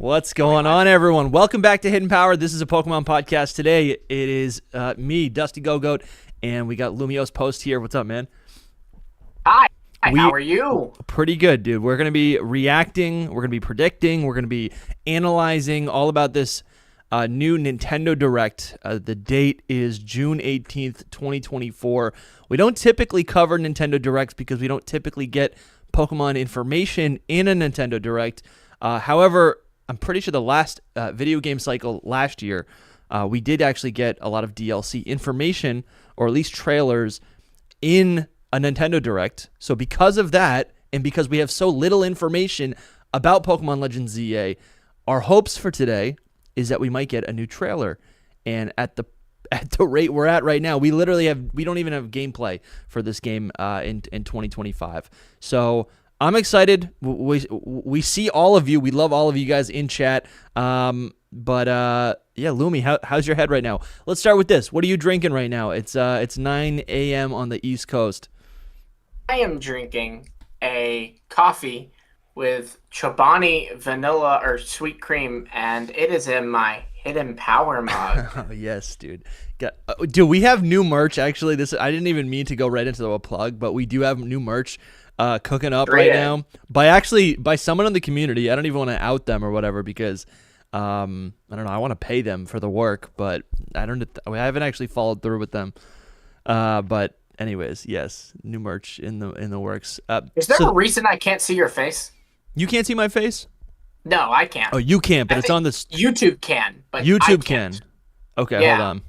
What's going on, everyone? Welcome back to Hidden Power. This is a Pokemon podcast. Today, it is me, DustyGogoat, and we got LumiosePost here. What's up, man? Hi. How are you? Pretty good, dude. We're going to be reacting. We're going to be predicting. We're going to be analyzing all about this new Nintendo Direct. The date is June 18th, 2024. We don't typically cover Nintendo Directs because we don't typically get Pokemon information in a Nintendo Direct. However, I'm pretty sure the last video game cycle last year, we did actually get a lot of DLC information, or at least trailers, in a Nintendo Direct. So because of that, and because we have so little information about Pokemon Legends ZA, our hopes for today is that we might get a new trailer. And at the rate we're at right now, we don't even have gameplay for this game in 2025. So I'm excited. We see all of you. We love all of you guys in chat. Yeah, Lumi, how's your head right now? Let's start with this. What are you drinking right now? It's 9 a.m. on the East Coast. I am drinking a coffee with Chobani vanilla or sweet cream, and it is in my Hidden Power mug. Oh, yes, dude. Dude, we have new merch. Actually, I didn't even mean to go right into the plug, but we do have new merch cooking up right now by someone in the community. I don't even want to out them or whatever because I don't know. I want to pay them for the work, but I haven't actually followed through with them. But anyways, yes, new merch in the works. Is there a reason I can't see your face? You can't see my face? No, I can't. Oh, you can't, but it's on this. YouTube can, but YouTube can. Okay, yeah. Hold on.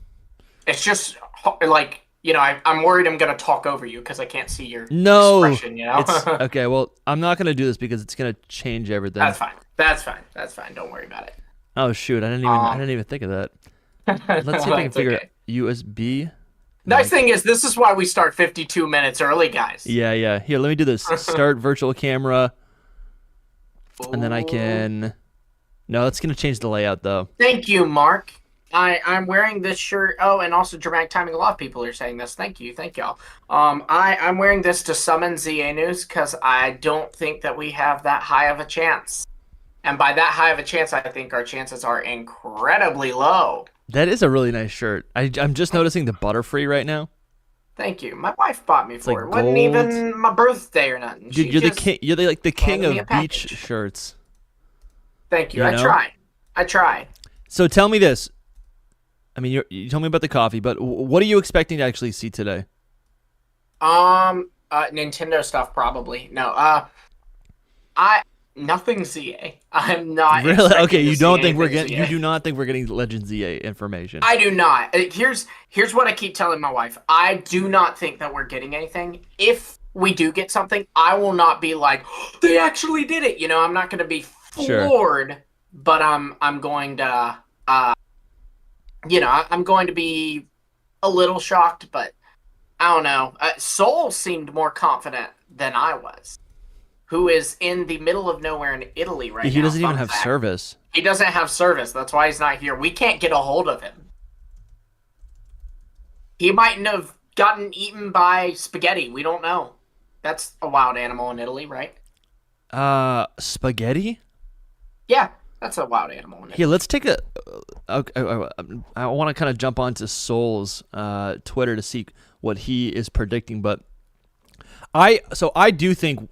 It's just like, I'm worried I'm gonna talk over you because I can't see your expression. Okay, well, I'm not gonna do this because it's gonna change everything. That's fine. Don't worry about it. Oh shoot, I didn't even think of that. Let's see if I can figure out USB. Nice thing is, this is why we start 52 minutes early, guys. Yeah. Here, let me do this. Start virtual camera. And then I can... No, that's going to change the layout, though. Thank you, Mark. I'm wearing this shirt. Oh, and also dramatic timing. A lot of people are saying this. Thank y'all. I'm wearing this to summon ZA News because I don't think that we have that high of a chance. And by that high of a chance, I think our chances are incredibly low. That is a really nice shirt. I'm just noticing the Butterfree right now. Thank you. My wife bought me for it. It wasn't even my birthday or nothing. Dude, you're the king. You're like the king of beach shirts. Thank you. I try. So tell me this. I mean, you told me about the coffee, but what are you expecting to actually see today? Nintendo stuff probably. No. Nothing ZA. I'm not really okay. You do not think we're getting Legend ZA information? I do not. Here's what I keep telling my wife. I do not think that we're getting anything. If we do get something, I will not be like, oh, they actually did it. I'm not going to be floored, but I'm going to I'm going to be a little shocked, but I don't know. Soul seemed more confident than I was. Who is in the middle of nowhere in Italy right now. He doesn't even have service. He doesn't have service. That's why he's not here. We can't get a hold of him. He mightn't have gotten eaten by spaghetti. We don't know. That's a wild animal in Italy, right? Spaghetti? Yeah, that's a wild animal in Italy. Here, let's take a... I want to kind of jump onto Soul's Twitter to see what he is predicting, but... I do think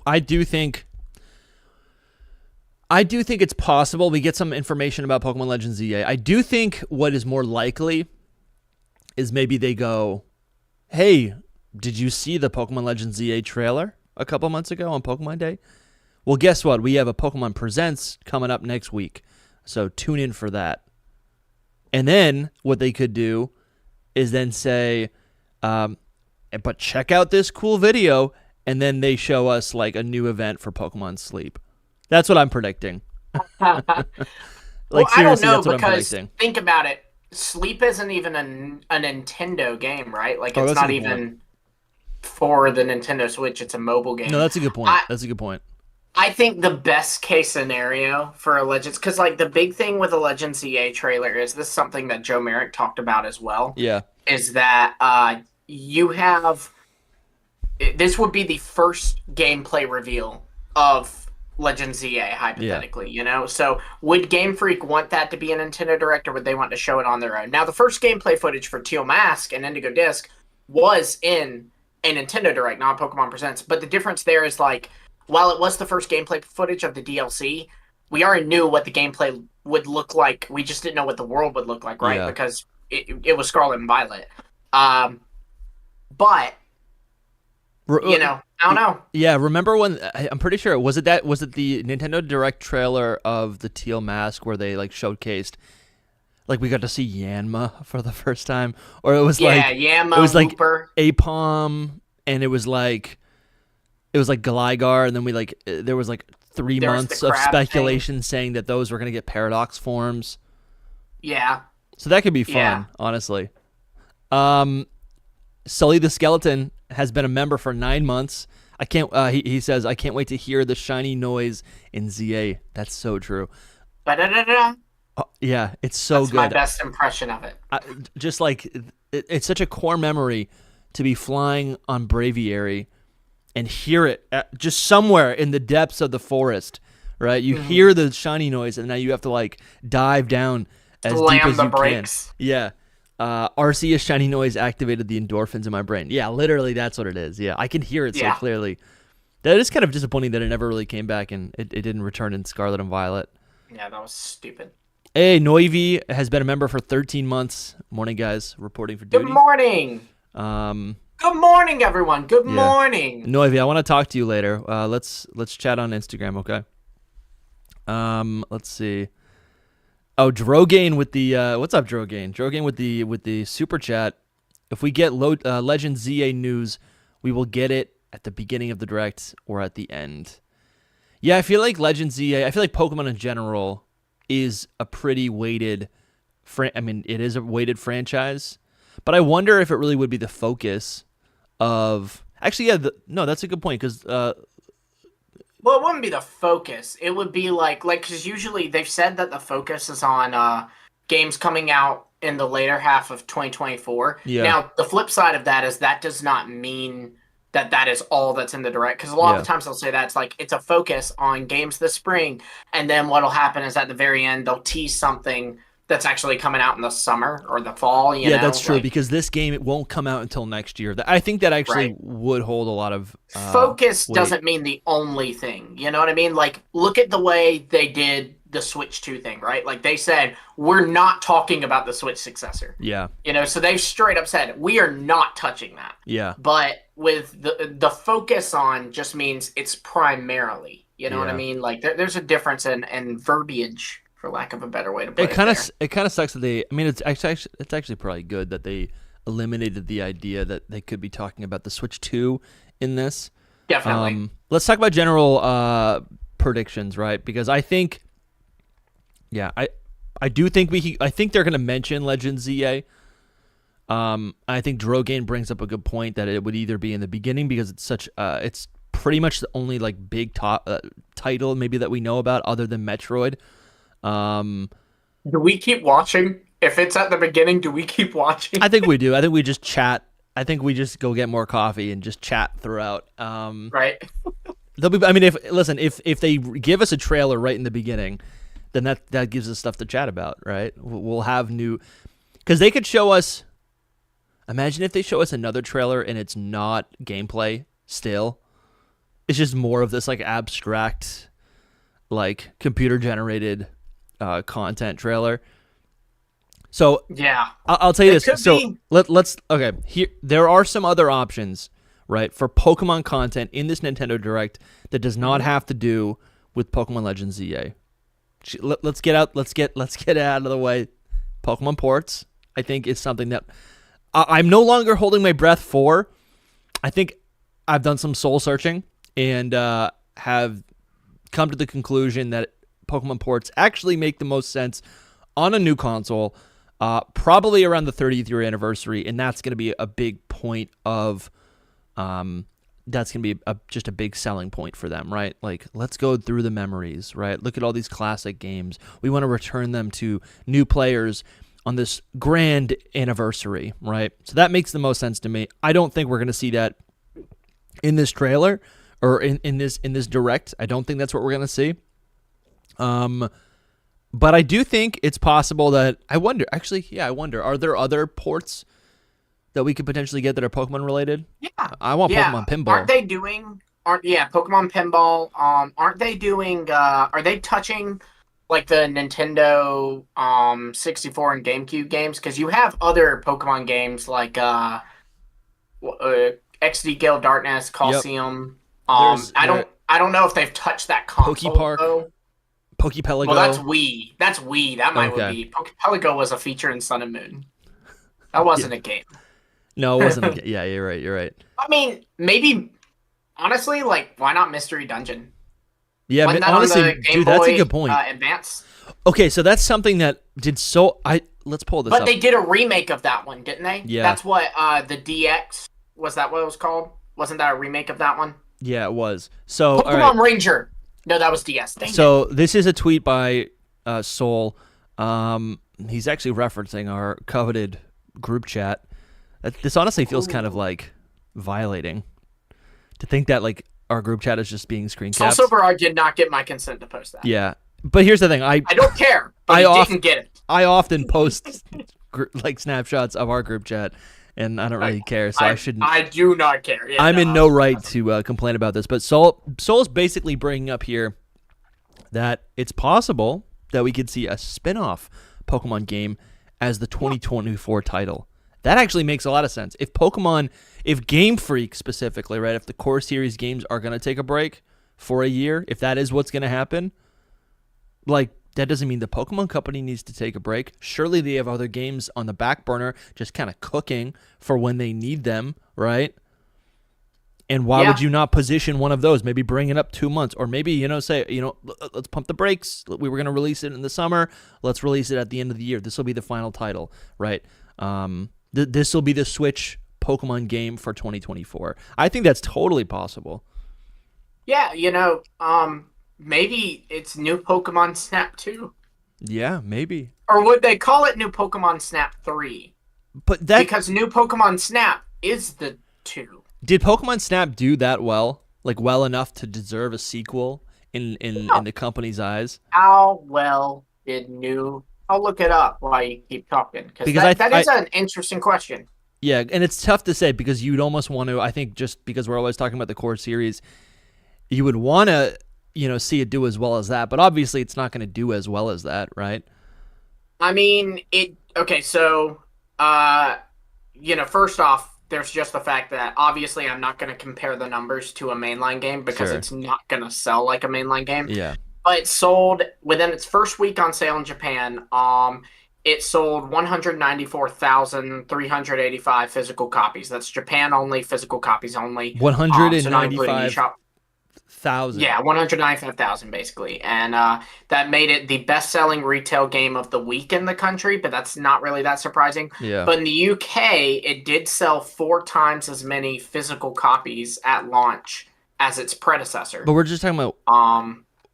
it's possible we get some information about Pokemon Legends ZA. I do think what is more likely is maybe they go, hey, did you see the Pokemon Legends ZA trailer a couple months ago on Pokemon Day? Well, guess what? We have a Pokemon Presents coming up next week, so tune in for that. And then what they could do is then say, but check out this cool video. And then they show us like a new event for Pokemon Sleep. That's what I'm predicting. I don't know because think about it. Sleep isn't even a Nintendo game, right? Like it's not even for the Nintendo Switch. It's a mobile game. No, that's a good point. I think the best case scenario for a Legends, because like the big thing with a Legends ZA trailer is this something that Joe Merrick talked about as well. Yeah, is that you have. This would be the first gameplay reveal of Legend ZA, hypothetically, you know? So would Game Freak want that to be a Nintendo Direct, or would they want to show it on their own? Now, the first gameplay footage for Teal Mask and Indigo Disc was in a Nintendo Direct, not Pokemon Presents. But the difference there is, like, while it was the first gameplay footage of the DLC, we already knew what the gameplay would look like. We just didn't know what the world would look like, right? Yeah. Because it was Scarlet and Violet. But, you know, I don't know. Yeah, remember when I'm pretty sure was it the Nintendo Direct trailer of the Teal Mask where they like showcased, like, we got to see Yanma for the first time, or it was Yanma, it was like Hooper. Apom, and it was like Gligar, and then there was like 3 months of speculation saying that those were gonna get Paradox forms. Yeah. So that could be fun, honestly. Sully the Skeleton has been a member for 9 months. I can't. He says, "I can't wait to hear the shiny noise in ZA." That's so true. Ba-da-da-da. Yeah, it's so That's good. my best impression of it. Just like it's such a core memory to be flying on Braviary and hear it just somewhere in the depths of the forest. Right, you hear the shiny noise, and now you have to like dive down as deep as you brakes. can. Yeah. Arceus shiny noise activated the endorphins in my brain. Yeah, literally, that's what it is. Yeah, I can hear it so clearly. That is kind of disappointing that it never really came back and it didn't return in Scarlet and Violet. Yeah, that was stupid. Hey, Noivi has been a member for 13 months. Morning, guys. Reporting for duty. Good morning. Good morning, everyone. Good morning. Noivi, I want to talk to you later. Let's chat on Instagram, okay? Let's see. Oh, Drogain with the what's up, Drogain? Drogain with the super chat. If we get Legend ZA news, we will get it at the beginning of the direct or at the end. Yeah, I feel like Legend ZA. I feel like Pokemon in general is a pretty weighted. It is a weighted franchise, but I wonder if it really would be the focus of. Actually, yeah, no, that's a good point because. Well, it wouldn't be the focus. It would be like because usually they've said that the focus is on games coming out in the later half of 2024. Yeah. Now, the flip side of that is that does not mean that is all that's in the direct. Because a lot of the times they'll say that it's like it's a focus on games this spring, and then what'll happen is at the very end they'll tease something that's actually coming out in the summer or the fall. You know? That's true, because this game, it won't come out until next year. I think that actually would hold a lot of focus weight. Doesn't mean the only thing. You know what I mean? Like, look at the way they did the Switch 2 thing, right? Like, they said, we're not talking about the Switch successor. Yeah. You know, so they've straight up said, we are not touching that. Yeah. But with the focus on just means it's primarily, you know what I mean? Like, there's a difference in verbiage, for lack of a better way to put it. It kind of sucks that they. I mean, it's actually probably good that they eliminated the idea that they could be talking about the Switch 2 in this. Definitely. Let's talk about general predictions, right? Because I think, I do think I think they're going to mention Legend ZA. I think Drogain brings up a good point that it would either be in the beginning because it's it's pretty much the only like big title maybe that we know about other than Metroid. Do we keep watching? If it's at the beginning, do we keep watching? I think we do. I think we just chat. I think we just go get more coffee and just chat throughout. Right. They'll be. I mean, if they give us a trailer right in the beginning, then that gives us stuff to chat about, right? We'll have new, because they could show us. Imagine if they show us another trailer and it's not gameplay still. It's just more of this like abstract, like computer generated content trailer. So yeah, I'll tell you this. So let's okay. Here there are some other options, right, for Pokemon content in this Nintendo Direct that does not have to do with Pokemon Legends ZA. Let's get out of the way. Pokemon ports, I think, is something that I'm no longer holding my breath for. I think I've done some soul searching and have come to the conclusion that Pokemon ports actually make the most sense on a new console, probably around the 30th year anniversary, and that's going to be a big point of, that's going to be just a big selling point for them, right? Like, let's go through the memories, right? Look at all these classic games. We want to return them to new players on this grand anniversary, right? So that makes the most sense to me. I don't think we're going to see that in this trailer, or in this direct. I don't think that's what we're gonna see. But I do think it's possible that I wonder. Actually, yeah, I wonder. Are there other ports that we could potentially get that are Pokemon related? Yeah, I want Pokemon Pinball. Aren't they doing? Pokemon Pinball. Aren't they doing? Are they touching like the Nintendo 64 and GameCube games? Because you have other Pokemon games like XD Gale Darkness, Coliseum. Yep. I don't know if they've touched that console. Pokepark. Though. Pokepelago. Well, that's Wii. That's Wii. That might be. Pokepelago was a feature in Sun and Moon. That wasn't a game. No, it wasn't a game. Yeah, you're right. I mean, maybe, honestly, like, why not Mystery Dungeon? Yeah, but honestly, dude, that's a good point. Advance. Okay, so that's something that let's pull this up. But they did a remake of that one, didn't they? Yeah. That's what, the DX, was that what it was called? Wasn't that a remake of that one? Yeah, it was. So Pokemon Ranger. No, that was DS. This is a tweet by Soul. He's actually referencing our coveted group chat. This honestly feels kind of like violating to think that like our group chat is just being screen capped. SoulSilverArt did not get my consent to post that. Yeah, but here's the thing. I don't care. But I didn't get it. I often post like snapshots of our group chat, and I don't really care, so I shouldn't. I do not care. Yeah, I'm in no right to complain about this, but Soul's basically bringing up here that it's possible that we could see a spin-off Pokemon game as the 2024 title. That actually makes a lot of sense. If Game Freak specifically, right, if the core series games are going to take a break for a year, if that is what's going to happen, like, that doesn't mean the Pokemon Company needs to take a break. Surely they have other games on the back burner just kind of cooking for when they need them, right? And why would you not position one of those? Maybe bring it up 2 months, or maybe, say, let's pump the brakes. We were going to release it in the summer. Let's release it at the end of the year. This will be the final title, right? This will be the Switch Pokemon game for 2024. I think that's totally possible. Yeah, maybe it's New Pokemon Snap 2. Yeah, maybe. Or would they call it New Pokemon Snap 3? Because New Pokemon Snap is the 2. Did Pokemon Snap do that well? Like, well enough to deserve a sequel in the company's eyes? How well did I'll look it up while you keep talking. Because that is an interesting question. Yeah, and it's tough to say because you'd almost want to, I think just because we're always talking about the core series, you would want to, see it do as well as that. But obviously it's not going to do as well as that, right? I mean, so, first off, there's just the fact that obviously I'm not going to compare the numbers to a mainline game because it's not going to sell like a mainline game. Yeah. But it sold within its first week on sale in Japan. It sold 194,385 physical copies. That's Japan only, physical copies only. 195,000. Yeah, 195,000 basically, and that made it the best-selling retail game of the week in the country. But that's not really that surprising. Yeah. But in the UK, it did sell 4 times as many physical copies at launch as its predecessor. But we're just talking about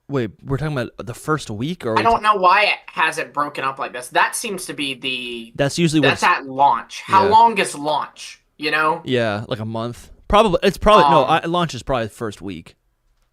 Wait, we're talking about the first week, or I don't know why it has it broken up like this. That seems to be that's usually at launch. How long is launch? Yeah, like a month. Probably launch is probably the first week,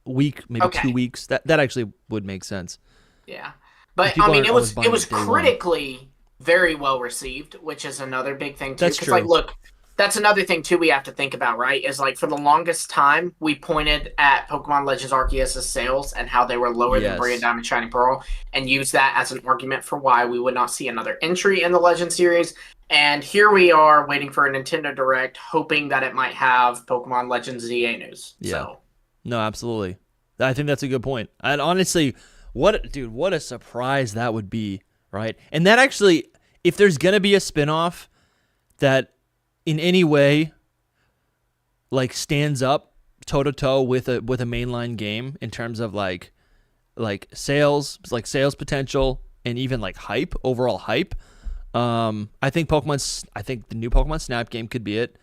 maybe 2 weeks. That actually would make sense. Yeah, but I mean, it was critically very well received, which is another big thing too. That's true. Like, look. That's another thing, too, we have to think about, right? Is, like, for the longest time, we pointed at Pokemon Legends Arceus' sales and how they were lower than Brilliant Diamond Shining Pearl and used that as an argument for why we would not see another entry in the Legend series. And here we are waiting for a Nintendo Direct, hoping that it might have Pokemon Legends ZA news. Yeah. So. No, absolutely. I think that's a good point. And honestly, what a surprise that would be, right? And that actually, if there's going to be a spinoff that in any way like stands up toe-to-toe with a mainline game in terms of like sales potential and even like overall hype, I think the new Pokemon Snap game could be it.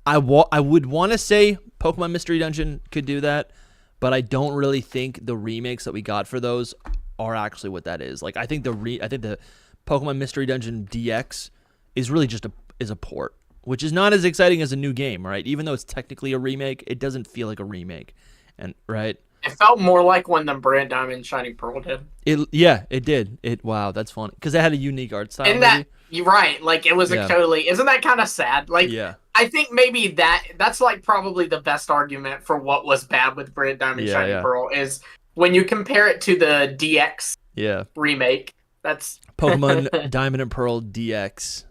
I would want to say Pokemon Mystery Dungeon could do that, but I don't really think the remakes that we got for those are actually what that is. Like, I think the Pokemon Mystery Dungeon DX is really just a port, which is not as exciting as a new game, right? Even though it's technically a remake, it doesn't feel like a remake. And right. It felt more like one than Brilliant Diamond and Shining Pearl did. It did. Wow, that's funny because it had a unique art style. And that you're right, like it was a totally. Isn't that kind of sad? Like, I think maybe that's like probably the best argument for what was bad with Brilliant Diamond and Shining Pearl is when you compare it to the DX remake. That's Pokemon Diamond and Pearl DX.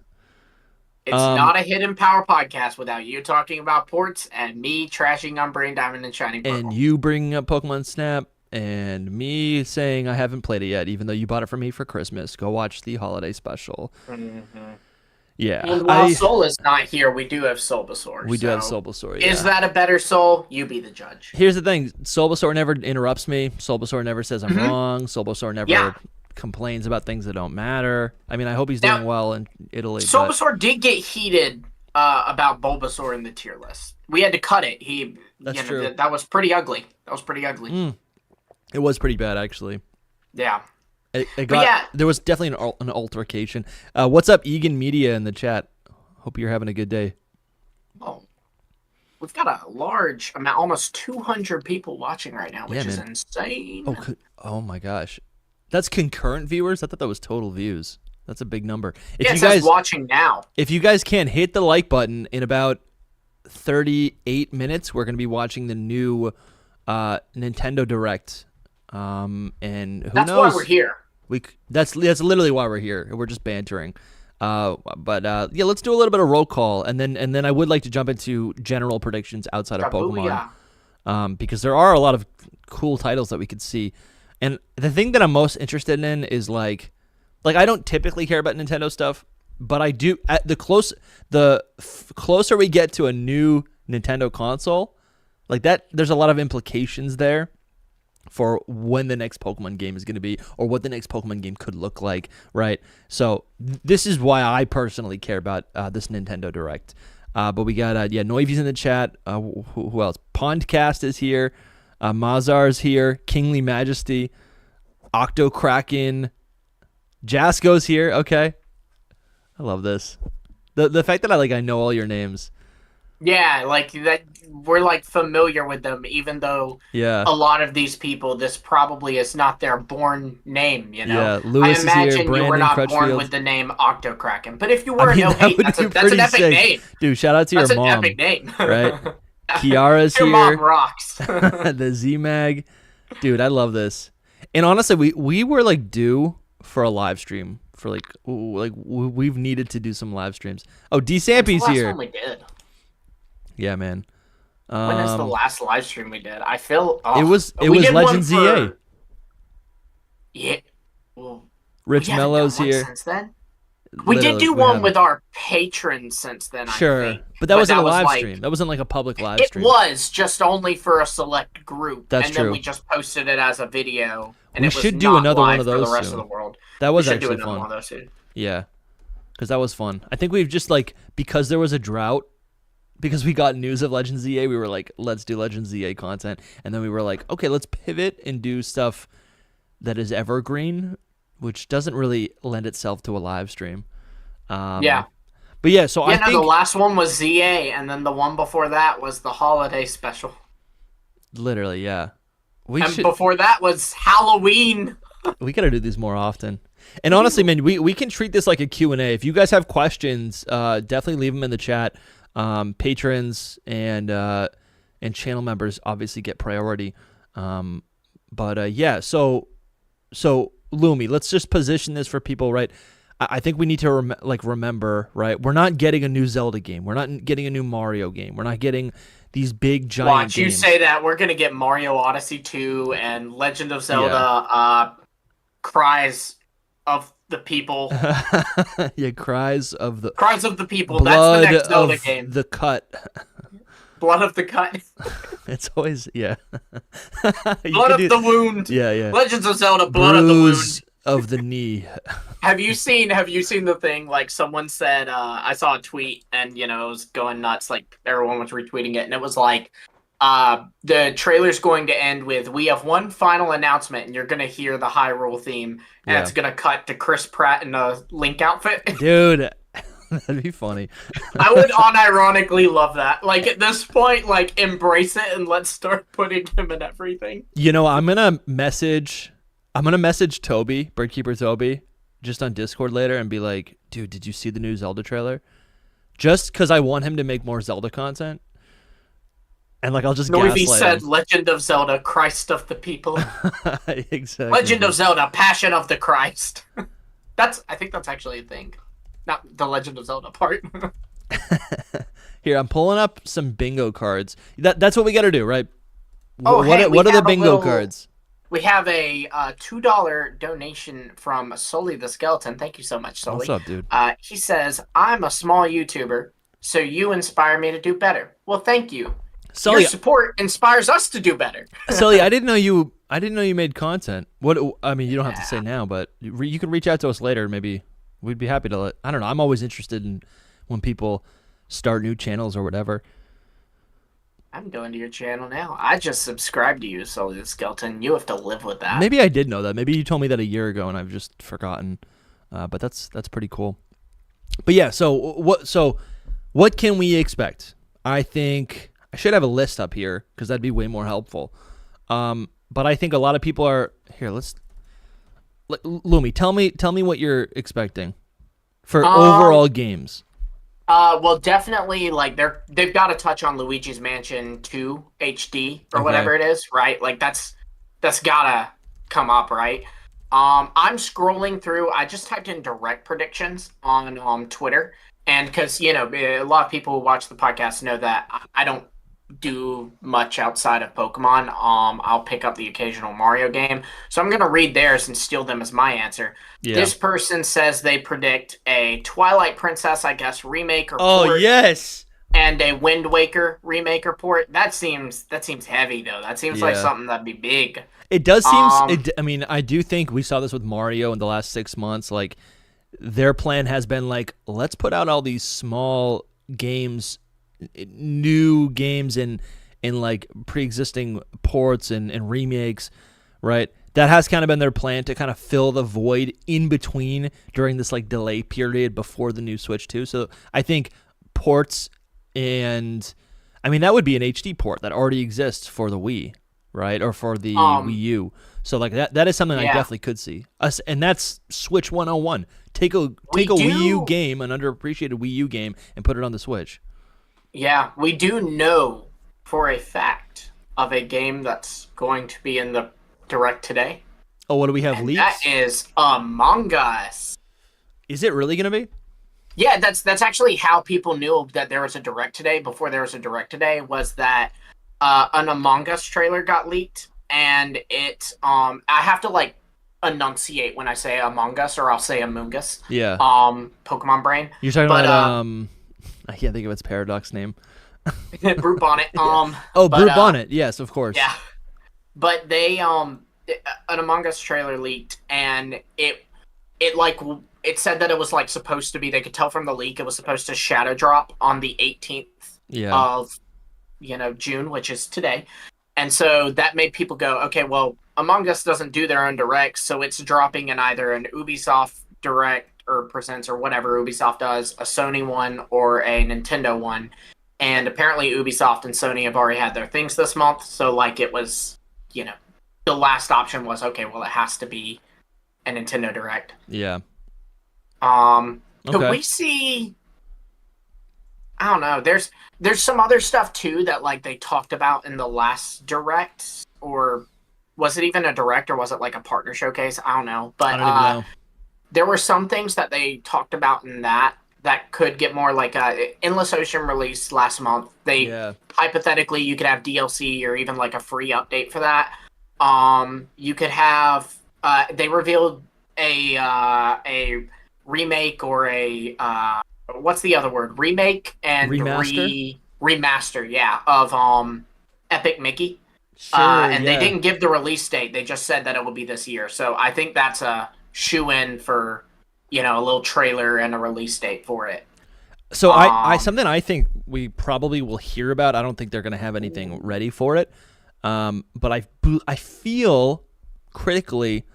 It's not a Hidden Power podcast without you talking about ports and me trashing on Brilliant Diamond and Shining Pearl. And you bringing up Pokemon Snap and me saying I haven't played it yet, even though you bought it for me for Christmas. Go watch the holiday special. Yeah. And while Soul is not here, we do have Bulbasaur. We do have Bulbasaur, Is that a better Soul? You be the judge. Here's the thing. Bulbasaur never interrupts me. Bulbasaur never says I'm wrong. Bulbasaur never complains about things that don't matter. I mean, I hope he's doing well in Italy. Bulbasaur did get heated about Bulbasaur in the tier list. We had to cut it. That's true. That was pretty ugly. It was pretty bad, actually. Yeah. There was definitely an altercation. What's up, Egan Media in the chat? Hope you're having a good day. Oh, we've got a large amount, almost 200 people watching right now, which is insane. Oh my gosh. That's concurrent viewers? I thought that was total views. That's a big number. It says watching now. If you guys can hit the like button in about 38 minutes, we're going to be watching the new Nintendo Direct. And who knows? That's why we're here. That's literally why we're here. We're just bantering. But let's do a little bit of roll call, and then I would like to jump into general predictions outside of Pokemon, because there are a lot of cool titles that we could see. And the thing that I'm most interested in is like I don't typically care about Nintendo stuff, but I do. At the closer we get to a new Nintendo console, like that, there's a lot of implications there for when the next Pokemon game is going to be, or what the next Pokemon game could look like, right? So this is why I personally care about this Nintendo Direct. But we got Noivy's in the chat. Who else? Pondcast is here. Mazar's here. Kingly Majesty. Octokraken. Jasko's here. Okay. I love this. The fact that I know all your names. Yeah, like that we're like familiar with them, even though a lot of these people, this probably is not their born name, you know? Yeah, Lewis I imagine is here, Brandon you were not Crutchfield. born with the name Octokraken. But if you were, that's an epic name. Dude, shout out to your mom. That's an epic name. Right? Kiara's your here. Your mom rocks. The Z-Mag. Dude, I love this. And honestly, we were like due for a live stream for we've needed to do some live streams. Oh, D Sampy's here. That's the last one we did. Yeah, man. When is the last live stream we did? I feel it was Legend ZA. Yeah. Well, Rich Mello's here. Since then, we did do one with our patrons since then. Sure, I think. But that wasn't a live stream. That wasn't like a public live stream. It was just only for a select group. That's true. Then we just posted it as a video. And we should do another one of those for the rest soon. of the world. That was actually fun. One of those soon. Yeah, because that was fun. I think we've just because there was a drought. Because we got news of Legend ZA, we were like, let's do Legend ZA content. And then we were like, okay, let's pivot and do stuff that is evergreen, which doesn't really lend itself to a live stream. Yeah. But yeah, so I think... the last one was ZA, and then the one before that was the holiday special. Literally, yeah. Before that was Halloween. We got to do these more often. And honestly, man, we can treat this like a Q&A. If you guys have questions, definitely leave them in the chat. Patrons and channel members obviously get priority. So Lumi, let's just position this for people, right? I think we need to remember, right? We're not getting a new Zelda game. We're not getting a new Mario game. We're not getting these big giant games. You say that we're gonna get Mario Odyssey 2 and Legend of Zelda. Cries of the people. Cries of the people. That's the next Zelda game. The cut. Blood of the cut. It's always Blood of the wound. Yeah. Legends of Zelda. Blood of the wound. Of the knee. Have you seen the thing? Like someone said, I saw a tweet and it was going nuts. Like everyone was retweeting it, and it was like, the trailer's going to end with, we have one final announcement, and you're going to hear the Hyrule theme, and it's going to cut to Chris Pratt in a Link outfit. Dude, That'd be funny. I would unironically love that. Like at this point, like embrace it and let's start putting him in everything. You know, I'm gonna message Toby, Birdkeeper Toby, just on Discord later and be like, dude, did you see the new Zelda trailer? Just because I want him to make more Zelda content. And like I'll just Noivy gaslight said, him. Legend of Zelda, Christ of the people. Exactly. Legend of Zelda, Passion of the Christ. I think that's actually a thing. Not the Legend of Zelda part. Here, I'm pulling up some bingo cards. That's what we got to do, right? Oh, what are the bingo cards? We have a $2 donation from Sully the Skeleton. Thank you so much, Sully. What's up, dude? He says, I'm a small YouTuber, so you inspire me to do better. Well, thank you. Sully, your support inspires us to do better. Sully, I didn't know you made content. I mean, you don't have to say now, but you can reach out to us later. Maybe we'd be happy to. I don't know. I'm always interested in when people start new channels or whatever. I'm going to your channel now. I just subscribed to you, Sully the Skeleton. You have to live with that. Maybe I did know that. Maybe you told me that a year ago and I've just forgotten. But that's pretty cool. But yeah, so what can we expect? I think I should have a list up here because that'd be way more helpful. But I think a lot of people are here. Lumi, tell me what you're expecting for overall games. Well, definitely, like they've got to touch on Luigi's Mansion 2 HD or whatever it is, right? Like that's gotta come up, right? I'm scrolling through. I just typed in direct predictions on Twitter, and because a lot of people who watch the podcast know that I don't do much outside of Pokemon. I'll pick up the occasional Mario game, so I'm gonna read theirs and steal them as my answer. Yeah. This person says they predict a Twilight Princess, I guess, remake or port. Oh yes, and a Wind Waker remake or port. That seems heavy though. That seems like something that'd be big. It does seem. I mean, I do think we saw this with Mario in the last 6 months. Like their plan has been like, let's put out all these small games, new games in like pre-existing ports and remakes, right? That has kind of been their plan to kind of fill the void in between during this like delay period before the new Switch 2. So I think ports, and I mean that would be an HD port that already exists for the Wii, right? Or for the Wii U. So like that is something I definitely could see. And that's Switch 101. Take a Wii U game, an underappreciated Wii U game, and put it on the Switch. Yeah, we do know for a fact of a game that's going to be in the Direct today. Oh, what do we have leaks? That is Among Us. Is it really going to be? Yeah, that's actually how people knew that there was a Direct today. Before there was a Direct today, was that an Among Us trailer got leaked, and it I have to like enunciate when I say Among Us, or I'll say Among Us. Yeah. Pokemon brain. You're talking about I can't think of its Paradox name. Brute Bonnet. Brute Bonnet. Yes, of course. Yeah. But they an Among Us trailer leaked, and it said that it was like supposed to be. They could tell from the leak it was supposed to shadow drop on the 18th of June, which is today. And so that made people go, okay, well, Among Us doesn't do their own directs, so it's dropping in either an Ubisoft direct or presents or whatever Ubisoft does, a Sony one or a Nintendo one. And apparently Ubisoft and Sony have already had their things this month, so like it was, the last option was, okay, well, it has to be a Nintendo Direct. Yeah. Could we see, I don't know, there's some other stuff too that like they talked about in the last Direct, or was it even a Direct, or was it like a partner showcase? I don't know. But I don't even know. There were some things that they talked about in that could get more like Endless Ocean released last month. Hypothetically, you could have DLC or even like a free update for that. You could have they revealed a remake or a what's the other word? Remake and remaster, of Epic Mickey. Sure, they didn't give the release date. They just said that it will be this year. So I think that's a shoe-in for a little trailer and a release date for it. So I something I think we probably will hear about. I don't think they're going to have anything ready for it. But I feel critically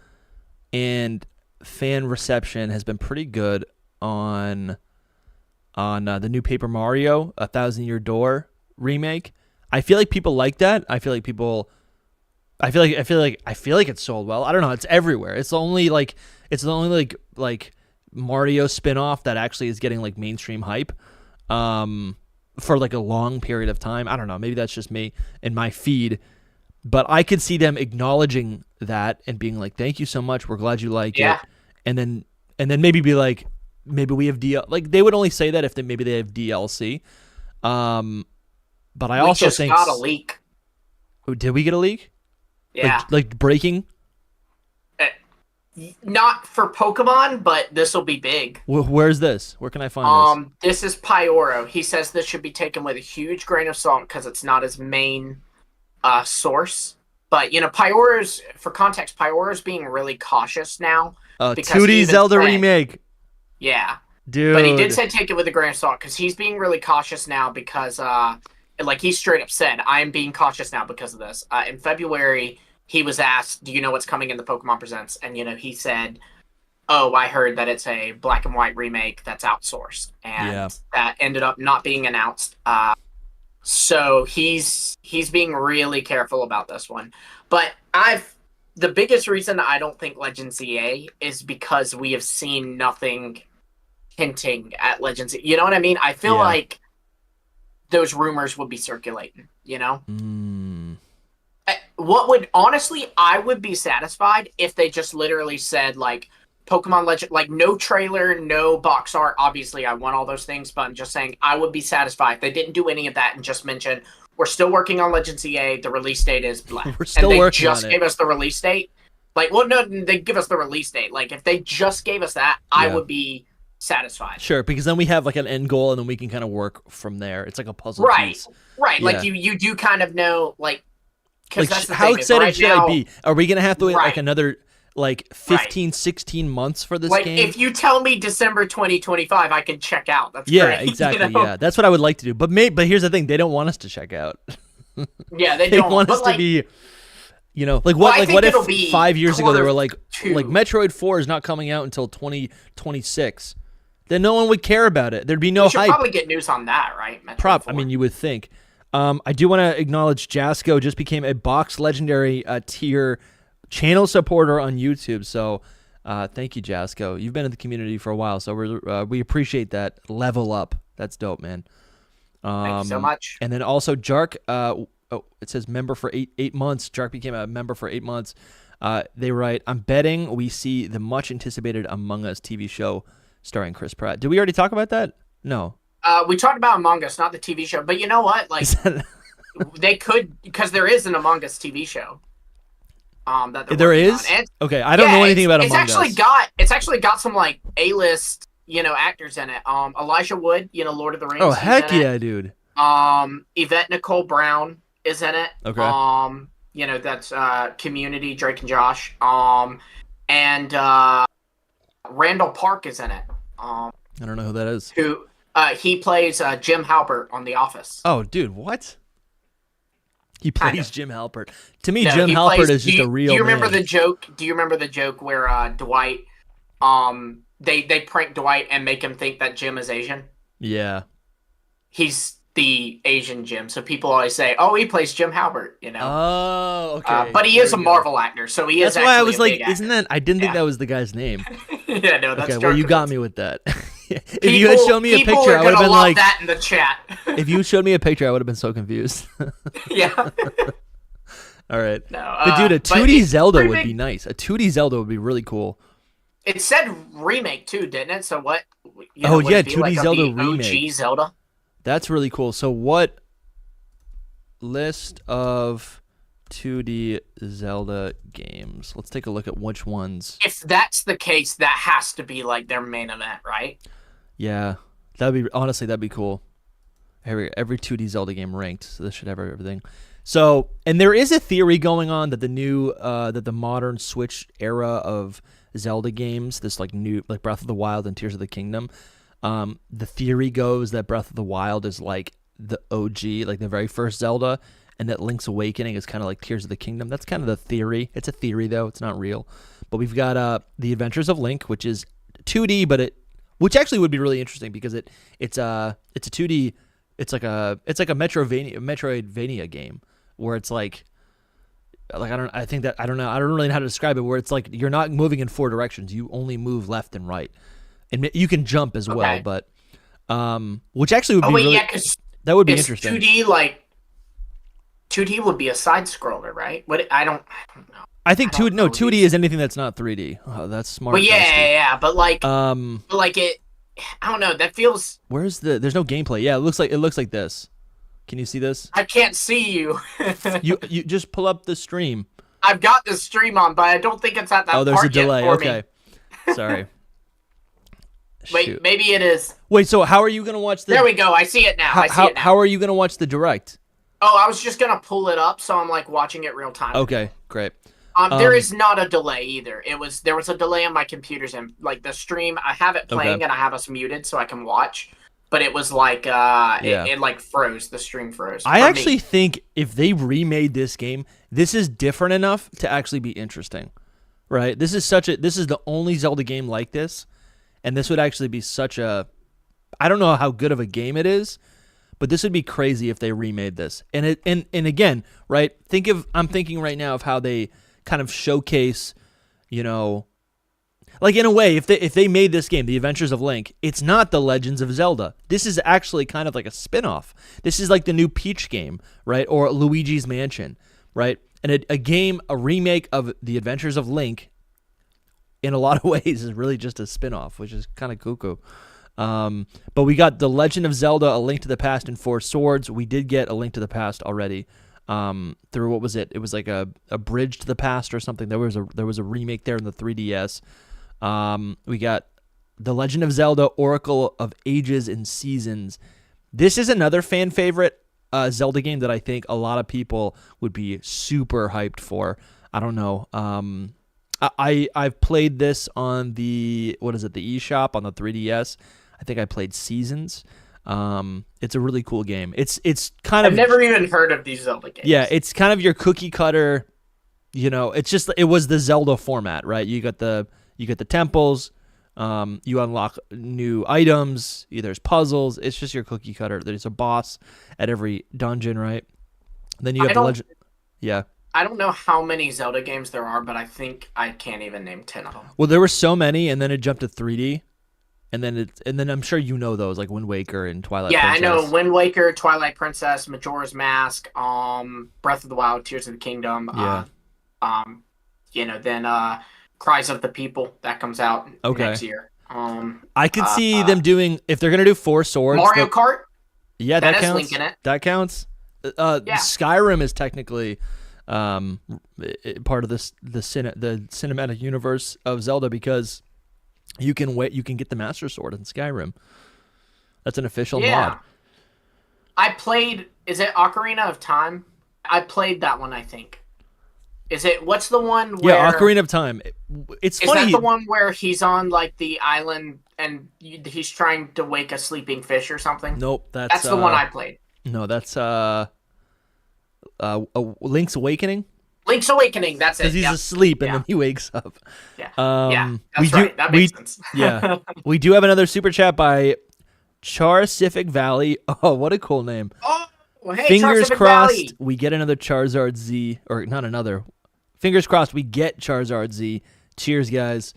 and fan reception has been pretty good on on the new Paper Mario, A Thousand Year Door remake. I feel like people like that. I feel like it's sold well. I don't know. It's everywhere. It's the only like Mario spinoff that actually is getting like mainstream hype for like a long period of time. I don't know. Maybe that's just me and my feed, but I could see them acknowledging that and being like, "Thank you so much. We're glad you like it." And then maybe be like, maybe we have like they would only say that if maybe they have DLC. But I also think we just got a leak. Oh, did we get a leak? Yeah. Like breaking? Not for Pokemon, but this will be big. Where's this? Where can I find this? This is Pyoro. He says this should be taken with a huge grain of salt because it's not his main source. But, Pyoro's, for context, Pyoro's being really cautious now. 2D Zelda remake. Yeah. Dude. But he did say take it with a grain of salt because he's being really cautious now because, he straight up said, I am being cautious now because of this. In February, he was asked, do you know what's coming in the Pokemon Presents? And, he said, oh, I heard that it's a black and white remake that's outsourced. And that ended up not being announced. So he's being really careful about this one. But the biggest reason I don't think Legends EA is because we have seen nothing hinting at Legends. You know what I mean? I feel like those rumors would be circulating, What would, honestly, I would be satisfied if they just literally said, like, Pokemon Legend, like, no trailer, no box art. Obviously, I want all those things, but I'm just saying I would be satisfied if they didn't do any of that and just mention, we're still working on Legends EA, the release date is blank. We're still working on it. And they just gave us the release date. Like, well, no, they give us the release date. Like, if they just gave us that, I would be satisfied. Sure, because then we have, like, an end goal, and then we can kind of work from there. It's like a puzzle piece. Right, like, you do kind of know, like, like, how excited should I be? Are we going to have to wait, like, another, like, 15, 16 months for this game? Like, if you tell me December 2025, I can check out. That's great. Yeah, exactly, yeah. That's what I would like to do. But here's the thing. They don't want us to check out. Yeah, they don't. They want us to be, like, what if 5 years ago they were like Metroid 4 is not coming out until 2026? Then no one would care about it. There'd be no hype. You should probably get news on that, right? I mean, you would think. I do want to acknowledge Jasco just became a Box Legendary tier channel supporter on YouTube. So thank you, Jasco. You've been in the community for a while, so we appreciate that. Level up. That's dope, man. Thank you so much. And then also Jark, it says member for 8 months. Jark became a member for 8 months. They write, I'm betting we see the much anticipated Among Us TV show starring Chris Pratt. Did we already talk about that? No. We talked about Among Us, not the TV show. But you know what? Like, they could, because there is an Among Us TV show. There is? Okay, I don't know anything about Among Us. It's actually got some, like, A-list, actors in it. Elijah Wood, Lord of the Rings. Oh, heck yeah, dude. Yvette Nicole Brown is in it. Okay. That's Community, Drake and Josh. And Randall Park is in it. I don't know who that is. He plays Jim Halpert on The Office. Oh, dude, what? He plays Jim Halpert. To me, Jim Halpert is just a real man. Do you remember the joke where Dwight, they prank Dwight and make him think that Jim is Asian? Yeah. He's the Asian Jim, so people always say, "Oh, he plays Jim Halpert," Oh, okay. But he is a Marvel actor, so he is. That's why I was like, "Isn't that?" I didn't think that was the guy's name. Yeah, no, that's okay. Well, you got me with that. If you had shown me a picture, I would have been like, that in the chat. If you showed me a picture, I would have been so confused. Yeah. All right. No, but dude, a 2D Zelda would be nice. A 2D Zelda would be really cool. It said remake too, didn't it? So what? 2D Zelda remake. OG Zelda. That's really cool. So what list of 2D Zelda games? Let's take a look at which ones. If that's the case, that has to be like their main event, right? Yeah. That'd be cool. Every 2D Zelda game ranked, so this should have everything. So, and there is a theory going on that the modern Switch era of Zelda games, this like new, like Breath of the Wild and Tears of the Kingdom, the theory goes that Breath of the Wild is like the OG, like the very first Zelda, and that Link's Awakening is kind of like Tears of the Kingdom. That's kind of the theory. It's a theory, though. It's not real. But we've got The Adventures of Link, which is 2D, but it which actually would be really interesting because it's a 2D. It's like a Metroidvania game where it's like I don't really know how to describe it. Where it's like you're not moving in 4 directions. You only move left and right, and you can jump as well. But which actually would be that would be interesting. 2D, like 2D would be a side scroller, right? What I don't know. I think 2D is anything that's not 3D. Oh, that's smart. But yeah, but like it. I don't know. That feels. There's no gameplay. Yeah, it looks like this. Can you see this? I can't see you. you just pull up the stream. I've got the stream on, but I don't think it's at that. Oh, there's a delay. Okay, me. Sorry. Wait, Shoot. Maybe it is. Wait, so how are you gonna watch the? There we go. I see it now. How are you gonna watch the direct? Oh, I was just gonna pull it up, so I'm like watching it real time. Okay, great. There is not a delay either. There was a delay on my computers and like the stream. I have it playing and I have us muted so I can watch. But it was like it like froze. The stream froze. I actually think if they remade this game, this is different enough to actually be interesting, right? This is the only Zelda game like this, and this would actually be such a. I don't know how good of a game it is, but this would be crazy if they remade this. And again, right? I'm thinking right now of how they kind of showcase, like in a way, if they made this game, The Adventures of Link, it's not The Legends of Zelda. This is actually kind of like a spinoff. This is like the new Peach game, right? Or Luigi's Mansion, right? And a remake of The Adventures of Link, in a lot of ways, is really just a spinoff, which is kind of cuckoo. But we got The Legend of Zelda: A Link to the Past and 4 Swords. We did get A Link to the Past already. Through what was it? It was like a Bridge to the Past or something. There was a remake there in the 3DS. We got The Legend of Zelda: Oracle of Ages and Seasons. This is another fan favorite Zelda game that I think a lot of people would be super hyped for. I don't know. I've played this on the eShop on the 3DS. I think I played Seasons. It's a really cool game. It's kind of. I've never even heard of these Zelda games. Yeah, it's kind of your cookie cutter. It was the Zelda format, right? You get the temples. You unlock new items. There's puzzles. It's just your cookie cutter. There's a boss at every dungeon, right? Then you have the legend. Yeah. I don't know how many Zelda games there are, but I think I can't even name 10 of them. Well, there were so many, and then it jumped to 3D. And then I'm sure you know those, like Wind Waker and Twilight Princess. Yeah, I know Wind Waker, Twilight Princess, Majora's Mask, Breath of the Wild, Tears of the Kingdom. Yeah. Then Cries of the People that comes out next year. I could see them doing, if they're gonna do 4 Swords. Mario Kart. Yeah, that counts. Link in it. That counts. Skyrim is technically part of the cinematic universe of Zelda because. You can get the Master Sword in Skyrim. That's an official mod. I played. Is it Ocarina of Time? I played that one. I think. Is it? What's the one? Where, yeah, Ocarina of Time. It's funny. Is that the one where he's on like the island and he's trying to wake a sleeping fish or something? Nope, that's the one I played. No, that's Link's Awakening. Link's Awakening, that's it. Because he's asleep and then he wakes up. Yeah, that's right. That makes sense. Yeah. We do have another super chat by Charcific Valley. Oh, what a cool name. Oh, well, hey, Fingers Charcific crossed Valley. We get another Charizard Z. Or not another. Fingers crossed we get Charizard Z. Cheers, guys.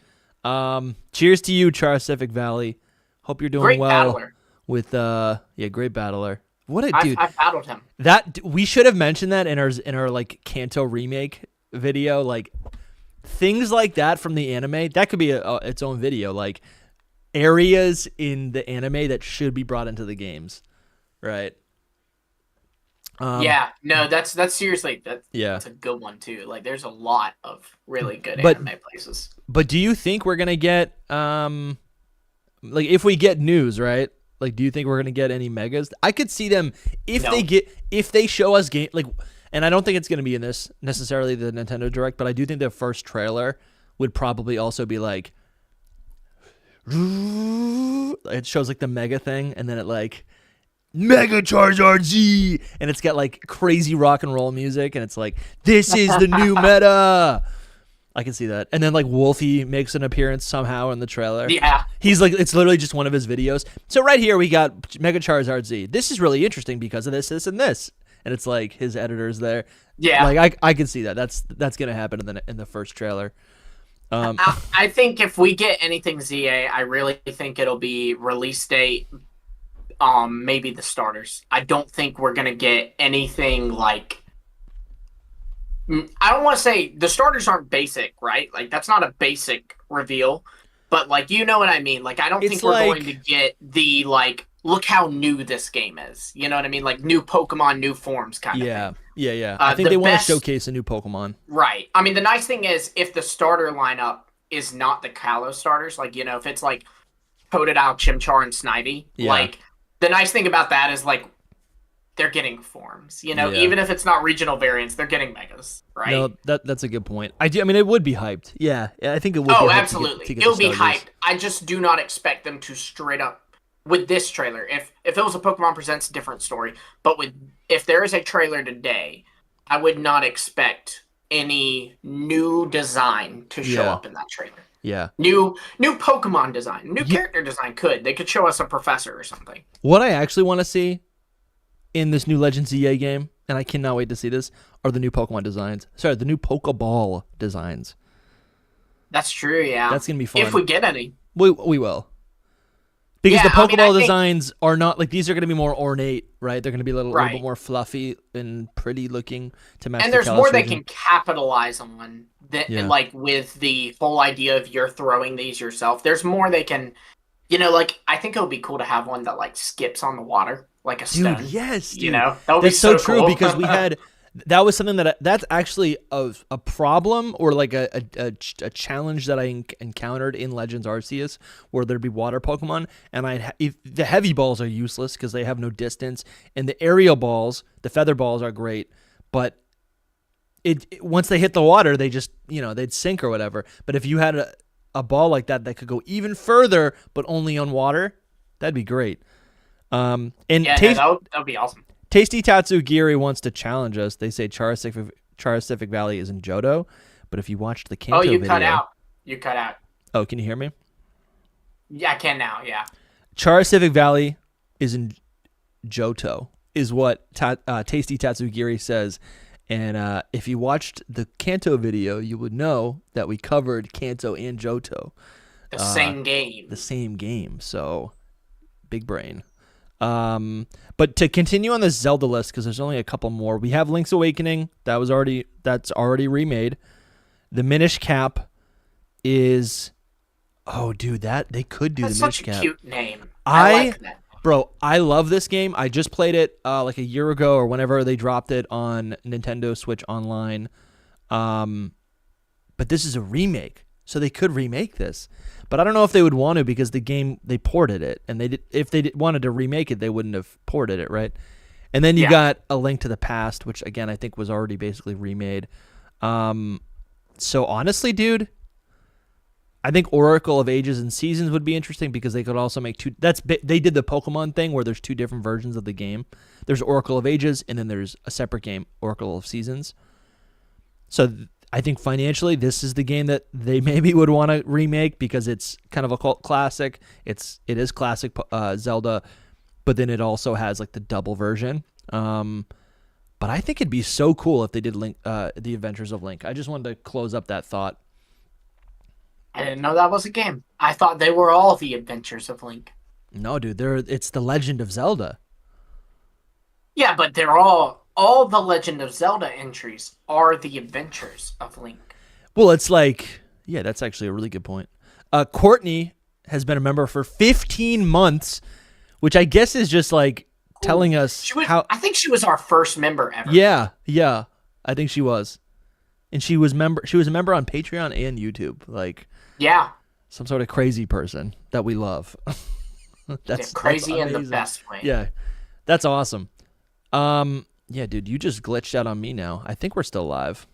Cheers to you, Charcific Valley. Hope you're doing great well. Battler. With great battler. What a dude! I battled him. That we should have mentioned that in our like Kanto remake video. Like things like that from the anime. That could be its own video. Like areas in the anime that should be brought into the games, right? That's seriously that's a good one too. Like there's a lot of really good anime places. But do you think we're gonna get like if we get news, right? Like, do you think we're gonna get any megas? I could see them if they show us game like, and I don't think it's gonna be in this necessarily the Nintendo Direct, but I do think the first trailer would probably also be like, it shows like the mega thing, and then it like Mega Charizard Z, and it's got like crazy rock and roll music, and it's like this is the new meta. I can see that. And then like Wolfie makes an appearance somehow in the trailer. Yeah. He's like, it's literally just one of his videos. So right here we got Mega Charizard Z. This is really interesting because of this, and this. And it's like his editor's there. Yeah. Like I can see that. That's gonna happen in the first trailer. I think if we get anything ZA, I really think it'll be release date. Maybe the starters. I don't think we're gonna get anything like. I don't want to say the starters aren't basic, right? Like that's not a basic reveal, but like you know what I mean. Like I don't think we're going to get the like look how new this game is. You know what I mean? Like new Pokemon, new forms kind of thing. Yeah. I think they want to showcase a new Pokemon. Right. I mean, the nice thing is if the starter lineup is not the Kalos starters, like if it's like Totodile, Chimchar, and Snivy, like the nice thing about that is like. They're getting forms, even if it's not regional variants, they're getting megas, right? No, that's a good point. I mean, it would be hyped. Yeah, I think it would. Oh, absolutely, it'll be hyped. I just do not expect them to straight up with this trailer. If it was a Pokemon Presents, a different story. But if there is a trailer today, I would not expect any new design to show up in that trailer. Yeah, new Pokemon design, new character design. They could show us a professor or something. What I actually want to see. In this new Legends EA game, and I cannot wait to see this, are the new Pokemon designs. Sorry, the new Pokeball designs. That's true, yeah. That's going to be fun. If we get any. We will. Because the Pokeball designs are not, like, these are going to be more ornate, right? They're going to be a little bit more fluffy and pretty looking to match. And there's more they can capitalize on, like, with the whole idea of you're throwing these yourself. There's more they can, like, I think it would be cool to have one that, like, skips on the water. Like a stone. Dude, yes. Dude. That would be so cool. True because we had that was something that's actually a problem or like a challenge that I encountered in Legends Arceus where there'd be water Pokemon and the heavy balls are useless because they have no distance and the aerial balls, the feather balls are great, but once they hit the water they just they'd sink or whatever. But if you had a ball like that could go even further but only on water, that'd be great. That would be awesome. Tasty Tatsugiri wants to challenge us. They say Charcific Valley is in Johto, but if you watched the Kanto video... You cut out. Oh, can you hear me? Yeah, I can now, yeah. Charcific Valley is in Johto, is what Tasty Tatsugiri says. And if you watched the Kanto video, you would know that we covered Kanto and Johto. The same game. The same game, so big brain. But to continue on this Zelda list, because there's only a couple more, we have Link's Awakening. That's already remade. The Minish Cap is, they could do That's the Minish Cap. That's such a cute name. I like that. Bro, I love this game. I just played it like a year ago or whenever they dropped it on Nintendo Switch Online. But this is a remake, so they could remake this. But I don't know if they would want to because the game, they ported it. And if they wanted to remake it, they wouldn't have ported it, right? And then you got A Link to the Past, which, again, I think was already basically remade. So honestly, dude, I think Oracle of Ages and Seasons would be interesting because they could also make two. They did the Pokemon thing where there's two different versions of the game. There's Oracle of Ages, and then there's a separate game, Oracle of Seasons. So I think financially, this is the game that they maybe would want to remake because it's kind of a cult classic. It is classic Zelda, but then it also has like the double version. But I think it'd be so cool if they did Link, the Adventures of Link. I just wanted to close up that thought. I didn't know that was a game. I thought they were all the Adventures of Link. No, dude, it's the Legend of Zelda. Yeah, but they're all the Legend of Zelda entries are the Adventures of Link. Well, it's like, yeah, that's actually a really good point. Courtney has been a member for 15 months, which I guess is just like telling us how. I think she was our first member ever. Yeah, I think she was, and she was a member on Patreon and YouTube, like. Yeah. Some sort of crazy person that we love. That's crazy in the best way. Yeah. That's awesome. Yeah, dude, you just glitched out on me now. I think we're still live.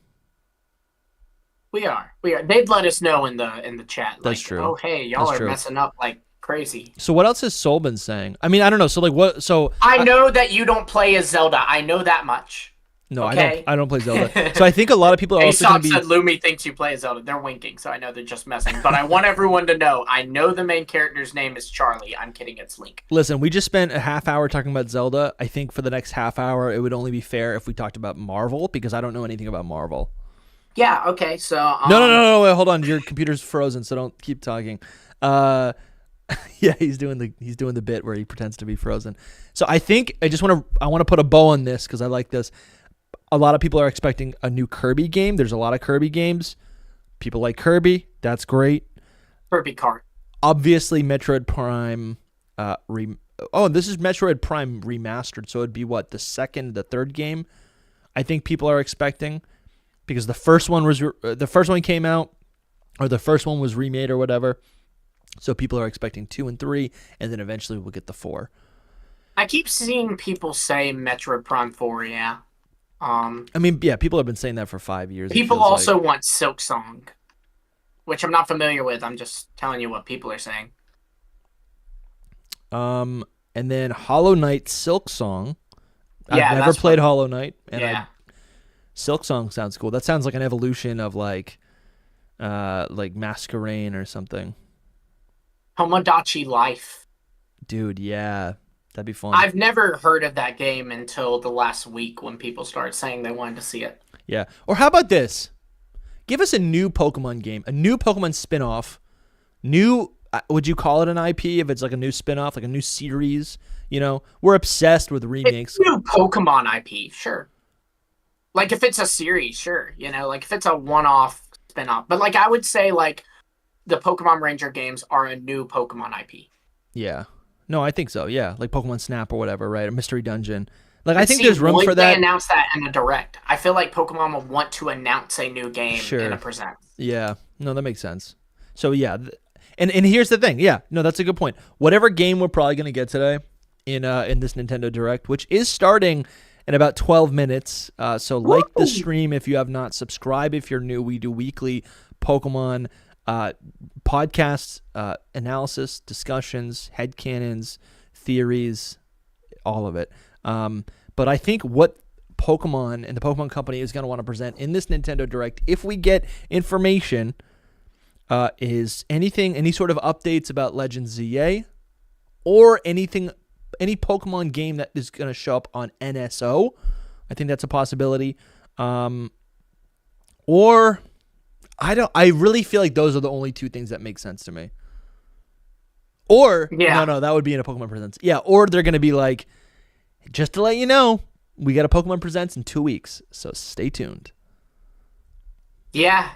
We are. They'd let us know in the chat. That's true. Oh, hey, y'all are messing up like crazy. So what else has Soul been saying? I mean, I don't know. So like what? So I know that you don't play as Zelda. I know that much. No, Okay. I don't play Zelda. So I think a lot of people are also going Aesop to be. said Lumi thinks you play Zelda. They're winking, so I know they're just messing. But I want everyone to know, I know the main character's name is Charlie. I'm kidding, it's Link. Listen, we just spent a half hour talking about Zelda. I think for the next half hour, it would only be fair if we talked about Marvel, because I don't know anything about Marvel. Yeah, okay, so... No, wait, hold on. Your computer's frozen, so don't keep talking. Yeah, he's doing the bit where he pretends to be frozen. So I think I want to put a bow on this because I like this. A lot of people are expecting a new Kirby game. There's a lot of Kirby games. People like Kirby. That's great. Kirby card. Obviously, Metroid Prime. This is Metroid Prime remastered. So it'd be what, the third game? I think people are expecting. Because the first one came out, or the first one was remade or whatever. So people are expecting 2 and 3, and then eventually we'll get the 4. I keep seeing people say Metroid Prime 4, yeah. I mean, yeah, people have been saying that for 5 years. People also want Silk Song, which I'm not familiar with. I'm just telling you what people are saying. And then Hollow Knight Silk Song. Yeah, I've never played Hollow Knight, and yeah. Silk Song sounds cool. That sounds like an evolution of like Masquerain or something. Tomodachi Life. Dude, yeah. That'd be fun. I've never heard of that game until the last week when people started saying they wanted to see it. Yeah. Or how about this? Give us a new Pokemon game, a new Pokemon spin-off. Would you call it an IP if it's like a new spin-off, like a new series? You know, we're obsessed with remakes. It's a new Pokemon IP, sure. Like, if it's a series, sure. You know, like, if it's a one-off spin-off. But, like, I would say, like, the Pokemon Ranger games are a new Pokemon IP. Yeah. No, I think so, yeah. Like Pokemon Snap or whatever, right? A Mystery Dungeon. Like, I think there's room for that. They announce that in a direct. I feel like Pokemon will want to announce a new game in a present. Yeah. No, that makes sense. So, yeah. And here's the thing. Yeah. No, that's a good point. Whatever game we're probably going to get today in this Nintendo Direct, which is starting in about 12 minutes. So like the stream if you have not. Subscribe if you're new. We do weekly Pokemon podcasts, analysis, discussions, headcanons, theories, all of it. But I think what Pokemon and the Pokemon Company is going to want to present in this Nintendo Direct, if we get information, is any sort of updates about Legends ZA or any Pokemon game that is going to show up on NSO. I think that's a possibility. Or I really feel like those are the only two things that make sense to me. Or no, that would be in a Pokemon Presents. Yeah, or they're going to be like, just to let you know, we got a Pokemon Presents in 2 weeks, so stay tuned. Yeah,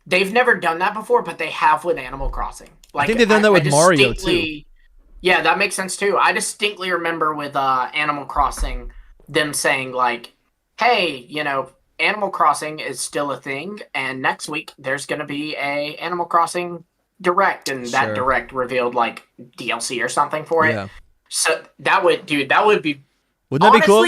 they've never done that before, but they have with Animal Crossing. Like, I think they've done that with Mario too. Yeah, that makes sense too. I distinctly remember with Animal Crossing them saying like, hey, Animal Crossing is still a thing, and next week there's going to be a Animal Crossing Direct, and that Direct revealed like DLC or something for it. Yeah. So that would be... Wouldn't that be cool?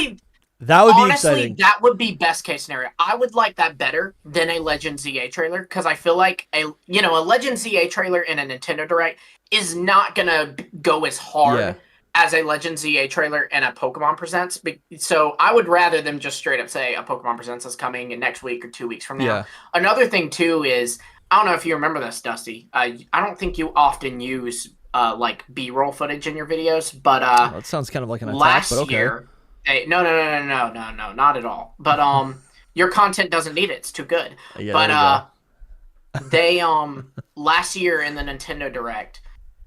That would be exciting. That would be best case scenario. I would like that better than a Legend ZA trailer, because I feel like a Legend ZA trailer in a Nintendo Direct is not gonna go as hard as a Legend ZA trailer and a Pokemon Presents. So I would rather them just straight up say a Pokemon Presents is coming in next week or 2 weeks from now. Yeah. Another thing too is, I don't know if you remember this, Dusty. I don't think you often use like B-roll footage in your videos, but that sounds kind of like an attack, but okay. Year, no, not at all. But your content doesn't need it; it's too good. Yeah, but they last year in the Nintendo Direct,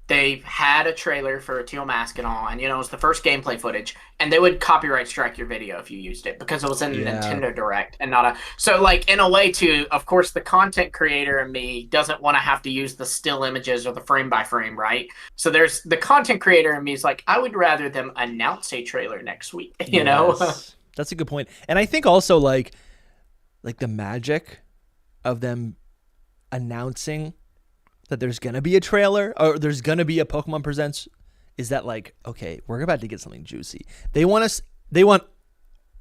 they had a trailer for Teal Mask and all, and it was the first gameplay footage, and they would copyright strike your video if you used it because it was in Nintendo Direct and not a. So like in a way too, of course, the content creator in me doesn't want to have to use the still images or the frame by frame, right? So there's the content creator in me is like, I would rather them announce a trailer next week, you know? That's a good point. And I think also like the magic of them announcing that there's going to be a trailer or there's going to be a Pokemon Presents is that like, okay, we're about to get something juicy. They want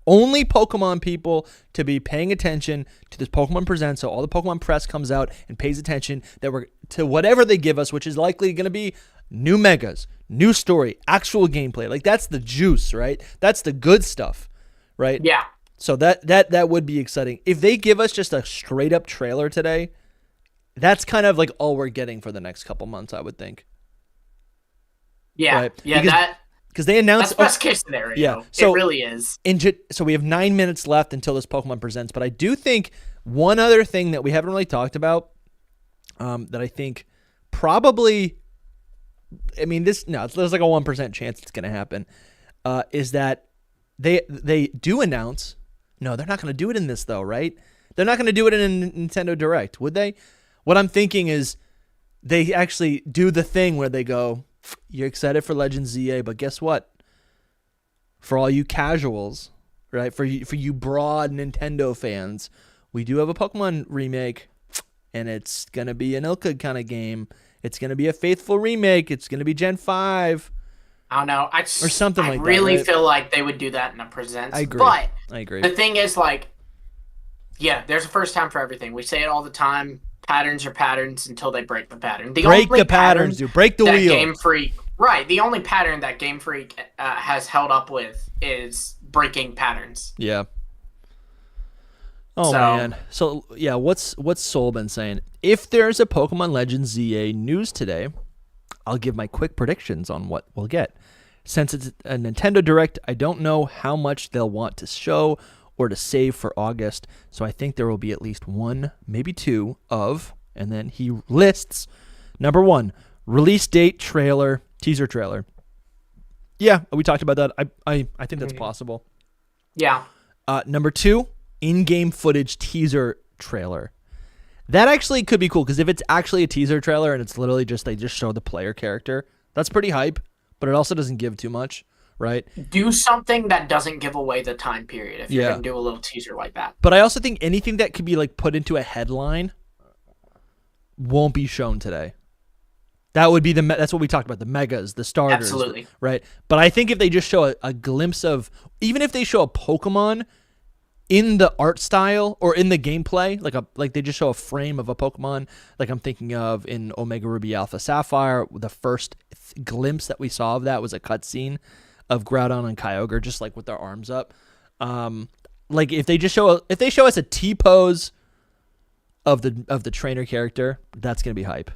only Pokemon people to be paying attention to this Pokemon Presents. So all the Pokemon press comes out and pays attention to whatever they give us, which is likely going to be new megas, new story, actual gameplay. Like that's the juice, right? That's the good stuff, right? Yeah. So that would be exciting. If they give us just a straight up trailer today, that's kind of like all we're getting for the next couple months, I would think. Yeah. Right? Yeah. Because they announced that's best case scenario. Yeah. So it really is. So we have 9 minutes left until this Pokemon Presents, but I do think one other thing that we haven't really talked about, that I think probably, I mean, there's like a 1% chance it's going to happen, is that they do announce. No, they're not going to do it in this though, right? They're not going to do it in a Nintendo Direct, would they? What I'm thinking is they actually do the thing where they go, you're excited for Legends ZA, but guess what? For all you casuals, right? For you broad Nintendo fans, we do have a Pokemon remake, and it's going to be an Ilka kind of game. It's going to be a faithful remake. It's going to be Gen 5. I don't know. Or something like that. I really right? feel like they would do that in a Presents. I agree. But I agree. the thing is, like, yeah, there's a first time for everything. We say it all the time. Patterns are patterns until they break the pattern. Break the patterns, dude. Break the wheel. Game Freak, right? The only pattern that Game Freak has held up with is breaking patterns. Yeah. Oh man. So yeah, what's Soul been saying? If there's a Pokemon Legends ZA news today, I'll give my quick predictions on what we'll get. Since it's a Nintendo Direct, I don't know how much they'll want to show or to save for August, so I think there will be at least one, maybe two of, and then he lists, number 1, release date trailer, teaser trailer. Yeah, we talked about that. I think that's possible. Yeah. Number 2, in-game footage teaser trailer. That actually could be cool, because if it's actually a teaser trailer and it's literally just they just show the player character, that's pretty hype, but it also doesn't give too much. Right? Do something that doesn't give away the time period if you're going to do a little teaser like that. But I also think anything that could be like put into a headline won't be shown today. That would be that's what we talked about, the megas, the starters. Absolutely. Right? But I think if they just show a glimpse of, even if they show a Pokemon in the art style or in the gameplay, like they just show a frame of a Pokemon, like I'm thinking of in Omega Ruby Alpha Sapphire, the first glimpse that we saw of that was a cutscene of Groudon and Kyogre just like with their arms up. Like if they show us a T-pose of the trainer character, that's going to be hype.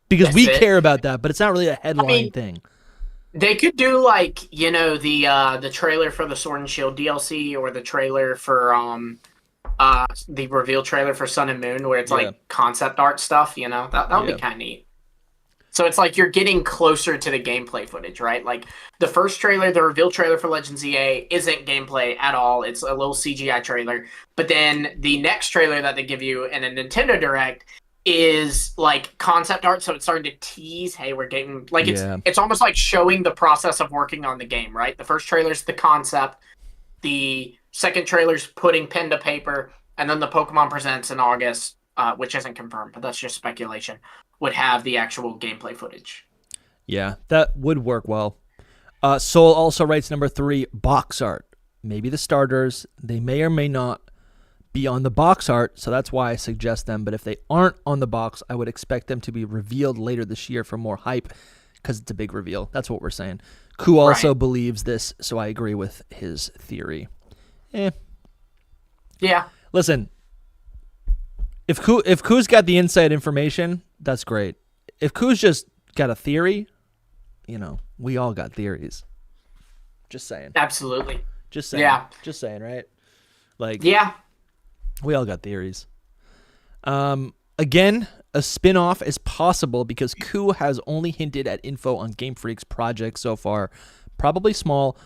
Because we care about that, but it's not really a headline thing. They could do like, the trailer for the Sword and Shield DLC or the trailer for the reveal trailer for Sun and Moon where it's like concept art stuff, that would be kind of neat. So it's like you're getting closer to the gameplay footage, right? Like the first trailer, the reveal trailer for Legends EA isn't gameplay at all. It's a little CGI trailer. But then the next trailer that they give you in a Nintendo Direct is like concept art. So it's starting to tease, hey, we're getting like it's almost like showing the process of working on the game, right? The first trailer's the concept. The second trailer's putting pen to paper. And then the Pokemon Presents in August, which isn't confirmed, but that's just speculation, would have the actual gameplay footage. Yeah, that would work well. Soul also writes number 3, box art. Maybe the starters. They may or may not be on the box art, so that's why I suggest them. But if they aren't on the box, I would expect them to be revealed later this year for more hype, because it's a big reveal. That's what we're saying. Ku also believes this, so I agree with his theory. Yeah. Listen, if Ku's got the inside information, that's great. If Ku's just got a theory, we all got theories. Just saying. Absolutely. Just saying. Yeah. Just saying, right? Like, yeah. We all got theories. Again, a spin-off is possible because Ku has only hinted at info on Game Freak's project so far. Probably small.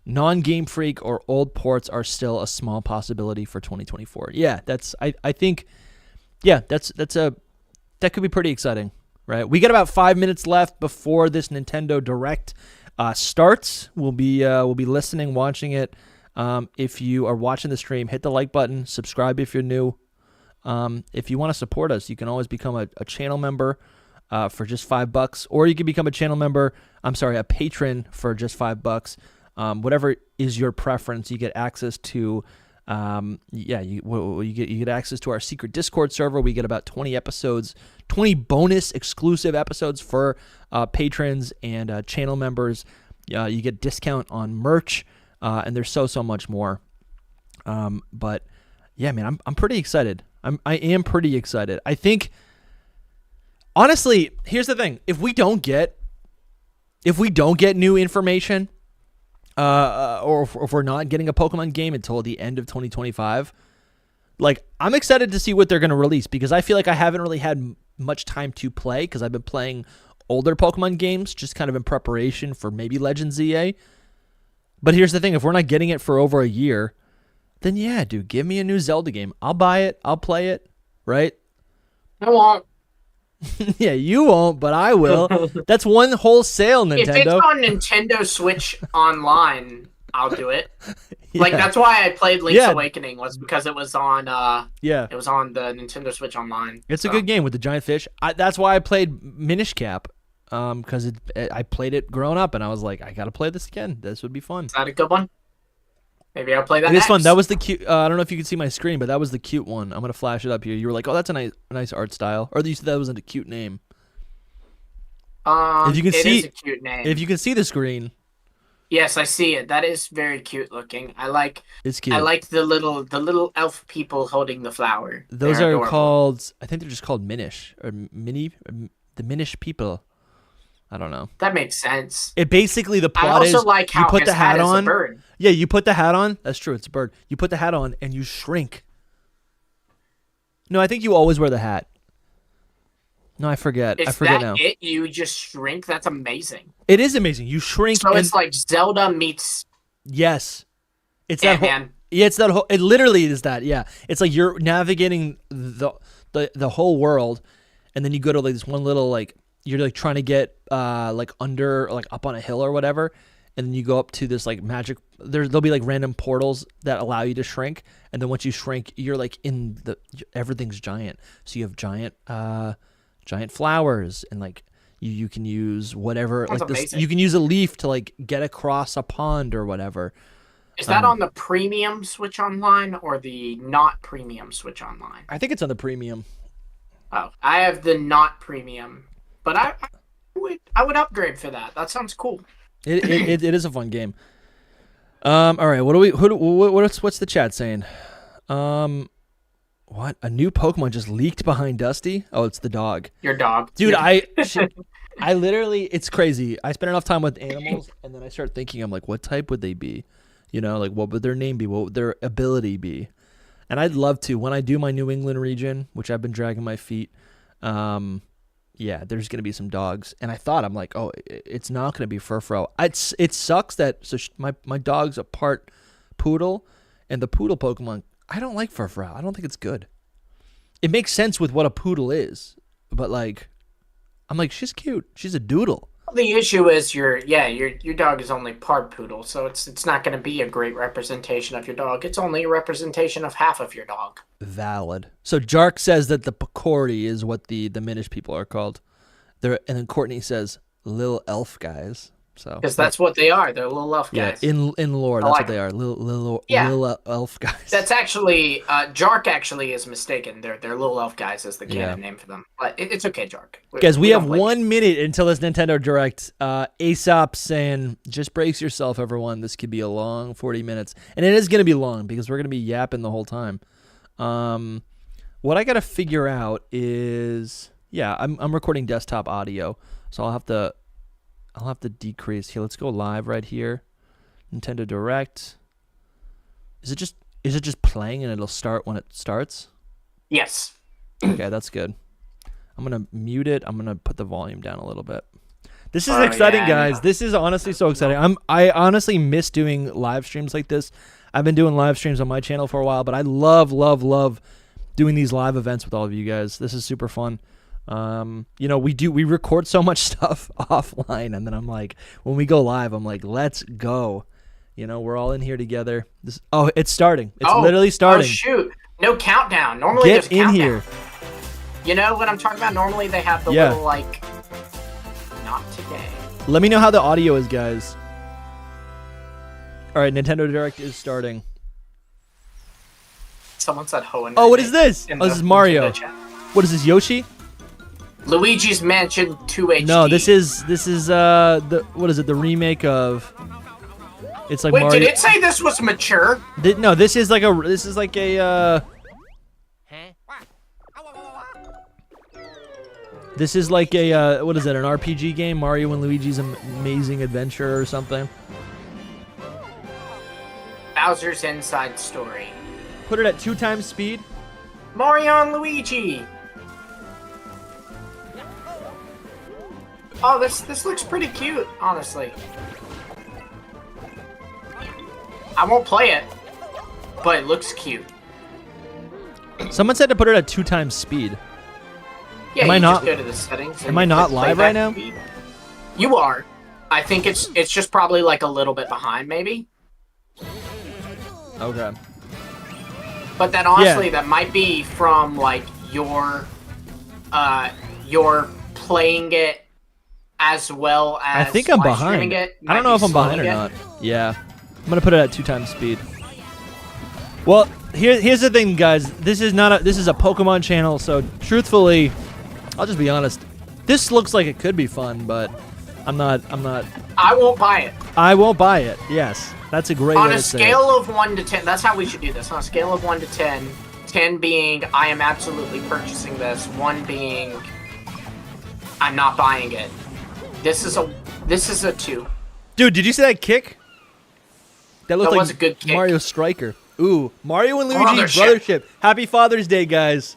Non-Game Freak or old ports are still a small possibility for 2024. Yeah, I think that could be pretty exciting, right? We got about 5 minutes left before this Nintendo Direct starts. We'll be listening, watching it. If you are watching the stream, hit the like button, subscribe if you're new. If you want to support us, you can always become a channel member for just $5, or you can become a patron for just $5. Whatever is your preference, you get access to, you get access to our secret Discord server. We get about 20 episodes, 20 bonus exclusive episodes for patrons and channel members. You get discount on merch, and there's so much more. But yeah, man, I'm pretty excited. I am pretty excited. I think, honestly, here's the thing: if we don't get new information, or if we're not getting a Pokemon game until the end of 2025, like, I'm excited to see what they're going to release, because I feel like I haven't really had much time to play, because I've been playing older Pokemon games just kind of in preparation for maybe Legends ZA. But here's the thing: if we're not getting it for over a year, then yeah, dude, give me a new Zelda game. I'll buy it. I'll play it. Right? I won't. Yeah, you won't, but I will. That's one whole sale, Nintendo. If it's on Nintendo Switch Online, I'll do it. Yeah. Like, that's why I played Link's Awakening, was because it was on it was on the Nintendo Switch Online. It's a good game with the giant fish. That's why I played Minish Cap, because I played it growing up, and I was like, I gotta play this again. This would be fun. Is that a good one? Maybe I'll play that. It is next. fun. That was the cute. I don't know if you can see my screen, but that was the cute one. I'm gonna flash it up here. You were like, "Oh, that's a nice art style," or you said that was a cute name. If you can see, is a cute name. If you can see the screen. Yes, I see it. That is very cute looking. It's cute. I like the little elf people holding the flower. Those are called. I think they're just called Minish or Mini. The Minish people. I don't know. That makes sense. It basically, the plot I also is like how you put his the hat on. is a bird. Yeah, you put the hat on. That's true. It's a bird. You put the hat on and you shrink. No, I think you always wear the hat. No, I forget. I forget now. You just shrink? That's amazing. It is amazing. You shrink. So it's like Zelda meets. Yes. It's that whole. Man. Yeah, it's that whole. It literally is that. Yeah, it's like you're navigating the whole world, and then you go to like this one little like. You're like trying to get like under, like up on a hill or whatever, and then you go up to this like magic. There'll be like random portals that allow you to shrink, and then once you shrink, you're like everything's giant. So you have giant flowers, and like you can use whatever. That's like amazing. You can use a leaf to like get across a pond or whatever. Is that on the premium Switch Online or the not premium Switch Online? I think it's on the premium. Oh, I have the not premium. But I would upgrade for that. That sounds cool. It is a fun game. All right. What's the chat saying? What? A new Pokemon just leaked behind Dusty? Oh, it's the dog. Your dog, dude. I literally, it's crazy. I spend enough time with animals, and then I start thinking, I'm like, what type would they be? You know, like what would their name be? What would their ability be? And I'd love to, when I do my New England region, which I've been dragging my feet. Yeah, there's going to be some dogs. And I thought, I'm like, oh, it's not going to be Furfro. It sucks that my dog's a part poodle, and the poodle Pokemon, I don't like Furfro. I don't think it's good. It makes sense with what a poodle is, but like, I'm like, she's cute. She's a doodle. The issue is your dog is only part poodle, so it's not going to be a great representation of your dog. It's only a representation of half of your dog. Valid. So Jark says that the Kauri is what the Minish people are called. And then Courtney says little elf guys. So because that's what they are. They're little elf guys. Yeah, in lore, that's what they are. Little elf guys. That's actually Jark actually is mistaken. They're little elf guys is the canon name for them. But it's okay, Jark. Guys, we have 1 minute until this Nintendo Direct. Aesop saying, just brace yourself, everyone. This could be a long 40 minutes. And it is going to be long because we're going to be yapping the whole time. What I got to figure out is, I'm recording desktop audio, so I'll have to decrease here. Let's go live right here. Nintendo Direct. Is it just playing and it'll start when it starts? Yes. Okay, that's good. I'm gonna mute it. I'm gonna put the volume down a little bit. This is exciting, guys. Yeah. This is honestly so exciting. I honestly miss doing live streams like this. I've been doing live streams on my channel for a while, but I love doing these live events with all of you guys. This is super fun. We record so much stuff offline, and then I'm like, when we go live, I'm like, let's go. We're all in here together. It's starting. It's literally starting. Oh shoot! No countdown. Normally there's a countdown. Get in here. You know what I'm talking about? Normally they have the little like. Not today. Let me know how the audio is, guys. All right, Nintendo Direct is starting. Someone said ho and what is this? This is Mario. What is this, Yoshi? Luigi's Mansion 2 HD. No, this is what is it? The remake of It's like Wait, Mario. did it say this was mature? No, this is like a. This is like a what is it? An RPG game? Mario and Luigi's Amazing Adventure or something? Bowser's Inside Story. Put it at 2 times speed. Mario and Luigi. Oh, this looks pretty cute, honestly. I won't play it, but it looks cute. Someone said to put it at 2 times speed. Yeah, am I not? Just go to the settings. Am I not live right now? Speed. You are. I think it's just probably like a little bit behind, maybe. Okay. But then honestly, that might be from like your playing it as well as I think I'm behind. I don't know if I'm behind or not. Yeah. I'm gonna put it at 2 times speed. Well, here's the thing, guys. This is a Pokemon channel, so truthfully, I'll just be honest. This looks like it could be fun, but I'm not. I won't buy it. I won't buy it. Yes, that's a great. On way a to say scale it. of 1 to 10, that's how we should do this. On a scale of 1 to 10, 10 being I am absolutely purchasing this, 1 being I'm not buying it. This is a 2. Dude, did you see that kick? That looked That like was a good kick. Mario Striker. Ooh, Mario and Luigi Brothership. Brothership. Happy Father's Day, guys.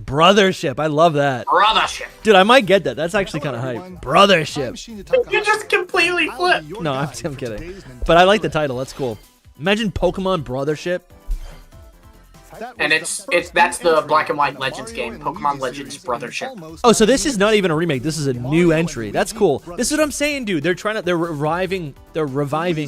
Brothership. I love that. Brothership. Dude, I might get that. That's actually kind of hype. Brothership. You just completely flipped. No, I'm kidding. But I like the title. That's cool. Imagine Pokemon Brothership. And that's the black and white Legends game, Pokemon Legends Brothership. Oh, so this is not even a remake. This is a new entry. That's cool. This is what I'm saying, dude. They're reviving.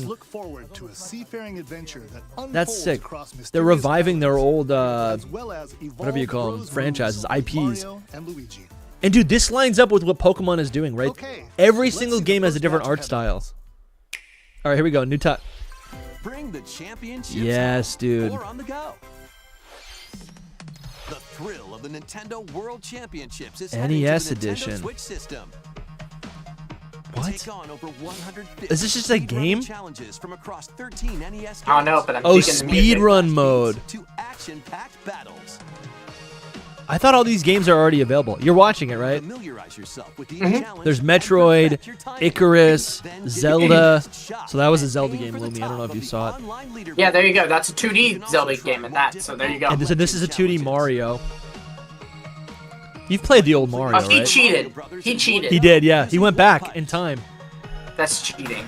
Look forward to a seafaring adventure that That's sick. across They're reviving their old as well as whatever you call them, Rose, franchises, Luigi, IPs. Mario, and Luigi. And dude, this lines up with what Pokemon is doing, right? Okay, Every let's single see the game has a first different match art ahead style. of us. All right, here we go. New top. Bring the championships Yes, home dude. or on the go. The thrill of the Nintendo World Championships is headed NES to the Nintendo edition. Switch system. What? Take on over 150 Is this just a speedrun game? Challenges from across 13 NES games. I don't know, but I'm Oh, digging the music. speedrun mode. To action-packed battles. I thought all these games are already available. You're watching it, right? Familiarize yourself with each Mm-hmm. challenge There's and Metroid, perfect your timing. Icarus, Then get Zelda. your next shot So that was a and Zelda aim game, for the Lumi. I don't know top if you of saw the it. online leaderboard. Yeah, there you go. That's a You 2D can also Zelda try game at more that, so there you go. And this is a 2D challenges. Mario. You've played the old Mario, Oh, he right? cheated. He cheated. He did, yeah. He went back in time. That's cheating.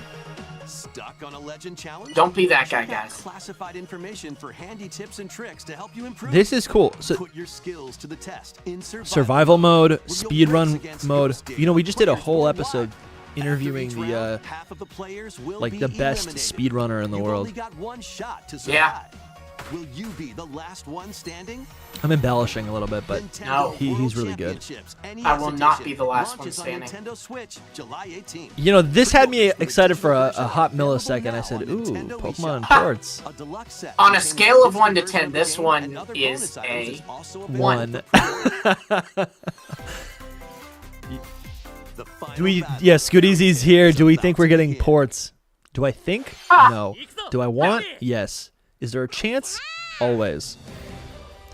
Stuck on a legend challenge? Don't be that guy, Check out guys. Classified information for handy tips and tricks to help you improve. This is cool. So Put your skills to the test in survival mode, where you'll speedrun race against mode. ghost You know, we just did a players whole worldwide. episode interviewing After each the round, half of the players will like be the best eliminated. speedrunner in the You've world. only got one shot to survive. Yeah. Will you be the last one standing? I'm embellishing a little bit, but No. he's World really good. Championships, I will not NES be the last one launches on standing. Nintendo Switch, July 18th. you know, this had me excited for a hot millisecond. I said, "Ooh, Pokemon ports." A deluxe set On a containing scale of the 1 to physical 10, this game one and other is bonus items a is also 1. available for The final Do we? battle Yeah, Scooty's here. Do we is think we're about to getting begin. ports? Do I think? Ah. No. Do I want? Yes. Is there a chance? Always.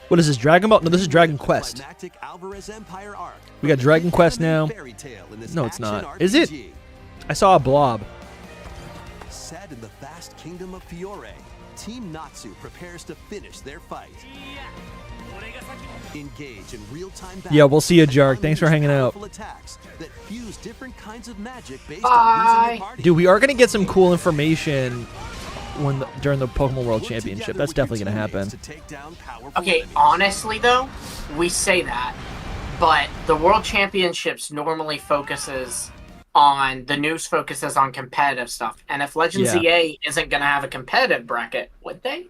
What is this? Dragon Ball? No, this is Dragon Quest. Climactic Alvarez Empire arc We got from the Dragon Quest fifth anime now. fairy tale in this No, it's action not. Is it? RPG. I saw a blob. Set in the vast kingdom of Fiore, Team Natsu prepares to finish their fight. Engage in real-time Yeah, we'll see you, battles Jark. and Thanks for unleash hanging out. powerful attacks that fuse different kinds of magic based Bye. on using your party. Dude, we are gonna get some cool information during the Pokemon World Work Championship. together That's with your definitely gonna happen. teammates to take down powerful Okay, enemies. honestly though, we say that, but the World Championships normally focuses on the news focuses on competitive stuff. And if Legends Yeah. EA isn't gonna have a competitive bracket, would they?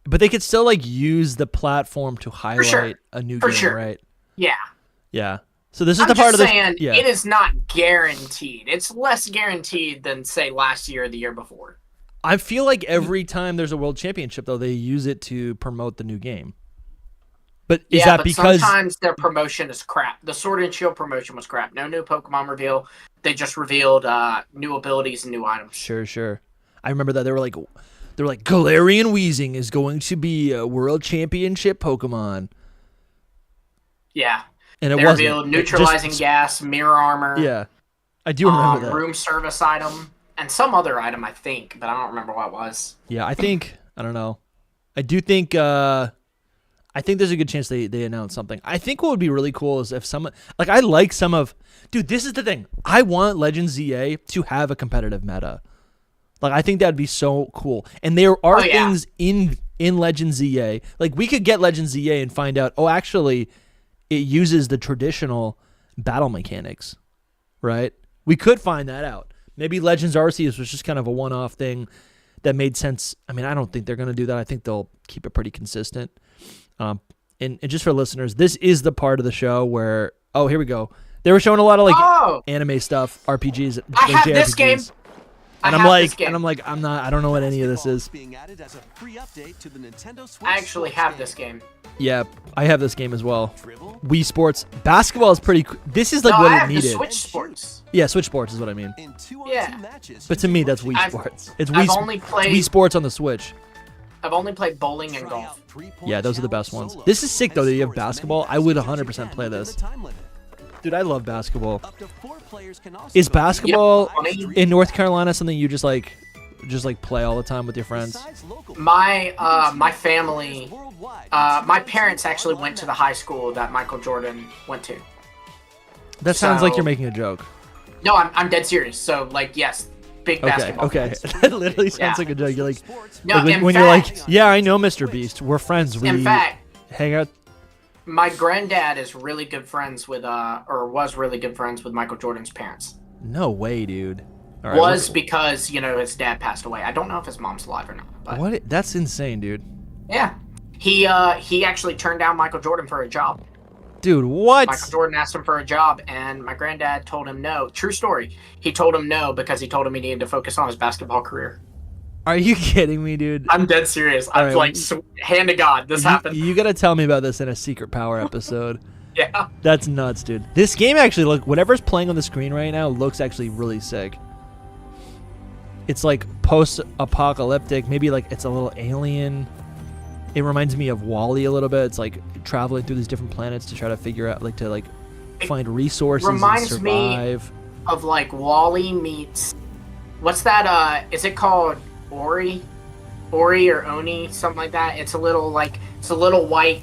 But they could still like use the platform to highlight sure. a new For game, sure. right? Yeah. Yeah. So this is I'm the part just of the saying yeah. it is not guaranteed. It's less guaranteed than say last year or the year before. I feel like every time there's a World Championship, though, they use it to promote the new game. But is that but because sometimes their promotion is crap? The Sword and Shield promotion was crap. No new Pokemon reveal. They just revealed new abilities and new items. Sure. I remember that they were like Galarian Weezing is going to be a world championship Pokemon. Yeah. And it they wasn't. revealed neutralizing gas, mirror armor. Yeah. I do remember that. Room service item, and some other item, I think, but I don't remember what it was. Yeah, I don't know. I do think I think there's a good chance they announce something. I think what would be really cool is if someone I like some of dude, this is the thing. I want Legends ZA to have a competitive meta. Like I think that'd be so cool. And there are things in Legends ZA. Like we could get Legends ZA and find out, actually it uses the traditional battle mechanics. Right? We could find that out. Maybe Legends Arceus was just kind of a one-off thing that made sense. I mean, I don't think they're going to do that. I think they'll keep it pretty consistent. And just for listeners, this is the part of the show where, here we go. They were showing a lot of anime stuff, RPGs. I have this game. And I'm like, I don't know what any of this is. I actually have this game. Yeah, I have this game as well. Wii Sports. Basketball is pretty this is like what it needed. Switch Sports. Yeah, Switch Sports is what I mean. Yeah. But to me, that's Wii Sports. It's Wii Sports on the Switch. I've only played bowling and golf. Yeah, those are the best ones. This is sick, though, that you have basketball. I would 100% play this. Dude, I love basketball. Is basketball in North Carolina something you just play all the time with your friends? My family, my parents actually went to the high school that Michael Jordan went to. That sounds like you're making a joke. No, I'm dead serious. So, yes, big basketball. Okay. That literally sounds like a joke. You're like, no, when you're like, yeah, I know Mr. Beast. We're friends. We in fact, hang out. My granddad is really good friends with, was really good friends with Michael Jordan's parents. No way, dude. All right, because, his dad passed away. I don't know if his mom's alive or not. But what? That's insane, dude. Yeah. He actually turned down Michael Jordan for a job. Dude, what? Michael Jordan asked him for a job, and my granddad told him no. True story. He told him no because he told him he needed to focus on his basketball career. Are you kidding me, dude? I'm dead serious. I'm hand to God, this happened. You gotta tell me about this in a Secret Power episode. Yeah. That's nuts, dude. This game actually, whatever's playing on the screen right now looks actually really sick. It's like post-apocalyptic. Maybe it's a little alien. It reminds me of WALL-E a little bit. It's like traveling through these different planets to try to figure out, find resources and survive. Reminds me of WALL-E meets, what's that? Is it called Ori or Oni, something like that? It's a little white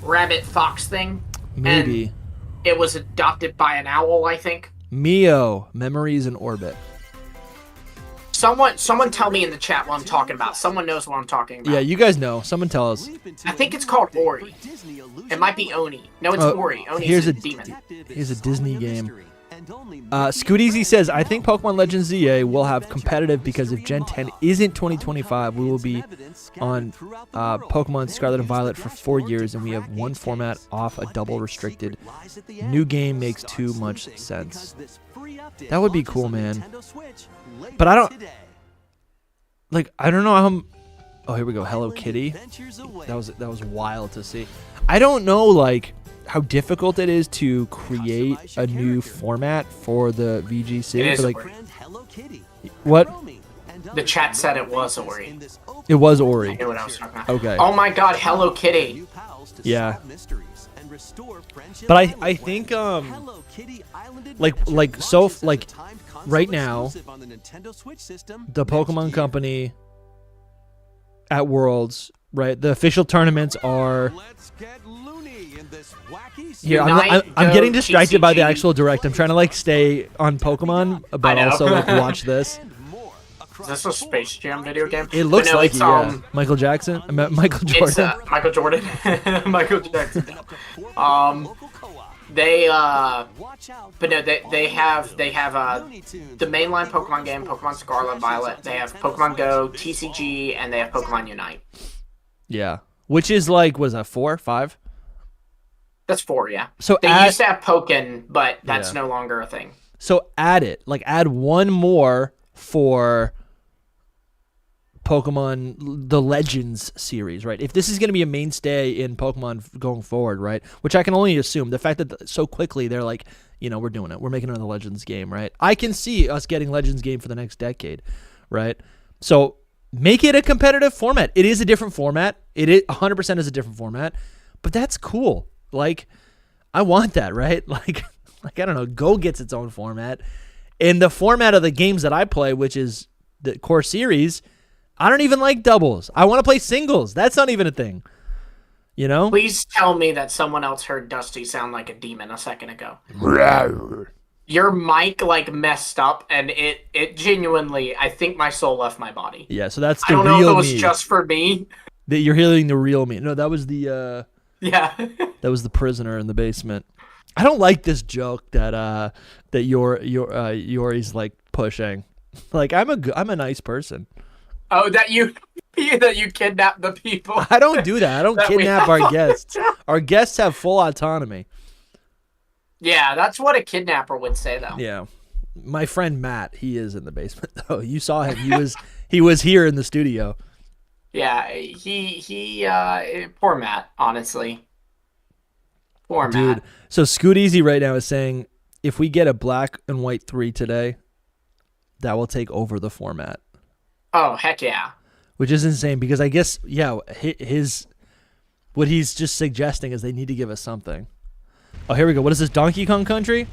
rabbit fox thing. Maybe. And it was adopted by an owl, I think. Mio, Memories in Orbit. Someone tell me in the chat what I'm talking about. Someone knows what I'm talking about. Yeah, you guys know. Someone tell us. I think it's called Ori. It might be Oni. No, it's Ori. Oni's a demon. Here's a Disney game. Scooteasy says, I think Pokemon Legends ZA will have competitive because if Gen 10 isn't 2025, we will be on Pokemon Scarlet and Violet for 4 years, and we have one format off a double restricted. New game makes too much sense. That would be cool, man. But I don't know how. Oh, here we go. Hello Kitty. That was wild to see. I don't know how difficult it is to create a new format for the VGC. It is what? The chat said it was Ori. It was Ori. I knew what I was talking about. Okay. Oh my God, Hello Kitty. Yeah. But I think right now the Pokemon Company at Worlds, right? The official tournaments are here. I'm getting distracted by the actual direct. I'm trying to like stay on Pokemon, but also like watch this. Is this a Space Jam video game? It looks like yeah. Michael Jackson, Michael Jordan. It's, Michael Jordan, Michael Jackson. But no, they have the mainline Pokemon game, Pokemon Scarlet, Violet. They have Pokemon Go, TCG, and they have Pokemon Unite. Yeah, which is like, what is that, 4, 5? That's 4, yeah. So they used to have Pokken, but that's no longer a thing. So add one more for Pokemon, the Legends series, right? If this is going to be a mainstay in Pokemon going forward, right? Which I can only assume, the fact that so quickly they're like, we're doing it. We're making another Legends game, right? I can see us getting Legends game for the next decade, right? So make it a competitive format. It is a different format. It is 100% is a different format, but that's cool. Like, I want that, right? Like I don't know, Go gets its own format. In the format of the games that I play, which is the core series, I don't even like doubles. I want to play singles. That's not even a thing. You know? Please tell me that someone else heard Dusty sound like a demon a second ago. Your mic like messed up, and it genuinely, I think my soul left my body. Yeah, so that's I the don't real know if it was me. just for me. That you're hearing the real me. No, that was the Yeah. that was the prisoner in the basement. I don't like this joke that Yori's like pushing. Like I'm a nice person. Oh, that you kidnap the people. I don't do that. I don't That we kidnap have our on guests. Our guests have full autonomy. Yeah, that's what a kidnapper would say, though. Yeah. My friend Matt, he is in the basement though. You saw him. He was here in the studio. Yeah, he poor Matt, honestly. Poor Dude. Matt. So Scoot Easy right now is saying if we get a black and white 3 today, that will take over the format. Oh, heck yeah. Which is insane because I guess, yeah, what he's just suggesting is they need to give us something. Oh, here we go. What is this, Donkey Kong Country?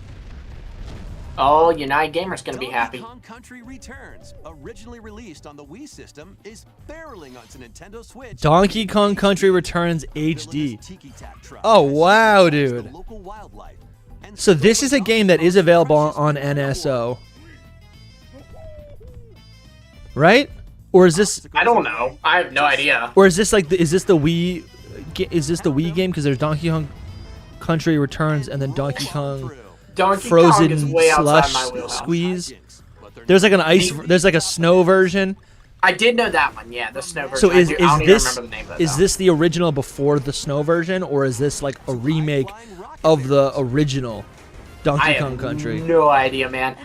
Oh, United Gamer's going to be happy. Donkey Kong Country Returns, originally released on the Wii system, is barreling onto Nintendo Switch. Donkey Kong Country Returns HD. Tiki-tack truck Oh, that wow, symbolize the dude. local wildlife. And So this is a game that is available on NSO. Right? Or is this I don't know. I have no idea. Or is this like is this the Wii game? Because there's Donkey Kong Country Returns and then Donkey Kong Donkey Kong Frozen is way outside Slush my wheelhouse. Squeeze. There's like there's like a snow version. I did know that one, yeah, the snow version. So I don't even this remember the name of it, is though. this the original before the snow version, or is this like a remake of the original Donkey I Kong have Country? no idea, man.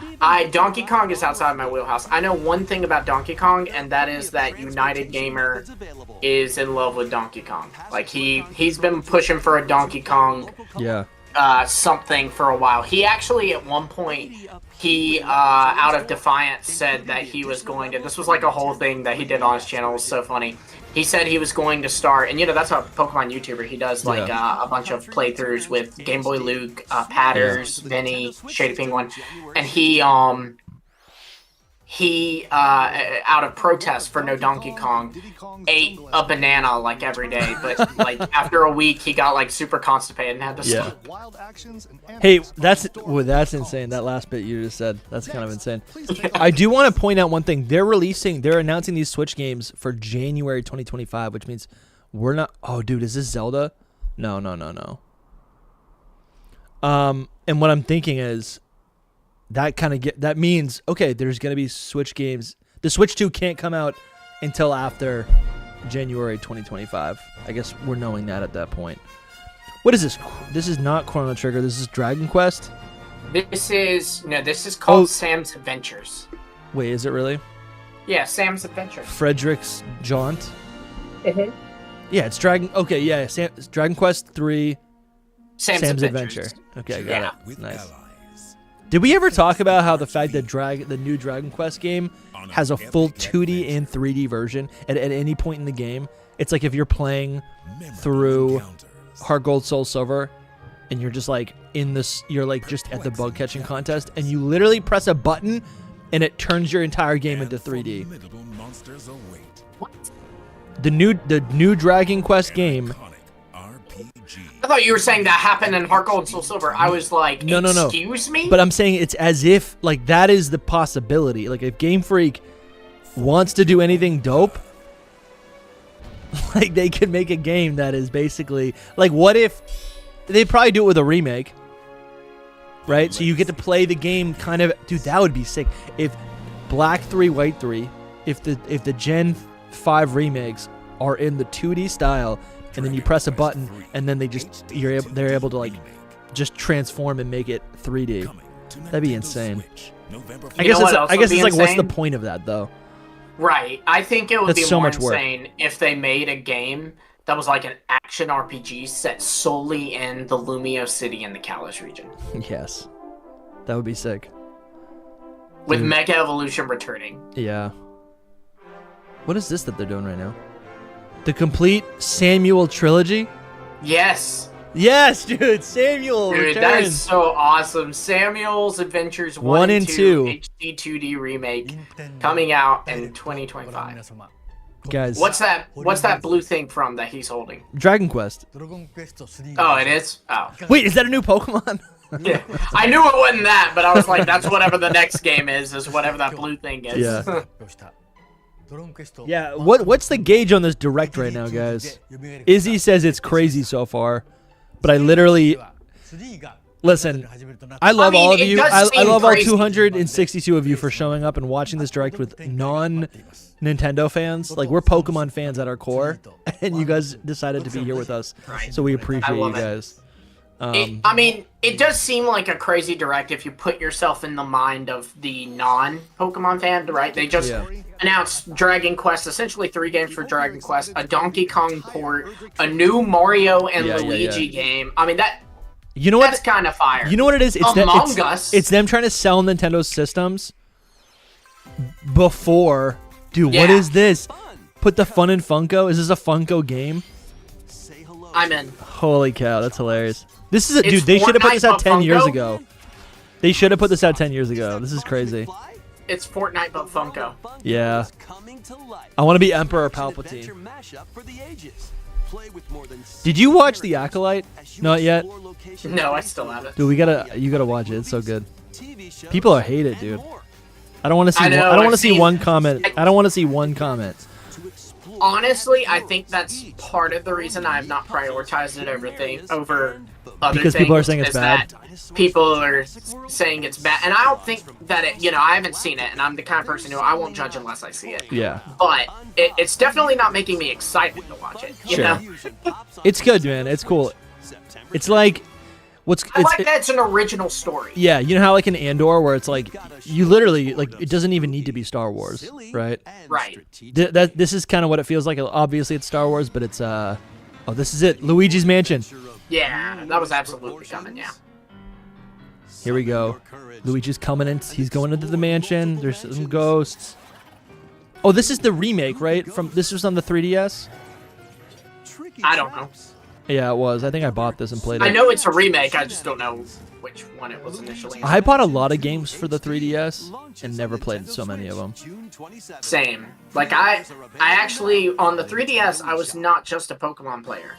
Donkey Kong is outside my wheelhouse. I know one thing about Donkey Kong, and that is that United Gamer is in love with Donkey Kong. Like he's been pushing for a Donkey Kong Yeah. something for a while. He actually at one point out of defiance said that he was going to. This was like a whole thing that he did on his channel. It was so funny. He said he was going to start, and that's a Pokemon YouTuber. He does like a bunch of playthroughs with Game Boy Luke, Patters, Vinny, Shady Penguin, and he out of protest for no Donkey Kong ate a banana like every day, but like after a week he got like super constipated and had to stop. Wild actions and Hey, that's insane. That last bit you just said, that's kind of insane. I do want to point out one thing. They're announcing these Switch games for January 2025, which means we're not. Oh, dude, is this Zelda? No. And what I'm thinking is that means okay, there's gonna be Switch games. The Switch 2 can't come out until after January 2025. I guess we're knowing that at that point. What is this? This is not Chrono Trigger. This is Dragon Quest. This is called Sam's Adventures. Wait, is it really? Yeah, Sam's Adventures. Frederick's Jaunt. Mm-hmm. Yeah, it's Dragon. Okay, yeah, it's Dragon Quest 3. Sam's Adventure. Okay, got Yeah. it. Nice. Did we ever talk about how the fact that the new Dragon Quest game has a full 2D and 3D version at any point in the game? It's like if you're playing through Heart Gold Soul Silver and you're just like you're like just at the bug catching contest and you literally press a button and it turns your entire game into 3D. What? The new Dragon Quest game. I thought you were saying that happened in Heart Gold and Soul Silver. I was like, No. excuse me? But I'm saying it's as if like that is the possibility. Like if Game Freak wants to do anything dope, like they could make a game that is basically like what if they probably do it with a remake, right? So you get to play the game kind of. Dude, that would be sick. If Black 3, White 3, if the Gen 5 remakes are in the 2D style. And then you press a button, and then they're able to like just transform and make it 3D. That'd be insane. I guess it's like, what's the point of that though? Right. I think it would That's be so more much work. insane if they made a game that was like an action RPG set solely in the Lumio City in the Kalos region, Yes, that would be sick. with Dude. Mega Evolution returning. Yeah. What is this that they're doing right now? The complete Samuel trilogy? Yes. Yes, dude. Samuel Dude, returns. that is so awesome. Samuel's Adventures 1 and 2 HD 2D remake coming out in 2025. Guys. What's that blue thing from that he's holding? Dragon Quest. Oh, it is? Oh. Wait, is that a new Pokemon? Yeah. I knew it wasn't that, but I was like, that's whatever the next game is whatever that blue thing is. Yeah. Yeah, what's the gauge on this direct right now, guys? Izzy says it's crazy so far, but I literally... Listen, I love all of you. I love all 262 of you for showing up and watching this direct with non-Nintendo fans. Like, we're Pokemon fans at our core, and you guys decided to be here with us, so we appreciate you guys. I mean, it does seem like a crazy direct if you put yourself in the mind of the non-Pokemon fan, right? They just announced Dragon Quest, essentially 3 games for Dragon Quest, a Donkey Kong port, a new Mario and Luigi game. I mean, that's kind of fire. You know what it is? Among Us. It's them trying to sell Nintendo systems before. Dude, what is this? Put the fun in Funko. Is this a Funko game? I'm in. Holy cow, that's hilarious. This is dude. They should have put this out 10 years ago. They should have put this out 10 years ago. This is crazy. It's Fortnite but Funko. Yeah. I want to be Emperor Palpatine. Did you watch The Acolyte? Not yet. No, I still have it. Dude, you gotta watch it. It's so good. People are hate it, dude. I don't want to see. I don't want to see one comment. I don't want to see one comment. Honestly, I think that's part of the reason I have not prioritized it over other because things. People are saying it's bad. People are saying it's bad, and I don't think that it. I haven't seen it, and I'm the kind of person who I won't judge unless I see it. Yeah. But it's definitely not making me excited to watch it. You know? It's good, man. It's cool. It's like. I like that it's an original story. Yeah, you know how like in Andor where it's like you literally like it doesn't even need to be Star Wars, right? Right. This is kind of what it feels like. Obviously it's Star Wars, but it's this is it. Luigi's Mansion. Yeah, that was absolutely coming. Yeah. Here we go. Luigi's coming in. He's going into the mansion. There's some ghosts. Oh, this is the remake, right? This was on the 3DS. I don't know. Yeah, it was. I think I bought this and played it. I know it's a remake. I just don't know which one it was initially. I bought a lot of games for the 3DS and never played so many of them. Same. Like I actually on the 3DS I was not just a Pokemon player.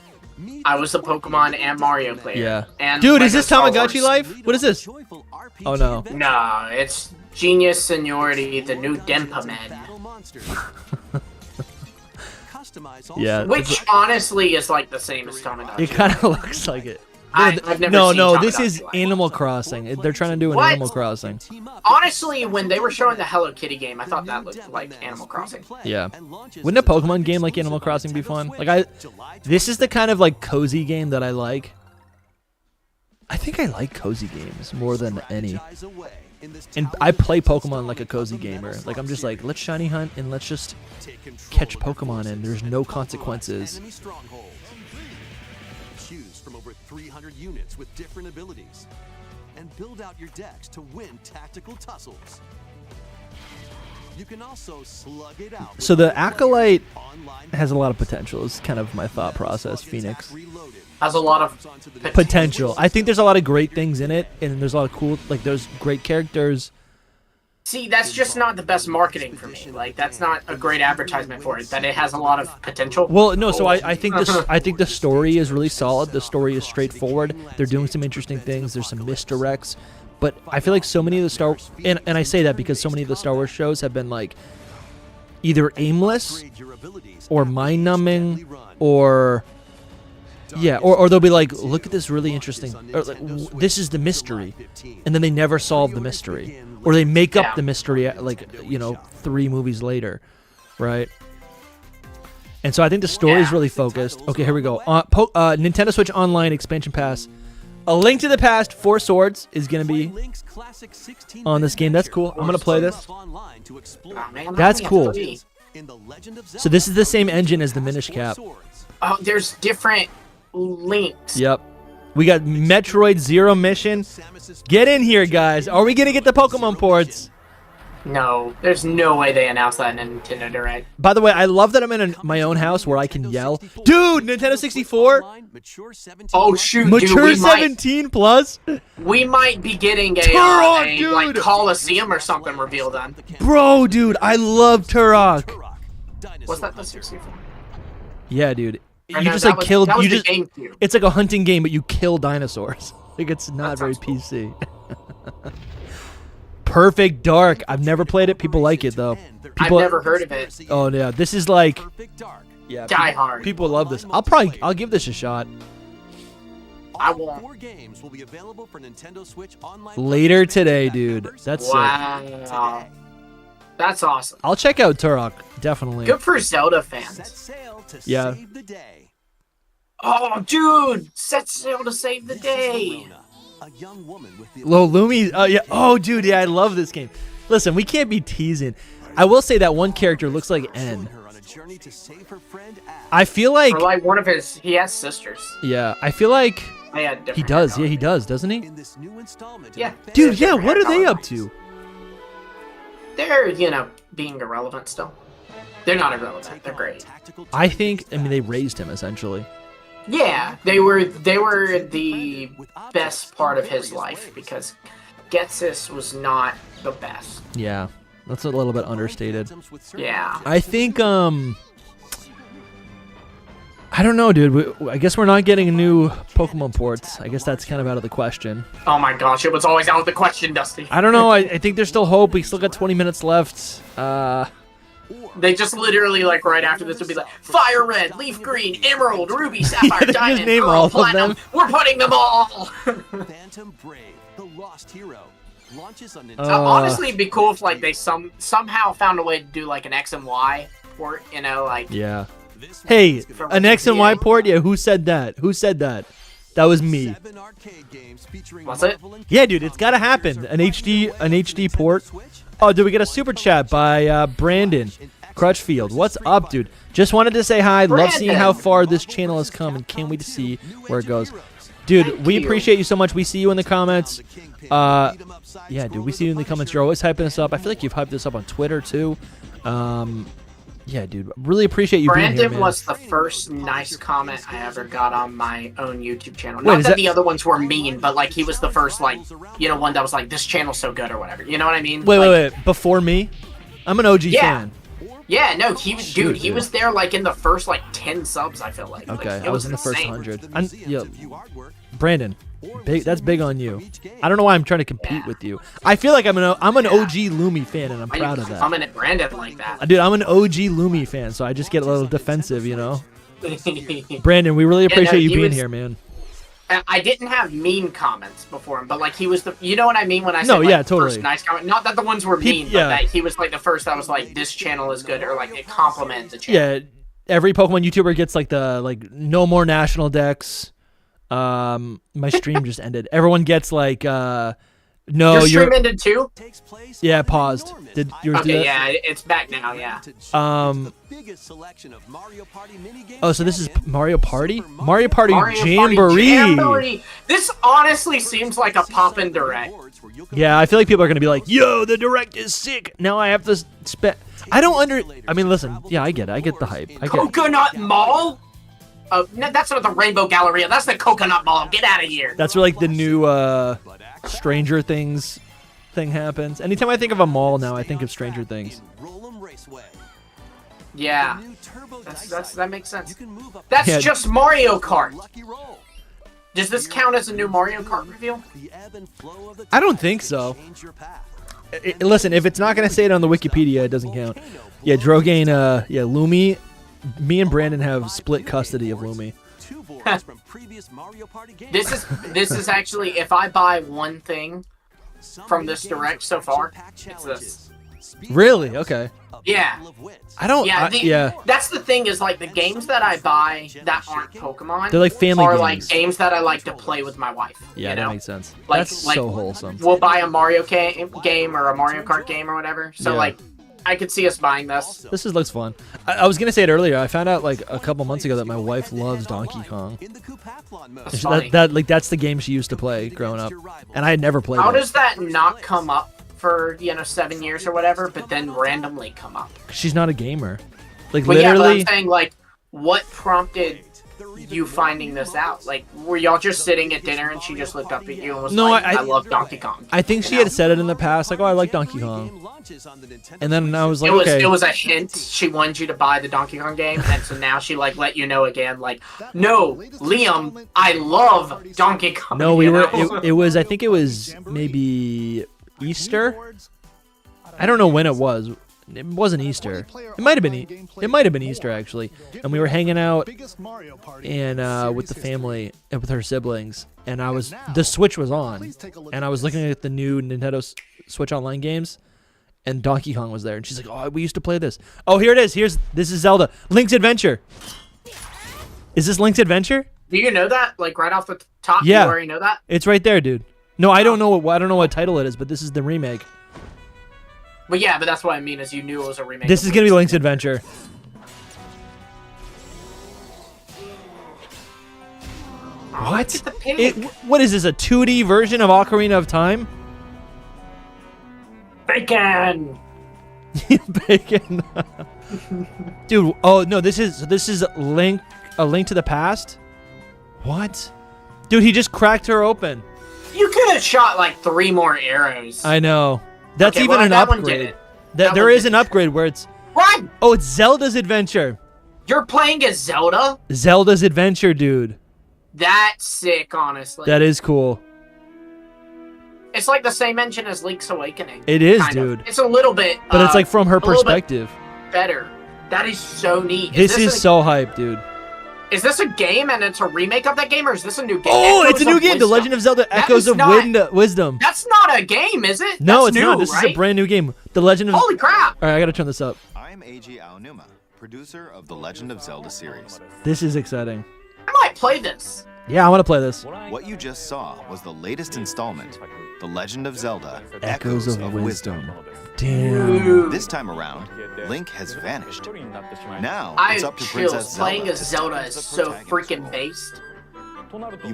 I was a Pokemon and Mario player. Yeah. And dude, is this Tamagotchi Life? What is this? Oh no. No, it's Genius Seniority, the new Denpa Man. Yeah. Which honestly is like the same as Tamagotchi. It kind of looks like it. I've never no, seen no, Tamagotchi this is Life. Animal Crossing. They're trying to do an What? Animal Crossing. Honestly, when they were showing the Hello Kitty game, I thought that looked like Animal Crossing. Yeah. Wouldn't a Pokemon game like Animal Crossing be fun? Like this is the kind of like cozy game that I like. I think I like cozy games more than any. And I play Pokemon like a cozy gamer. Like I'm just like, let's shiny hunt and let's just catch Pokemon and there's no consequences. Choose from over 300 units with different abilities and build out your decks to win tactical tussles. You can also slug it out. So the Acolyte has a lot of potential. Is kind of my thought process. Phoenix has a lot of potential. I think there's a lot of great things in it, and there's a lot of cool, like there's great characters. See, that's just not the best marketing for me. Like that's not a great advertisement for it. That it has a lot of potential. Well, no. So I think this. I think the story is really solid. The story is straightforward. They're doing some interesting things. There's some misdirects. But I feel like so many of the Star and I say that because so many of the Star Wars shows have been like either aimless or mind-numbing or or they'll be like, look at this really interesting, or like, this is the mystery, and then they never solve the mystery, or they make up the mystery like 3 movies later, right? And so I think the story is really focused. Okay, here we go. Nintendo Switch Online expansion pass. A Link to the Past 4 Swords is going to be on this game. That's cool. I'm going to play this. That's cool. So this is the same engine as the Minish Cap. Oh, there's different links. Yep. We got Metroid Zero Mission. Get in here, guys. Are we going to get the Pokemon ports? No, there's no way they announced that in Nintendo Direct. By the way, I love that I'm in my own house where I can yell, dude, Nintendo 64? Oh shoot, Mature dude, 17 plus? we might be getting a Turok, like dude! Coliseum or something revealed then. Bro, dude, I love Turok. Was that the 64? Yeah, dude. Or You no, just that like was- killed. that was You the just. GameCube. It's like a hunting game, but you kill dinosaurs. Like it's not That very sounds cool. PC. Perfect Dark. I've never played it. People like it though. I've People. never heard of it. Oh yeah, this is like. Perfect Dark. Yeah. Die Hard. People love this. I'll give this a shot. I All won't. 4 games will be available for Nintendo Switch Online Later Plus today, Pack dude. members That's sick. Wow. today. That's awesome. I'll check out Turok. Definitely. Good for Zelda Set fans. sail to Yeah. save the day. Oh, dude! Set sail to save the This is day. Verona, a young woman with the Lo Lumi. Oh yeah. Oh dude. Yeah, I love this game. Listen, we can't be teasing. I will say that one character looks like join N. her on a journey to save her friend Ash. I feel like. Or like one of his, he has sisters. Yeah. I feel like They had different he does. hair Yeah, he colors. does, doesn't he? in this new installment of Yeah. Adventure Dude, yeah. different What hair are they color up lines. to? They're, being irrelevant still. They're not irrelevant. They're great. tactical I think. I mean, they raised him essentially. Yeah, they were the best part of his life because Getsis was not the best. Yeah. That's a little bit understated. Yeah. I think. I don't know, dude. I guess we're not getting new Pokemon ports. I guess that's kind of out of the question. Oh my gosh, it was always out of the question, Dusty. I don't know. I think there's still hope. We still got 20 minutes left. They just literally, like, right after this would be like, Fire Red, Leaf Green, Emerald, Ruby, Sapphire, They just Diamond, name Pearl, all of Platinum. them. We're putting them all! Phantom Brave, the lost hero, launches on Nintendo. Honestly, it'd be cool if, like, they somehow found a way to do, like, an X and Y port, like... Yeah. This Hey, From an X and Y GBA. port? Yeah, who said that? Who said that? That was me. 7 arcade games featuring Was it? Marvel and Yeah, dude, it's gotta happen. An HD port. Oh, did we get a super chat by Brandon Crutchfield? What's up, dude? Just wanted to say hi. Love seeing how far this channel has come, and can't wait to see where it goes. Dude, Thank we you. appreciate you so much. We see you in the comments. Yeah, dude, we see you in the comments. You're always hyping us up. I feel like you've hyped us up on Twitter too. Yeah, dude, really appreciate you being here, Brandon man. was the first nice comment I ever got on my own YouTube channel. Wait, Not is that that- the other ones were mean, but like he was the first, like, one that was like, this channel's so good or whatever. You know what I mean? Wait, Like, wait. Before me? I'm an OG Yeah. fan. Yeah, no, he was, Shoot, dude, he dude. was there like in the first like 10 subs, I feel like. Okay, Like, it I was in the first insane. 100. Yeah, Brandon, that's big on you. I don't know why I'm trying to compete Yeah. with you. I feel like I'm an OG Lumi fan, and I'm proud of that. I'm in Brandon like that. Dude, I'm an OG Lumi fan, so I just get a little defensive, Brandon, we really appreciate you he being was- here, man. I didn't have mean comments before him, but like he was the, you know what I mean when I said No, like, yeah, the totally. first nice comment. Not that the ones were mean, yeah. but that he was like the first that was like, this channel is good, or like it compliments the channel. Yeah, every Pokemon YouTuber gets like the no more national decks. My stream just ended. Everyone gets like no, Your you're stream ended too? yeah, paused. Did yours do Okay, that? yeah, it's back now, yeah. Oh, so this is Mario Party? Mario Party Mario Jamboree. Party Jamboree. This honestly seems like a pop-in direct. Yeah, I feel like people are gonna be like, "Yo, the direct is sick." Now I have to spend. I mean, listen. Yeah, I get it. I get the hype. I get. Coconut Mall? No, that's not the Rainbow Galleria. That's the Coconut Mall. Get out of here. That's where like the new Stranger Things thing happens. Anytime I think of a mall now, I think of Stranger Things. Yeah, that makes sense. That's Yeah. just Mario Kart. Does this count as a new Mario Kart reveal? I don't think so. Listen, if it's not gonna say it on the Wikipedia, it doesn't count. Yeah, Drogain. Yeah, Lumi. Me and Brandon have split custody of Lumi. This is actually, if I buy one thing from this direct so far, it's this. Really? Okay. Yeah. I don't. Yeah, yeah. That's the thing is like the games that I buy that aren't Pokemon. They're like family are games. like games that I like to play with my wife. Yeah, you that know? makes sense. Like- That's like- so wholesome. We'll buy a Mario game or a Mario Kart game or whatever. So Yeah. like, I could see us buying this. This looks fun. I was gonna say it earlier. I found out like a couple months ago that my wife loves Donkey Kong. That's funny. That's the game she used to play growing up, and I had never played How it. does that not come up for 7 years or whatever, but then randomly come up. She's not a gamer. Like But yeah, but literally. I'm saying like, what prompted you finding this out? Like, were y'all just sitting at dinner and she just looked up at you and was No, like, I- I love Donkey Kong? I think she had said it in the past, like, oh, I like Donkey Kong. And then I was like, okay. It was a hint. She wanted you to buy the Donkey Kong game, and so now she like let you know again, like, no, Liam, I love Donkey Kong. No, we you were. know? It was. I think it was maybe Easter. I don't know when it was. It wasn't Easter. It might have been. It might have been Easter actually. And we were hanging out and with the family and with her siblings. And the Switch was on, and I was looking at the new Nintendo Switch Online games, and Donkey Kong was there. And she's like, "Oh, we used to play this. Oh, here it is. This is Zelda. Link's Adventure. Is this Link's Adventure? Do you know that? Like right off the top, Yeah. you already know that? It's right there, dude. No, I don't know. I don't know what title it is, but this is the remake. But yeah, but that's what I mean is you knew it was a remake. This is gonna be Link's Adventure. Oh, What? look at the pig. What is this? A 2D version of Ocarina of Time? Bacon. Bacon. Dude, oh no, this is Link, a Link to the Past. What? Dude, he just cracked her open. You could have shot like 3 more arrows. I know. That's Okay, even well, an that one did upgrade. it. That There one is did an it. upgrade where it's Run! oh, it's Zelda's Adventure. You're playing as Zelda? Zelda's Adventure, dude. That's sick, honestly. That is cool. It's like the same engine as Link's Awakening. It is, kind of. dude. It's a little bit. But it's like from her a little bit perspective. better. That is so neat. This is so hype, dude. Is this a game and it's a remake of that game, or is this a new game? Oh, Echoes it's a new of game. The Wisdom. Legend of Zelda That Echoes is of not- Wisdom. That's not a game, is it? No, That's it's new, not. This is a right? brand new game. The Legend of Holy crap! All right, I gotta turn this up. I'm Eiji Aonuma, producer of the Legend of Zelda series. This is exciting. I might play this. Yeah, I want to play this. What you just saw was the latest installment, The Legend of Zelda Echoes of Wisdom. Damn. Dude, This time around, Link has vanished. Now I it's up to have Princess chills. Zelda Playing as to Zelda stop is the so freaking protagonist. based.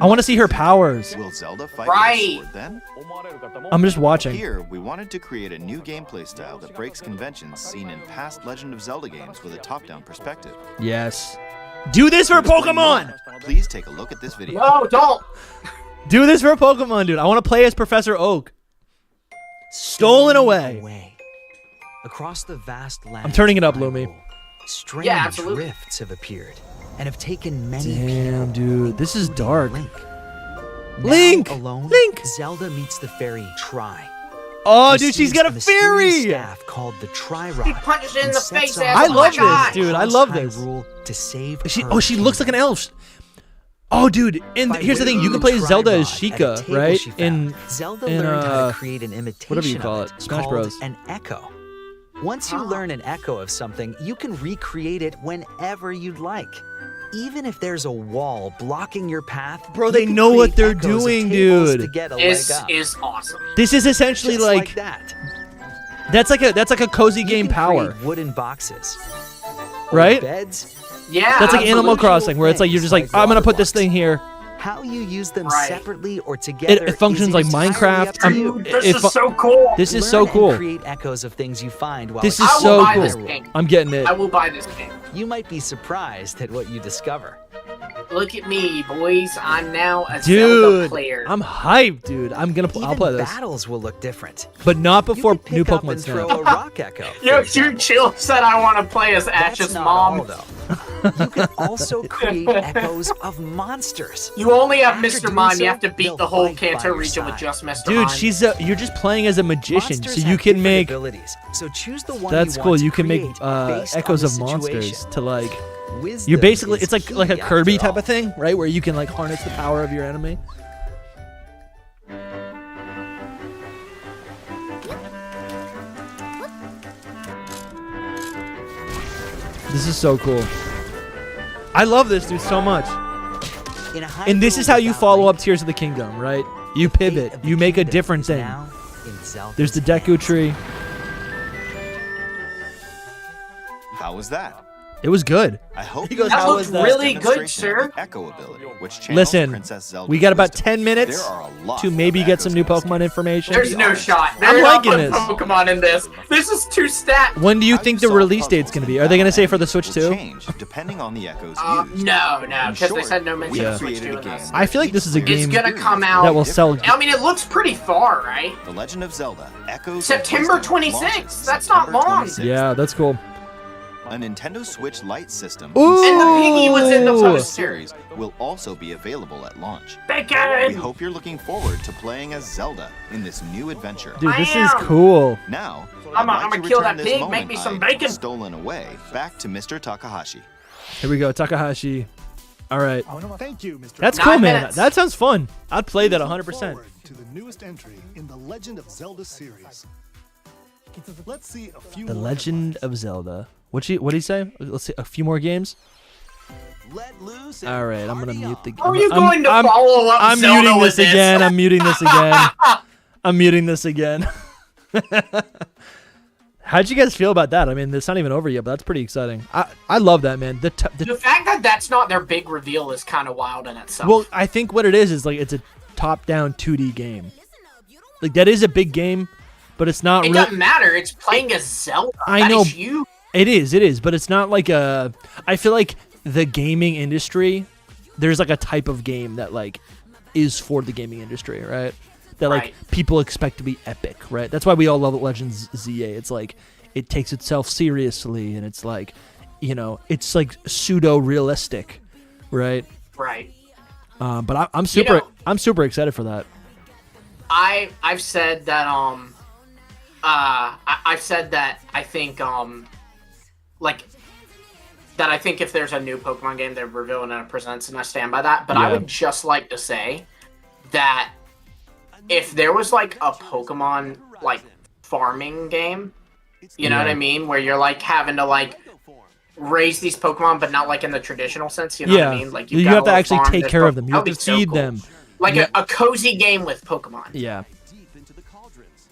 I want to see her powers. Will Zelda fight Right. with a sword then? I'm just watching. Here, we wanted to create a new gameplay style that breaks conventions seen in past Legend of Zelda games with a top-down perspective. Yes. Do this for Pokemon. Please take a look at this video. No, don't. Do this for Pokemon, dude. I want to play as Professor Oak. Stolen away. Across the vast land. I'm turning it up, Lumi. Strange Yeah, absolutely. rifts have appeared and have taken many Damn, people, dude. This is including dark. Link. Link! Now alone, Link! Zelda meets the fairy Tri. Oh, dude, she's got a Receives mysterious fairy. staff called the Tri-Rod. He punched it in and the sets face. off I oh love my this, God. dude. I across love this. Hyrule to save She her looks like an kingdom. elf. Oh, dude. And By here's the thing. You wielding can play the Zelda as Tri-Rod at a Sheikah, table right? she found, In Zelda in, learned how to create an imitation whatever you call of it, Smash called Bros. an echo. Once you learn an echo of something, you can recreate it whenever you'd like. Even if there's a wall blocking your path, Bro, you they can know what create they're echoes of doing, tables dude. To get a This leg up. is awesome. this is essentially Just like that. that's like a cozy You game can power, create wooden boxes, or right? beds. Yeah, That's like Animal absolutely. Crossing, where it's like you're just like, I'm gonna put this thing here. How you use them Right. separately or together It functions is like entirely Minecraft. up to you. Dude, this It is fu- so cool. This is Learn so and cool. create echoes of things you find while This I is will so buy cool. this game. I'm getting it. I will buy this game. you might be surprised at what you discover. Look at me, boys. I'm now a Zelda Dude, player. I'm hyped, dude. I'll Even play this, battles will look different. but not You before could new pick up Pokemon and throw Snap. a rock echo. for Yo, example. dude, Chill said I want to play as That's Ash's not mom. all, though. You can also create echoes of monsters. You only have After Mr. doing Mime. so, You have to beat they'll the whole fight by Kanto your region with side. just Mr. Dude, Mime. you're just playing as a magician, Monsters so you have can different make. abilities, so choose the one That's you cool. want to You can make create based on echoes the of monsters situation. to like. Wisdom You're basically is it's like a key Kirby after type all. of thing, right? Where you can like harness the power of your enemy. This is so cool. I love this dude so much. In a And this is how you without follow Link, up Tears of the Kingdom, right? You the fate pivot. of the You make a kingdom different is thing. now in Zelda's There's the Deku hands. tree. How was that? It was good. I hope He goes, That "How looked was that?" really good, Demonstration of sir. the Echo ability, which channels Listen, Princess Zelda's we got about wisdom. 10 minutes There are a lot to of maybe get some new Echo's Pokemon information. There's no shot. I'm They're not liking putting this. Pokemon in this. This is too stat. When do you think the Solve release date's puzzles going to be? in Are they going to say Batman for the Switch will 2? change depending on the Echoes used. No, In because they short, said no mention we of Switch created 2 a in game this. I feel like this is a It's game gonna come out. that will sell. I mean, it looks pretty far, right? The Legend of Zelda Echoes September of Wisdom 26th. launches That's not September long. 26th. Yeah, that's cool. A Nintendo Switch Lite system Ooh! And the piggy was in the Ooh. poster. series will also be available at launch. We Bacon! hope you're looking forward to playing as Zelda in this new adventure. Dude, I this is am. cool. Now, I'm I'd like gonna to kill return that this pig, moment make me some I'd bacon. stolen away back to Mr. Takahashi. Here we go, Takahashi. All right. Thank you, Mr. That's 9 cool, man. minutes. That sounds fun. I'd play that 100%. Forward to the newest entry in the Legend of Zelda series. Let's see a few The more Legend headlines. of Zelda. What'd he say? Let's see a few more games. Let loose and All right, I'm gonna party mute on. the. Are you I'm- going to I'm- follow up I'm Zelda muting with this again. I'm muting this again. I'm muting this again. How'd you guys feel about that? I mean, it's not even over yet, but that's pretty exciting. I love that, man. The fact that that's not their big reveal is kind of wild in itself. well, I think what it is like it's a top-down 2D game. Like that is a big game, but it's not. it doesn't matter. It's playing as Zelda. I That know. is you. It is, but it's not like a. I feel like the gaming industry, there's like a type of game that like is for the gaming industry, right? That like Right. people expect to be epic, right? That's why we all love Legends ZA. It's like it takes itself seriously, and it's like, it's like pseudo realistic, right? Right. But I'm super, know- I'm super excited for that. I've said that I've said that I think that I think if there's a new Pokemon game they're revealing and it presents, and I stand by that. But I Yeah. would just like to say that if there was like a Pokemon like farming game, you know what I mean, where you're like having to like raise these Pokemon, but not like in the traditional sense, you know what I mean? Like you got have a to little actually farm, take there's care of Pokemon. them. You That have would to be so feed cool. them. Like Yeah. a cozy game with Pokemon. Yeah, Deep into the cauldrons.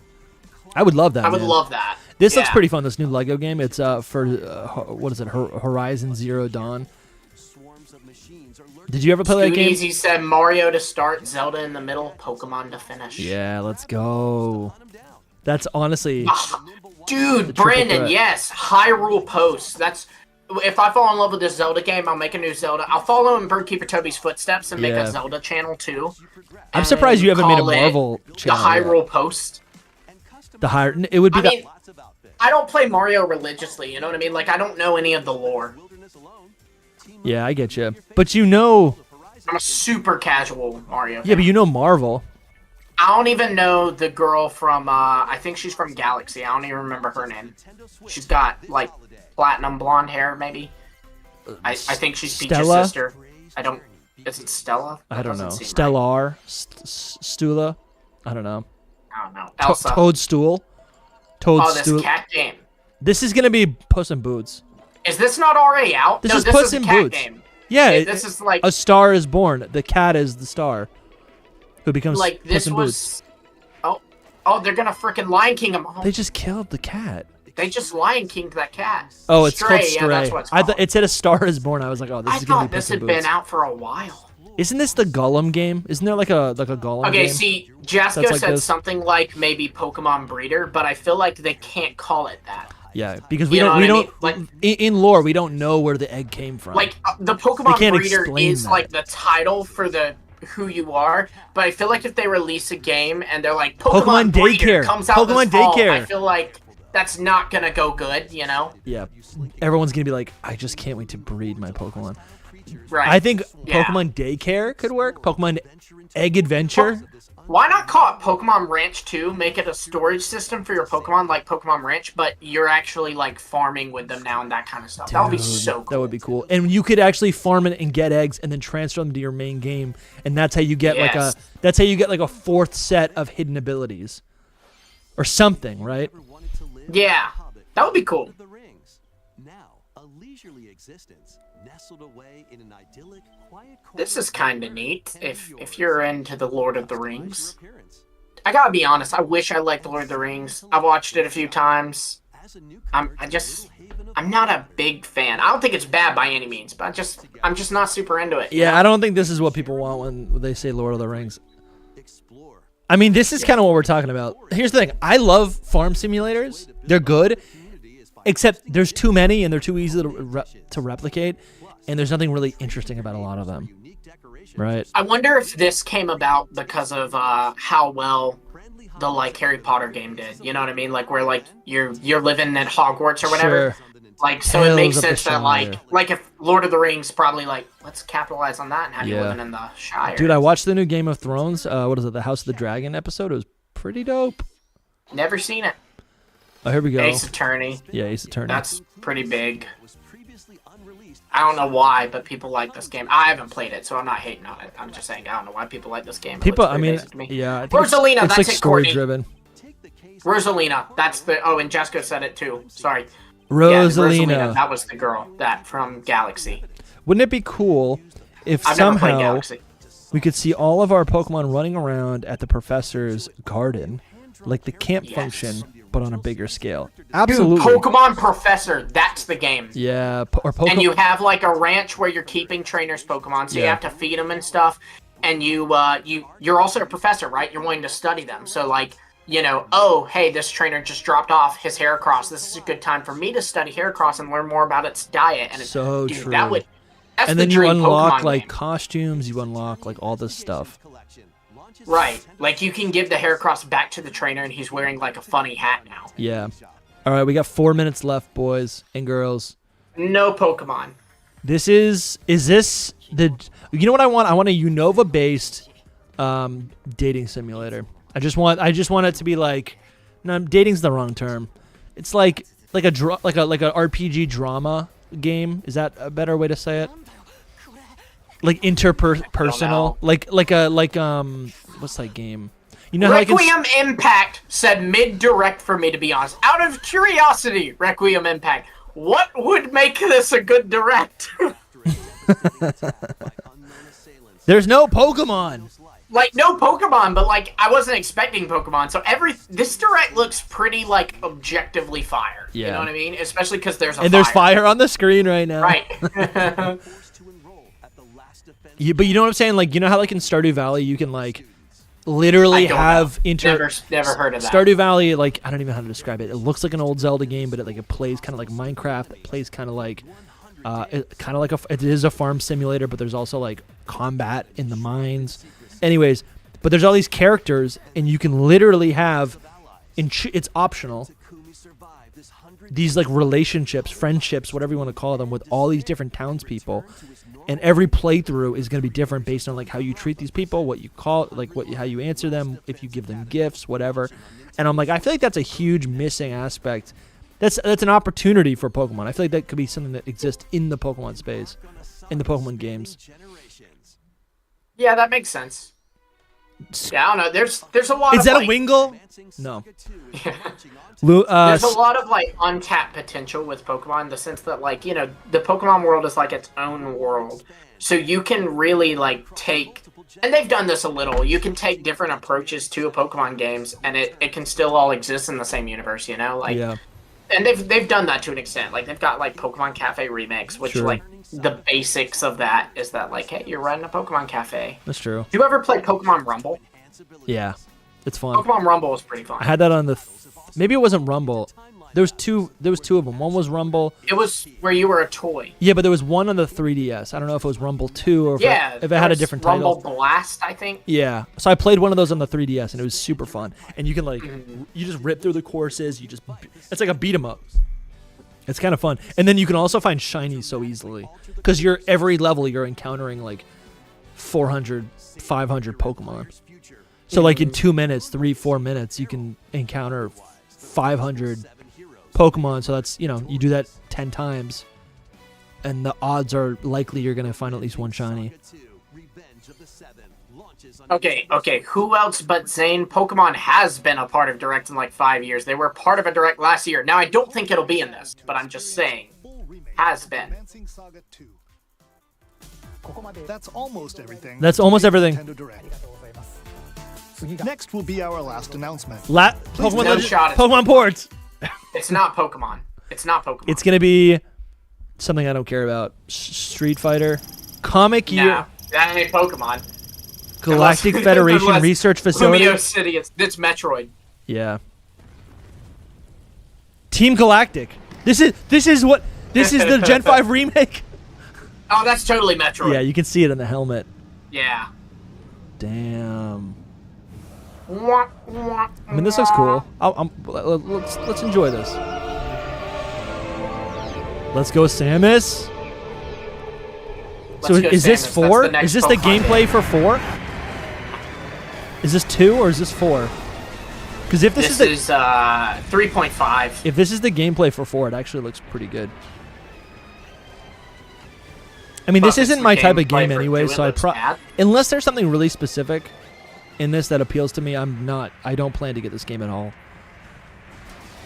I would love that. I would man. love that. This looks Yeah. pretty fun. This new Lego game. It's for what is it? Horizon Zero Dawn. Swarms of machines are lurking. Did you ever play that Too game? easy said Mario to start, Zelda in the middle, Pokemon to finish. Yeah, let's go. That's honestly. Ah, dude, triple Brandon, threat. yes, Hyrule Post. That's if I fall in love with this Zelda game, I'll make a new Zelda. I'll follow in Birdkeeper Toby's footsteps and make Yeah. a Zelda channel too. I'm and surprised you haven't made a call it Marvel channel. The yet. Hyrule Post. The higher. It would be I the. mean, I don't play Mario religiously. You know what I mean? Like I don't know any of the lore. Yeah, I get you. But you know. I'm a super casual Mario. Yeah, but you know Marvel. I don't even know the girl from. I think she's from Galaxy. I don't even remember her name. She's got like platinum blonde hair, maybe. I think she's Peach's Stella? sister. I don't. Is it Stella? I That don't know. doesn't seem right. Stellar. Stula. I don't know. I don't know. Elsa. Toadstool. Oh, this Toadstool. cat game. This is gonna be Puss in Boots. Is this not already out? This no, is this Puss is a in cat Boots. game. Yeah, This is like A Star is Born. The cat is the star, who becomes like Puss this in Boots. was. Oh, they're gonna frickin' Lion King him. They just killed the cat. They just Lion Kinged that cat. Oh, it's called Stray. Stray. Yeah, that's what it's I called. thought it said A Star is Born. I was like, oh, this I is gonna thought be this Puss in had Boots. been out for a while. Isn't this the Gollum game? Isn't there like a Gollum Okay, game? see, Jasco That's like said this. something like maybe Pokemon Breeder, but I feel like they can't call it that. Yeah, because we You know don't what I mean? in lore we don't know where the egg came from. Like the Pokemon can't Breeder explain is that. like the title for the who you are, but I feel like if they release a game and they're like Pokemon Breeder Daycare. comes out Pokemon this fall, Daycare. I feel like that's not gonna go good, you know? yeah, everyone's gonna be like, I just can't wait to breed my Pokemon. Right. I think Yeah. Pokemon Daycare could work. Pokemon Egg Adventure. Why not call it Pokemon Ranch 2? Make it a storage system for your Pokemon like Pokemon Ranch, but you're actually like farming with them now and that kind of stuff. That would be Dude, so cool. That would be cool. And you could actually farm it and get eggs and then transfer them to your main game, and that's how you get Yes. like a fourth set of hidden abilities, or something, right? Yeah, that would be cool. Of the rings. Now, a leisurely existence nestled away in an idyllic, quiet corner This is kind of neat if you're into the Lord of the Rings. appearance. I gotta be honest, I wish I liked the Lord of the Rings. I've watched it a few times. I'm not a big fan. I don't think it's bad by any means, but I'm just not super into it. Yeah, I don't think this is what people want when they say Lord of the Rings. I mean, this is kind of what we're talking about. Here's the thing. I love farm simulators. They're good, except there's too many and they're too easy to replicate, and there's nothing really interesting about a lot of them. Right. I wonder if this came about because of how well the like Harry Potter game did. You know what I mean? Like where like you're living at Hogwarts or whatever. Sure. Like so it makes sense that like if Lord of the Rings probably like let's capitalize on that and have you living in the Shire. Dude, I watched the new Game of Thrones. What is it? The House of the Dragon episode. It was pretty dope. Never seen it. Oh, here we go. Ace Attorney. Yeah, Ace Attorney. That's pretty big. I don't know why, but people like this game. I haven't played it, so I'm not hating on it. I'm just saying I don't know why people like this game. People, I mean, yeah. I think Rosalina, it's that's like it, story Courtney. driven. Rosalina, that's the. Oh, and Jessica said it too. Sorry. Rosalina. Yeah, Rosalina, that was the girl that from Galaxy. Wouldn't it be cool if I've never played somehow Galaxy. we could see all of our Pokemon running around at the professor's garden, like the camp function, but on a bigger scale? Absolutely. Dude, Pokemon Professor, that's the game. Yeah, or Pokemon. And you have like a ranch where you're keeping trainers' Pokemon, so you have to feed them and stuff. And you're also a professor, right? You're wanting to study them, so like. You know, oh, hey, this trainer just dropped off his Heracross. This is a good time for me to study Heracross and learn more about its diet. And so dude, true. That's and the then you dream unlock Pokemon like game. costumes. You unlock like all this stuff. Right. Like you can give the Heracross back to the trainer and he's wearing like a funny hat now. Yeah. All right, we got 4 minutes left, boys and girls. No Pokemon. Is this the, you know what I want? I want a Unova-based dating simulator. I just want it to be like, no, dating's the wrong term. It's like a RPG drama game. Is that a better way to say it? Like interpersonal, like what's that game? You know Requiem Impact said mid-direct for me, to be honest. Out of curiosity, Requiem Impact, what would make this a good direct? There's no Pokemon. Like, no Pokemon, but, like, I wasn't expecting Pokemon, so this direct looks pretty, like, objectively fire. Yeah. You know what I mean? Especially because there's there's fire on the screen right now. Right. Yeah, but you know what I'm saying? Like, you know how, like, in Stardew Valley, you can, like, literally have never heard of that. Stardew Valley, like, I don't even know how to describe it. It looks like an old Zelda game, but it plays kind of like Minecraft. It plays kind of like... it is a farm simulator, but there's also, like, combat in the mines. Anyways, but there's all these characters, and you can literally have, it's optional, these like relationships, friendships, whatever you want to call them, with all these different townspeople, and every playthrough is going to be different based on like how you treat these people, what you call, like how you answer them, if you give them gifts, whatever. And I'm like, I feel like that's a huge missing aspect. That's an opportunity for Pokemon. I feel like that could be something that exists in the Pokemon space, in the Pokemon games. Yeah, that makes sense. Yeah, I don't know. There's a lot. Is of, that like, a Wingull? No. There's a lot of like untapped potential with Pokemon in the sense that like, you know, the Pokemon world is like its own world. So you can really like take, and they've done this a little, you can take different approaches to a Pokemon games and it can still all exist in the same universe, you know? Like Yeah. And they've done that to an extent. Like they've got like Pokemon Cafe remakes, which like the basics of that is that like, hey, you're running a Pokemon Cafe. That's true. Do you ever play Pokemon Rumble? Yeah, it's fun. Pokemon Rumble is pretty fun. I had that on the. Maybe it wasn't Rumble. There was two of them. One was Rumble. It was where you were a toy. Yeah, but there was one on the 3DS. I don't know if it was Rumble 2 or if it had a different Rumble title. Blast, I think. Yeah. So I played one of those on the 3DS, and it was super fun. And you can like, you just rip through the courses. It's like a beat 'em up. It's kind of fun. And then you can also find shinies so easily because every level you're encountering like 400, 500 Pokemon. So like in 2 minutes, 3-4 minutes, you can encounter 500 Pokemon. So that's, you know, you do that 10 times, and the odds are likely you're gonna find at least one shiny. Okay. Who else but Zane? Pokemon has been a part of Direct in like 5 years. They were part of a Direct last year. Now I don't think it'll be in this, but I'm just saying, has been. Advancing Saga 2. That's almost everything. That's almost everything. Nintendo Direct. Next will be our last announcement. Pokemon no shot at Pokemon ports. It's not Pokemon. It's not Pokemon. It's gonna be something I don't care about. Street Fighter, Comic Year, Nah, that ain't Pokemon. Galactic Unless- Federation unless Research Facility. Lumio City. It's Metroid. Yeah. Team Galactic. This is the Gen 5 remake. Oh, that's totally Metroid. Yeah, you can see it on the helmet. Yeah. Damn. I mean, this looks cool. Let's enjoy this. Let's go, Samus. So is this 4? Is this the gameplay for 4? Is this 2 or is this 4? Because if this is 3.5. If this is the gameplay for 4, it actually looks pretty good. I mean, this isn't my type of game anyway, so unless there's something really specific in this that appeals to me, I don't plan to get this game at all.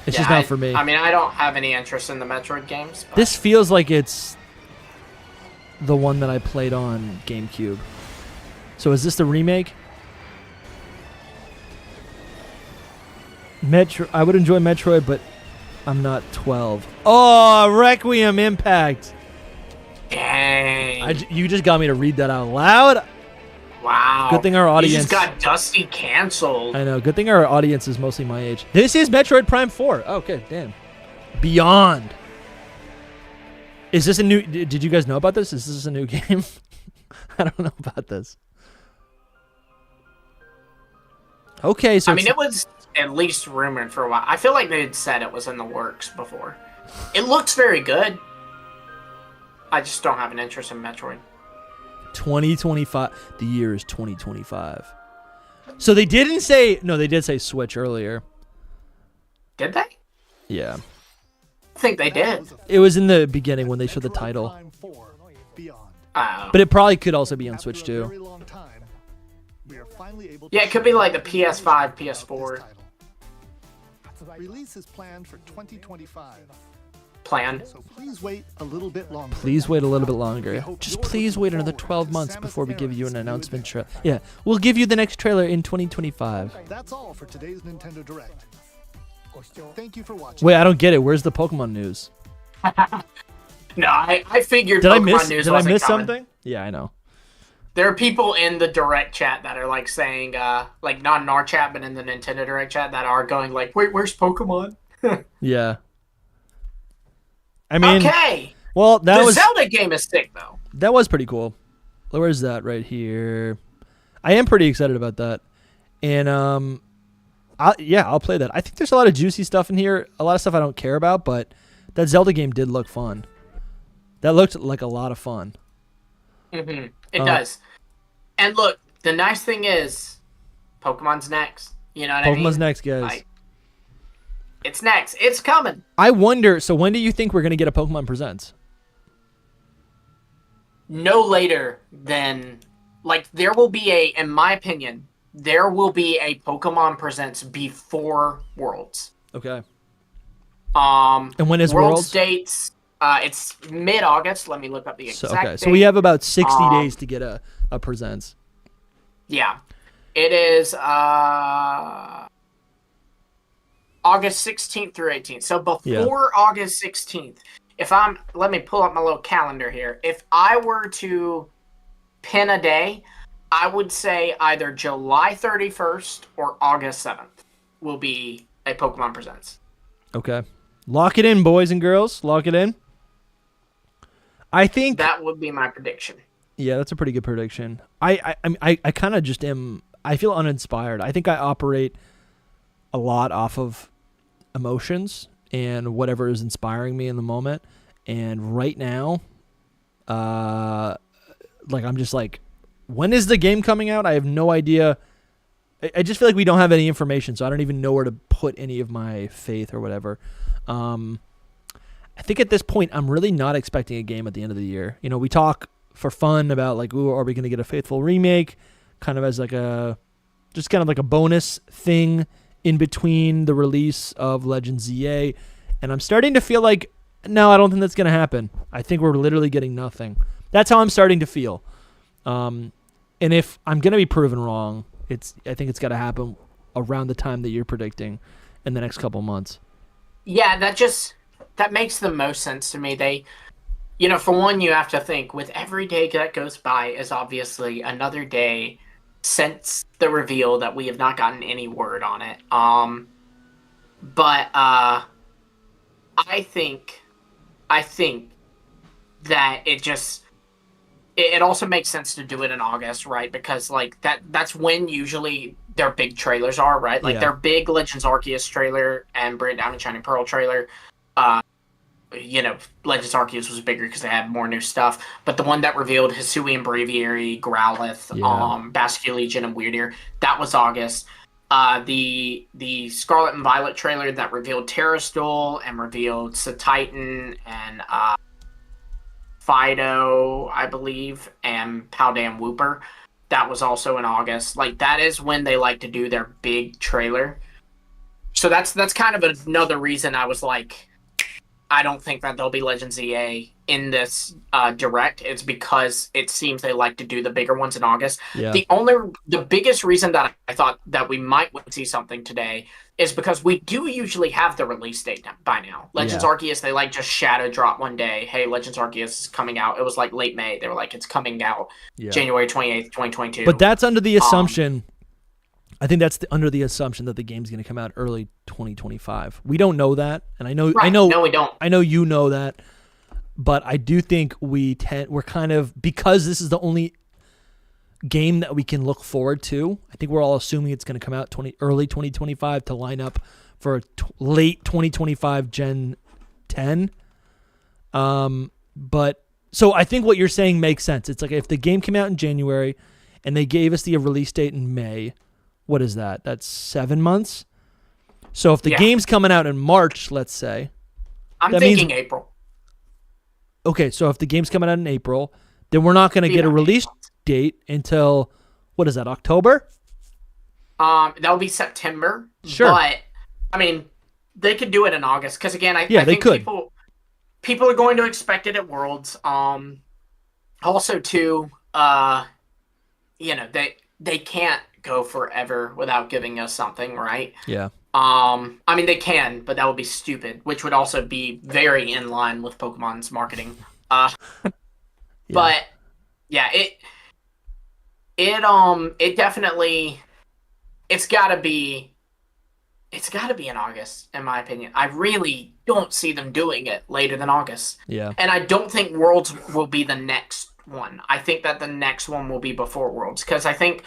It's just not for me. I mean, I don't have any interest in the Metroid games. But... This feels like it's the one that I played on GameCube. So is this the remake? I would enjoy Metroid, but I'm not 12. Oh, Requiem Impact. Dang. You just got me to read that out loud. Wow. Good thing our audience... You just got Dusty canceled. I know. Good thing our audience is mostly my age. This is Metroid Prime 4. Oh, okay, damn. Beyond. Is this a new... Did you guys know about this? Is this a new game? I don't know about this. Okay, so... I mean, it was at least rumored for a while. I feel like they had said it was in the works before. It looks very good. I just don't have an interest in Metroid. 2025. The year is 2025. So they didn't say... No, they did say Switch earlier. Did they? Yeah. I think they did. It was in the beginning when they showed the title. But it probably could also be on Switch too. Yeah, it could be like the PS5, PS4. Release is planned for 2025. Planned. So please wait a little bit longer. Please wait a little bit longer. Just please wait another 12 months before we give you an announcement. Yeah, we'll give you the next trailer in 2025. That's all for today's Nintendo Direct. Thank you for watching. Wait, I don't get it. Where's the Pokemon news? No, I figured Did Pokemon news Did I wasn't miss coming. something? Yeah, I know. There are people in the Direct chat that are like saying, like not in our chat, but in the Nintendo Direct chat that are going like, wait, where's Pokemon? Yeah. I mean, okay. Well, the Zelda game is sick though. That was pretty cool. Where's that? Right here. I am pretty excited about that, and I'll play that. I think there's a lot of juicy stuff in here. A lot of stuff I don't care about, but that Zelda game did look fun. That looked like a lot of fun. Mm-hmm. It does. And look, the nice thing is, Pokemon's next. You know what I mean? Pokemon's next, guys. Like, it's next. It's coming. I wonder, so when do you think we're going to get a Pokemon Presents? No later than, like, there will be in my opinion, there will be a Pokemon Presents before Worlds. Okay. And when is Worlds? Worlds? It's mid-August. Let me look up the exact date. So we have about 60 days to get a Presents. Yeah. It is August 16th through 18th. So before August 16th, let me pull up my little calendar here. If I were to pin a day, I would say either July 31st or August 7th will be a Pokemon Presents. Okay. Lock it in, boys and girls. Lock it in. I think that would be my prediction. Yeah, that's a pretty good prediction. I kind of just am. I feel uninspired. I think I operate a lot off of emotions and whatever is inspiring me in the moment. And right now, like I'm just like, when is the game coming out? I have no idea. I just feel like we don't have any information, so I don't even know where to put any of my faith or whatever. I think at this point, I'm really not expecting a game at the end of the year. You know, we talk for fun about like, ooh, are we going to get a Faithful remake? Kind of as like just kind of like a bonus thing in between the release of Legends ZA. And I'm starting to feel like, no, I don't think that's going to happen. I think we're literally getting nothing. That's how I'm starting to feel. And if I'm going to be proven wrong, I think it's got to happen around the time that you're predicting in the next couple months. Yeah, that makes the most sense to me. They, for one, you have to think with every day that goes by is obviously another day since the reveal that we have not gotten any word on it. But I think that it also makes sense to do it in August, right? Because like that's when usually their big trailers are, right? Like their big Legends Arceus trailer and Brilliant Diamond Shining Pearl trailer. Legends Arceus was bigger because they had more new stuff. But the one that revealed Hisuian Braviary, Growlithe, Basculin Legion, and Weirdeer, that was August. The Scarlet and Violet trailer that revealed Terrastol and revealed Satitan and Fido, I believe, and Paldean Wooper, that was also in August. Like, that is when they like to do their big trailer. So that's kind of another reason I was like, I don't think that there'll be Legends EA in this direct. It's because it seems they like to do the bigger ones in August. Yeah. The biggest reason that I thought that we might see something today is because we do usually have the release date by now. Legends Arceus, they like just shadow drop one day. Hey, Legends Arceus is coming out. It was like late May. They were like, it's coming out January 28th, 2022. But that's under the assumption. I think that's under the assumption that the game's going to come out early 2025. We don't know that, and I know No, we don't. I know you know that, but I do think we're kind of, because this is the only game that we can look forward to. I think we're all assuming it's going to come out early 2025 to line up for late 2025 Gen 10. But so I think what you're saying makes sense. It's like if the game came out in January and they gave us the release date in May. What is that? That's 7 months. So if the game's coming out in March, let's say, I'm thinking April. Okay, so if the game's coming out in April, then we're not going to get a release date until, what is that, October? That'll be September. Sure. But I mean, they could do it in August because again, I they think could. People are going to expect it at Worlds. Also too, they can't go forever without giving us something, right? Yeah. I mean, they can, but that would be stupid, which would also be very in line with Pokemon's marketing. But yeah, it definitely, it's gotta be in August, in my opinion. I really don't see them doing it later than August. Yeah. And I don't think Worlds will be the next one. I think that the next one will be before Worlds, because I think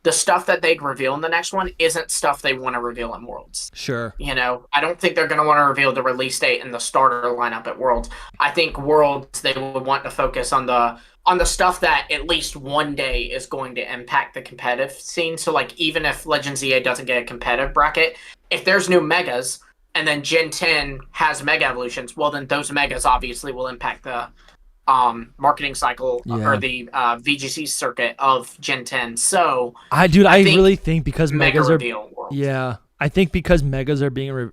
the stuff that they'd reveal in the next one isn't stuff they want to reveal in Worlds. Sure. I don't think they're going to want to reveal the release date and the starter lineup at Worlds. I think Worlds, they would want to focus on the stuff that at least one day is going to impact the competitive scene. So like, even if Legends EA doesn't get a competitive bracket, if there's new megas and then Gen 10 has mega evolutions, well then those megas obviously will impact the marketing cycle or the VGC circuit of Gen 10. So I really think because megas are Worlds. I think because megas are being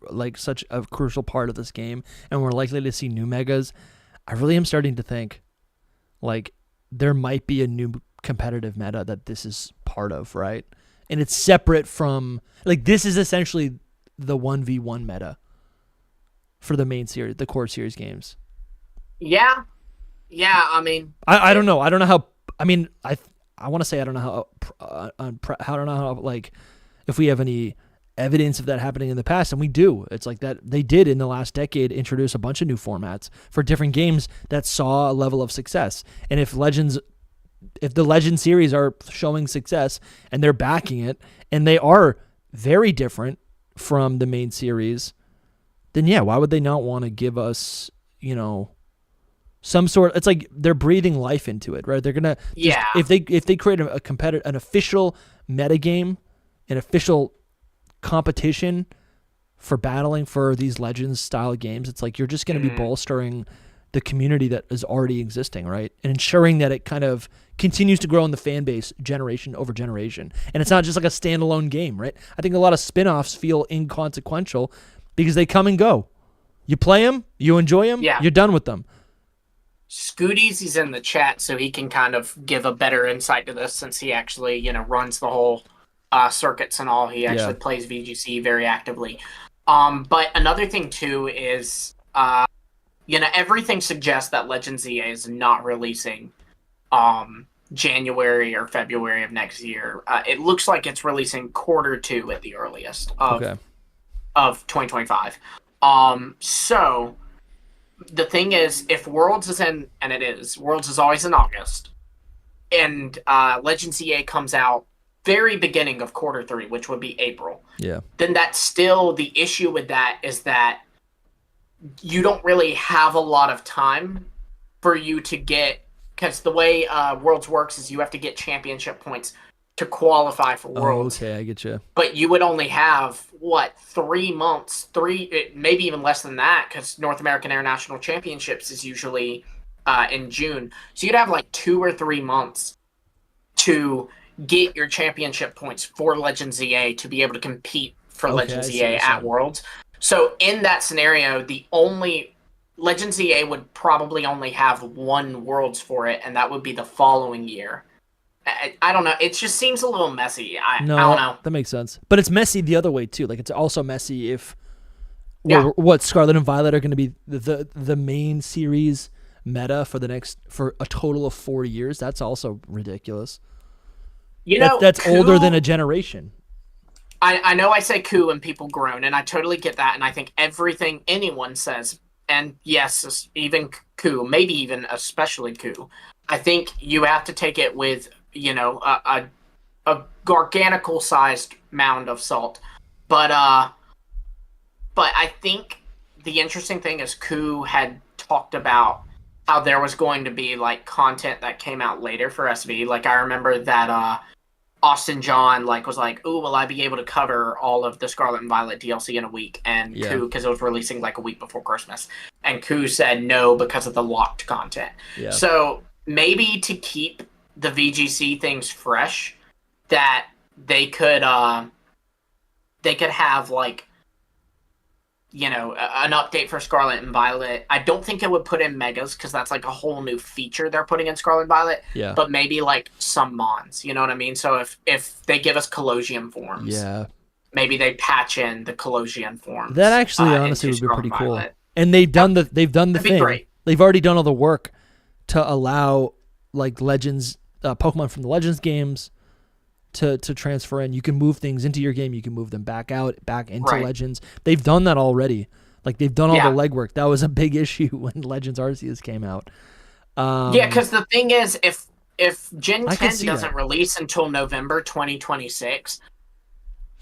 like such a crucial part of this game, and we're likely to see new megas, I really am starting to think like there might be a new competitive meta that this is part of, right? And it's separate from, like, this is essentially the 1v1 meta for the main series, the core series games. Yeah. I mean, I don't know. I don't know how. I mean, I want to say I don't know how like if we have any evidence of that happening in the past, and we do. It's like that they did in the last decade introduce a bunch of new formats for different games that saw a level of success. And if the Legend series are showing success and they're backing it, and they are very different from the main series, then yeah, why would they not want to give us, some sort? It's like they're breathing life into it, right? They're gonna if they create a competitive, an official metagame, an official competition for battling for these Legends style games, it's like you're just going to be bolstering the community that is already existing, right? And ensuring that it kind of continues to grow in the fan base generation over generation. And it's not just like a standalone game, right? I think a lot of spinoffs feel inconsequential because they come and go. You play them, you enjoy them, you're done with them. Scooties, he's in the chat, so he can kind of give a better insight to this since he actually, runs the whole circuits and all. He actually plays VGC very actively. But another thing too is, everything suggests that Legends EA is not releasing January or February of next year. It looks like it's releasing Q2 at the earliest of 2025. So the thing is, if Worlds is in, and it is, Worlds is always in August, and Legends EA comes out very beginning of Q3, which would be April. Yeah. Then that's still the issue with that is that you don't really have a lot of time for you to get, because the way Worlds works is you have to get championship points to qualify for Worlds. Oh, okay, I get you. But you would only have, 3 months, maybe even less than that, because North American International Championships is usually in June. So you'd have 2 or 3 months to get your championship points for Legends EA to be able to compete for Legends EA at Worlds. So in that scenario, the only Legends EA would probably only have one Worlds for it, and that would be the following year. I don't know. It just seems a little messy. I don't know. That makes sense. But it's messy the other way too. It's also messy if what Scarlet and Violet are going to be the main series meta for a total of 4 years. That's also ridiculous. That's older than a generation. I know I say coup and people groan, and I totally get that, and I think everything anyone says, and yes, even coup, maybe even especially coup, I think you have to take it with, a gargantual sized mound of salt. But I think the interesting thing is coup had talked about how there was going to be content that came out later for SV. I remember that Austin John was like, "Ooh, will I be able to cover all of the Scarlet and Violet DLC in a week?" And Coup, because it was releasing a week before Christmas, and Coup said no because of the locked content. Yeah. So maybe to keep the VGC things fresh, that they could have an update for Scarlet and Violet. I don't think it would put in Megas because that's a whole new feature they're putting in Scarlet and Violet. Yeah. But maybe some Mons, you know what I mean? So if they give us Colosium forms, maybe they patch in the Colosium forms. That actually honestly would be pretty cool. Violet. And they've done the thing. Great. They've already done all the work to allow Legends Pokemon from the Legends games to transfer in. You can move things into your game. You can move them back into Legends. They've done that already. They've done all the legwork. That was a big issue when Legends Arceus came out. Because the thing is, if Gen 10 doesn't release until November 2026,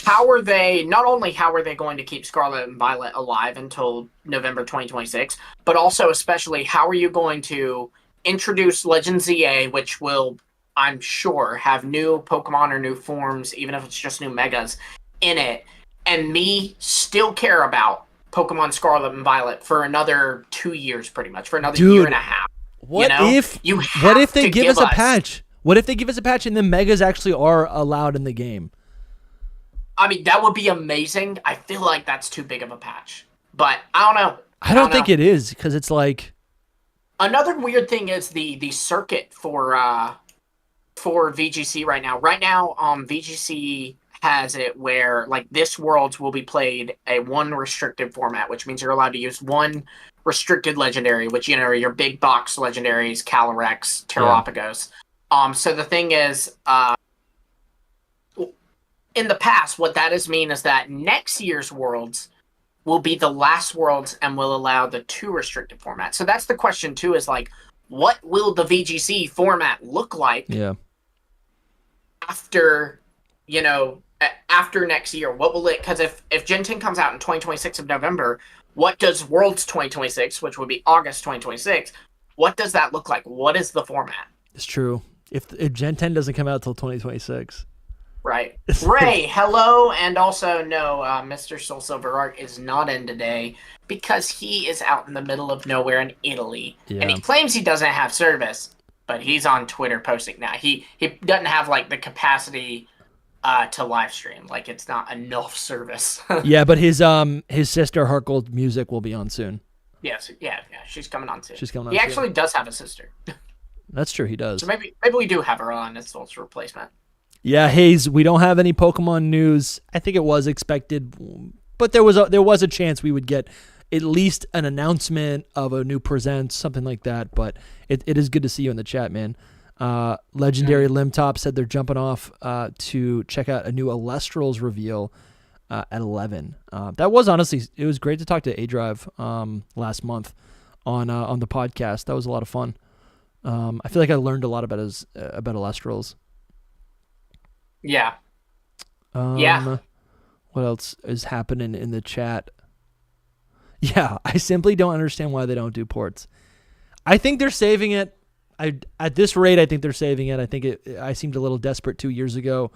how are they going to keep Scarlet and Violet alive until November 2026? But also, especially, how are you going to introduce Legends EA, which will, I'm sure, have new Pokemon or new forms, even if it's just new Megas, in it, and me still care about Pokemon Scarlet and Violet for another 2 years, pretty much, for another year and a half. What if they give us a patch? What if they give us a patch and the Megas actually are allowed in the game? I mean, that would be amazing. I feel like that's too big of a patch, but I don't know. I don't think it is, because it's another weird thing is the circuit for VGC right now. Right now, VGC has it where this Worlds will be played a one restricted format, which means you're allowed to use one restricted legendary, which are your big box legendaries, Calyrex, Terrapagos. So the thing is, in the past, what that has mean is that next year's Worlds will be the last Worlds and will allow the two restricted formats. So that's the question too, is what will the VGC format look like? Yeah. After next year, what will it? Because if Gen 10 comes out in 2026 of November, what does Worlds 2026, which would be August 2026, what does that look like? What is the format? It's true. If Gen 10 doesn't come out till 2026. Right. Ray, hello, and also no, Mr. SoulSilverArt is not in today because he is out in the middle of nowhere in Italy, and he claims he doesn't have service, but he's on Twitter posting now. He doesn't have the capacity to live stream. It's not enough service. Yeah, but his sister Harkold Music will be on soon. Yes, yeah, she's coming on soon. He actually does have a sister. That's true, he does. So maybe we do have her on as Soul's replacement. Yeah, Hayes, we don't have any Pokemon news. I think it was expected but there was a chance we would get at least an announcement of a new present, something like that. But it is good to see you in the chat, man. Legendary Limtop said they're jumping off to check out a new Alestrals reveal at 11. That was honestly, it was great to talk to A-Drive last month on the podcast. That was a lot of fun. I feel like I learned a lot about Alestrals. Yeah. What else is happening in the chat? Yeah, I simply don't understand why they don't do ports. I think they're saving it. At this rate, I think they're saving it. I think I seemed a little desperate 2 years ago,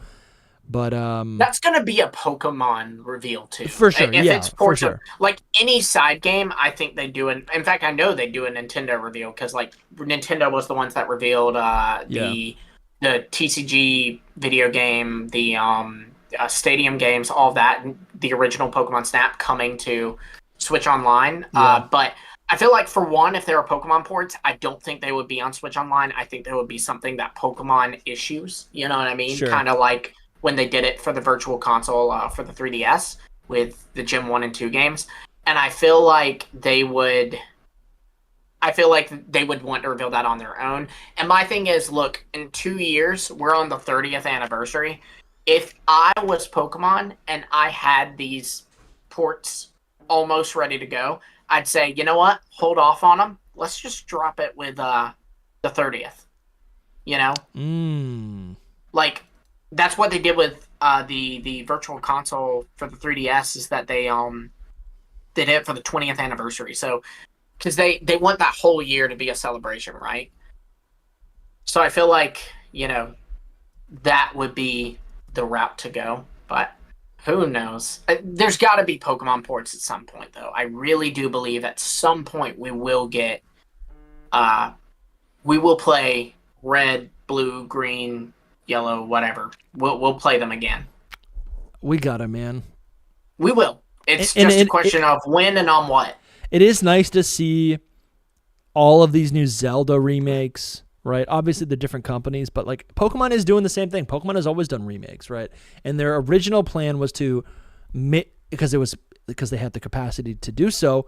but that's gonna be a Pokemon reveal too. For sure, if yeah, it's ports for sure. Like any side game, I think they do. In fact, I know they do a Nintendo reveal because like Nintendo was the ones that revealed the TCG video game, the stadium games, all that, the original Pokemon Snap coming to Switch Online. But I feel like for one, if there are Pokemon ports, I don't think they would be on Switch Online. I think there would be something that Pokemon issues. You know what I mean? Sure. Kind of like when they did it for the Virtual Console for the 3DS with the Gen 1 and 2 games. And I feel like they would want to reveal that on their own. And my thing is, look, in 2 years, we're on the 30th anniversary. If I was Pokemon and I had these ports almost ready to go, I'd say, you know what? Hold off on them. Let's just drop it with the 30th. You know? Like, that's what they did with the Virtual Console for the 3DS, is that they did it for the 20th anniversary. So, because they want that whole year to be a celebration, right? So I feel like, you know, that would be the route to go. But who knows? There's got to be Pokemon ports at some point, though. I really do believe at some point we will get, we will play red, blue, green, yellow, whatever. We'll play them again. We got it, man. We will. It's just a question of when and on what. It is nice to see all of these new Zelda remakes, right? Obviously, they're different companies, but like Pokemon is doing the same thing. Pokemon has always done remakes, right? And their original plan was to make, because they had the capacity to do so,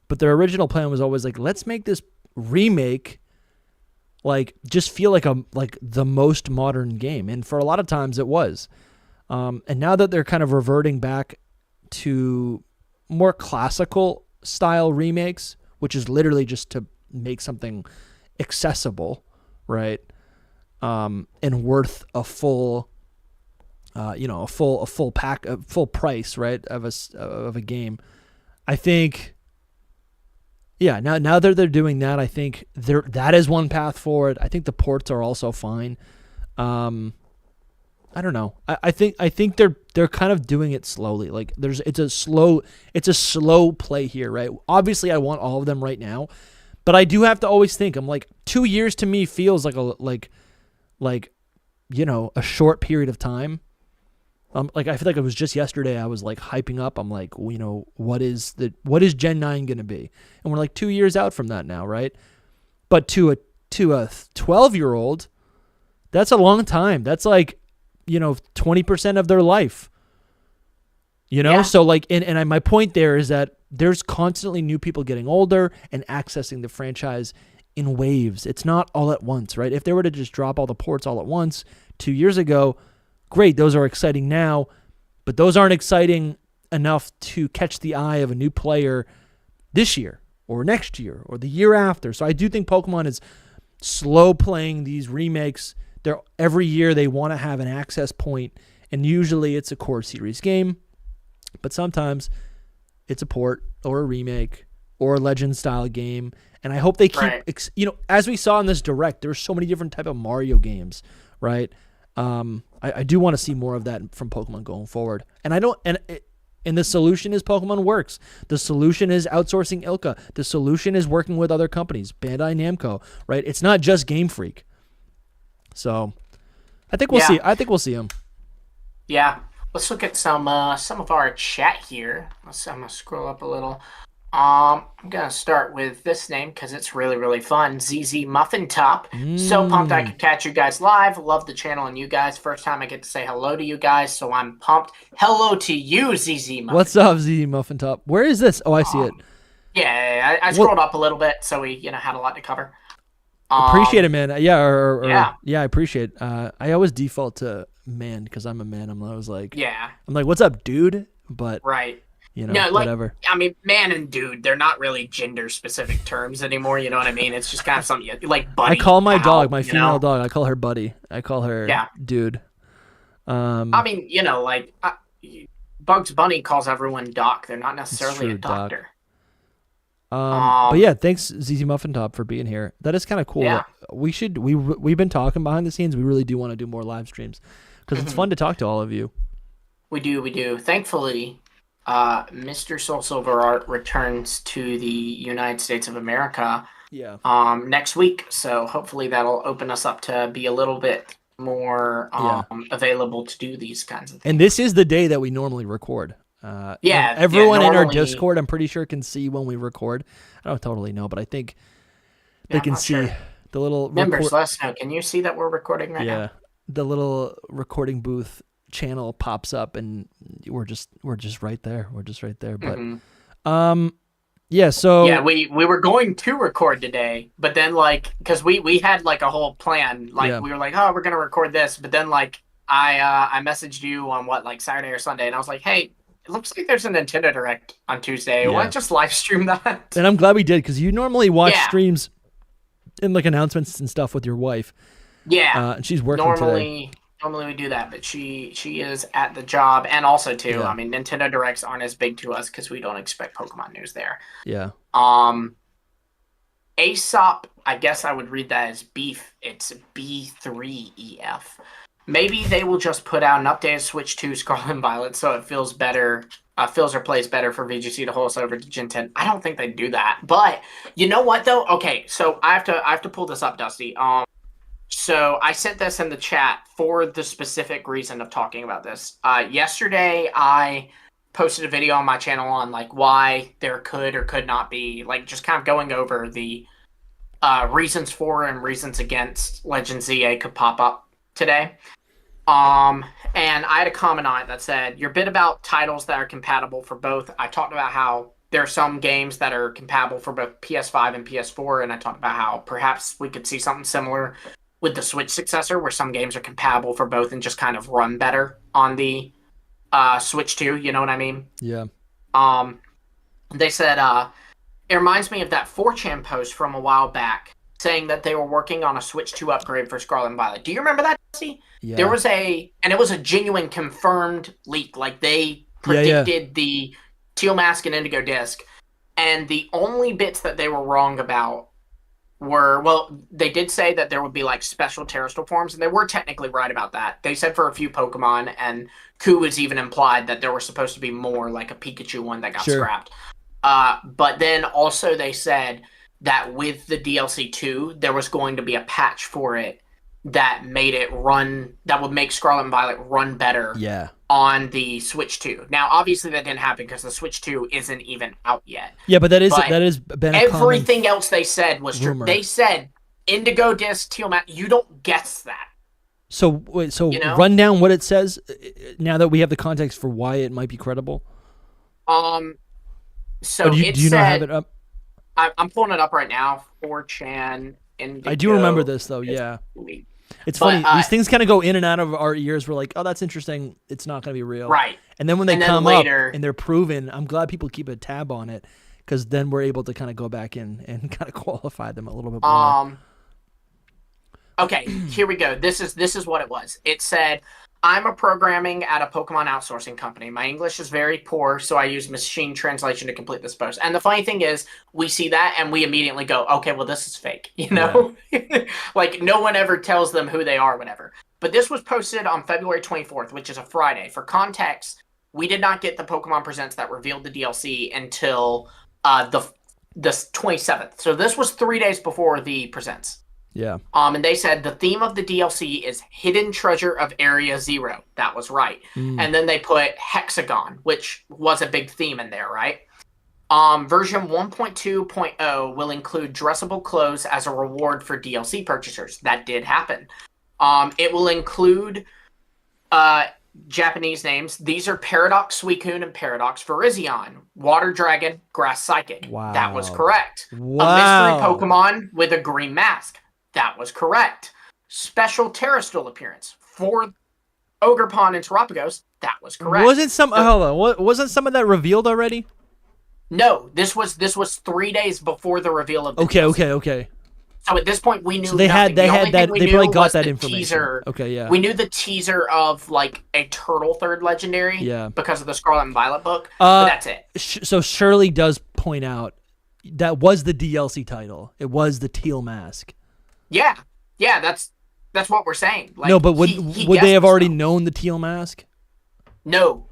but their original plan was always like, let's make this remake like just feel like the most modern game. And for a lot of times it was. And now that they're kind of reverting back to more classical style remakes, which is literally just to make something accessible, right? And worth a full, a full pack, a full price, right, of a game. I think, yeah. Now that they're doing that, I think that is one path forward. I think the ports are also fine. I don't know. I think they're kind of doing it slowly. Like it's a slow play here, right? Obviously, I want all of them right now, but I do have to always think. I'm like 2 years to me feels like a short period of time. Like I feel like it was just yesterday. I was like hyping up. I'm like, what is Gen 9 gonna be? And we're like 2 years out from that now, right? But to a 12-year-old, that's a long time. That's like 20% of their life. Yeah. So like, and my point there is that there's constantly new people getting older and accessing the franchise in waves. It's not all at once, right? If they were to just drop all the ports all at once 2 years ago, great, those are exciting now, but those aren't exciting enough to catch the eye of a new player this year or next year or the year after. So I do think Pokemon is slow playing these remakes. Every year they want to have an access point, and usually it's a core series game, but sometimes it's a port or a remake or a legend style game. And I hope they keep, as we saw in this direct, there's so many different type of Mario games, right? I do want to see more of that from Pokemon going forward. And and the solution is Pokemon Works. The solution is outsourcing Ilka. The solution is working with other companies, Bandai Namco, right? It's not just Game Freak. So I think we'll see. I think we'll see them. Yeah. Let's look at some of our chat here. I'm going to scroll up a little. I'm gonna start with this name because it's really, really fun. ZZ Muffin Top. So pumped I could catch you guys live. Love the channel and you guys. First time I get to say hello to you guys, so I'm pumped. Hello to you, ZZ Muffin. What's up, ZZ Muffin Top? Where is this? Oh, I see it. Yeah, I scrolled up a little bit, so we had a lot to cover. Appreciate it, man. Yeah, yeah. I appreciate. I always default to man because I'm a man. I'm always like, yeah. I'm like, what's up, dude? But right. You know, no, like, whatever. I mean, man and dude, they're not really gender-specific terms anymore. You know what I mean? It's just kind of something like buddy. I call my pal, dog, my female dog. I call her buddy. I call her dude. I mean, like Bugs Bunny calls everyone Doc. They're not necessarily a doctor. But yeah, thanks ZZ Muffin Top for being here. That is kind of cool. Yeah. We've been talking behind the scenes. We really do want to do more live streams because it's fun to talk to all of you. We do. Thankfully, Mr. SoulSilverArt returns to the United States of America next week. So hopefully that'll open us up to be a little bit more available to do these kinds of things. And this is the day that we normally record. Everyone in our Discord, I'm pretty sure, can see when we record. I don't totally know, but I think they can see the little members. Let us know. Can you see that we're recording right now? Yeah, the little recording booth channel pops up, and we're just right there. We're just right there. But so we were going to record today, but then because we had a whole plan. We were like, oh, we're gonna record this, but then I messaged you on Saturday or Sunday, and I was like, hey, it looks like there's a Nintendo Direct on Tuesday. Why not just live stream that? And I'm glad we did, because you normally watch streams and announcements and stuff with your wife. Yeah, and she's working today. Normally we do that, but she is at the job, and also too. I mean, Nintendo Directs aren't as big to us because we don't expect Pokemon news there. Yeah. Aesop, I guess I would read that as beef. It's B3EF. Maybe they will just put out an updated Switch 2 Scarlet and Violet so it feels better, feels or plays better for VGC to hold us over to Gen 10. I don't think they'd do that. But you know what though? Okay, so I have to pull this up, Dusty. So I sent this in the chat for the specific reason of talking about this. Yesterday I posted a video on my channel on why there could or could not be just kind of going over the reasons for and reasons against Legend ZA could pop up today. And I had a comment on it that said, your bit about titles that are compatible for both. I talked about how there are some games that are compatible for both PS5 and PS4, and I talked about how perhaps we could see something similar with the Switch successor, where some games are compatible for both and just kind of run better on the Switch 2, you know what I mean? Yeah. They said, it reminds me of that 4chan post from a while back saying that they were working on a Switch 2 upgrade for Scarlet and Violet. Do you remember that, Jesse? Yeah. There was and it was a genuine confirmed leak. They predicted the Teal Mask and Indigo Disc, and the only bits that they were wrong about were, they did say that there would be special terrestrial forms, and they were technically right about that. They said for a few Pokemon, and Ku was even implied that there were supposed to be more, like a Pikachu one that got scrapped. But then also they said that with the DLC 2, there was going to be a patch for it that made it run, that would make Scarlet and Violet run better on the Switch 2. Now, obviously that didn't happen because the Switch 2 isn't even out yet. Yeah, but that has been a everything else they said was true. They said Indigo Disc, Teal Mask. You don't guess that. So wait, run down what it says now that we have the context for why it might be credible. So do you not have it up? I'm pulling it up right now. 4chan Indigo. I do remember this though. Yeah. It's funny. These things kind of go in and out of our ears. We're like, oh, that's interesting. It's not going to be real. Right. And then when they come later, up and they're proven, I'm glad people keep a tab on it, because then we're able to kind of go back in and kind of qualify them a little bit more. Okay, here we go. This is what it was. It said, I'm a programming at a Pokemon outsourcing company. My English is very poor, so I use machine translation to complete this post. And the funny thing is, we see that and we immediately go, okay, well, this is fake, you know? Yeah. No one ever tells them who they are, whatever. But this was posted on February 24th, which is a Friday. For context, we did not get the Pokemon Presents that revealed the DLC until the 27th. So this was 3 days before the Presents. Yeah. And they said the theme of the DLC is Hidden Treasure of Area Zero. That was right. And then they put Hexagon, which was a big theme in there, right? Version 1.2.0 will include dressable clothes as a reward for DLC purchasers. That did happen. It will include Japanese names. These are Paradox Suicune and Paradox Virizion. Water Dragon, Grass Psychic. Wow. That was correct. Wow. A mystery Pokemon with a green mask. That was correct. Special Terrestrial appearance for Ogerpon and Terapagos. That was correct. Wasn't some hold on, wasn't some of that revealed already? No, this was 3 days before the reveal of the DLC. Okay. So at this point, we knew So they nothing. had that. They probably got that the information. Teaser. Okay, yeah. We knew the teaser of like a turtle third legendary. Yeah. Because of the Scarlet and Violet book. But that's it. So Shirley does point out that was the DLC title. It was the teal mask. Yeah. That's what we're saying. Like, No, but would they have already stuff. known the teal mask? No,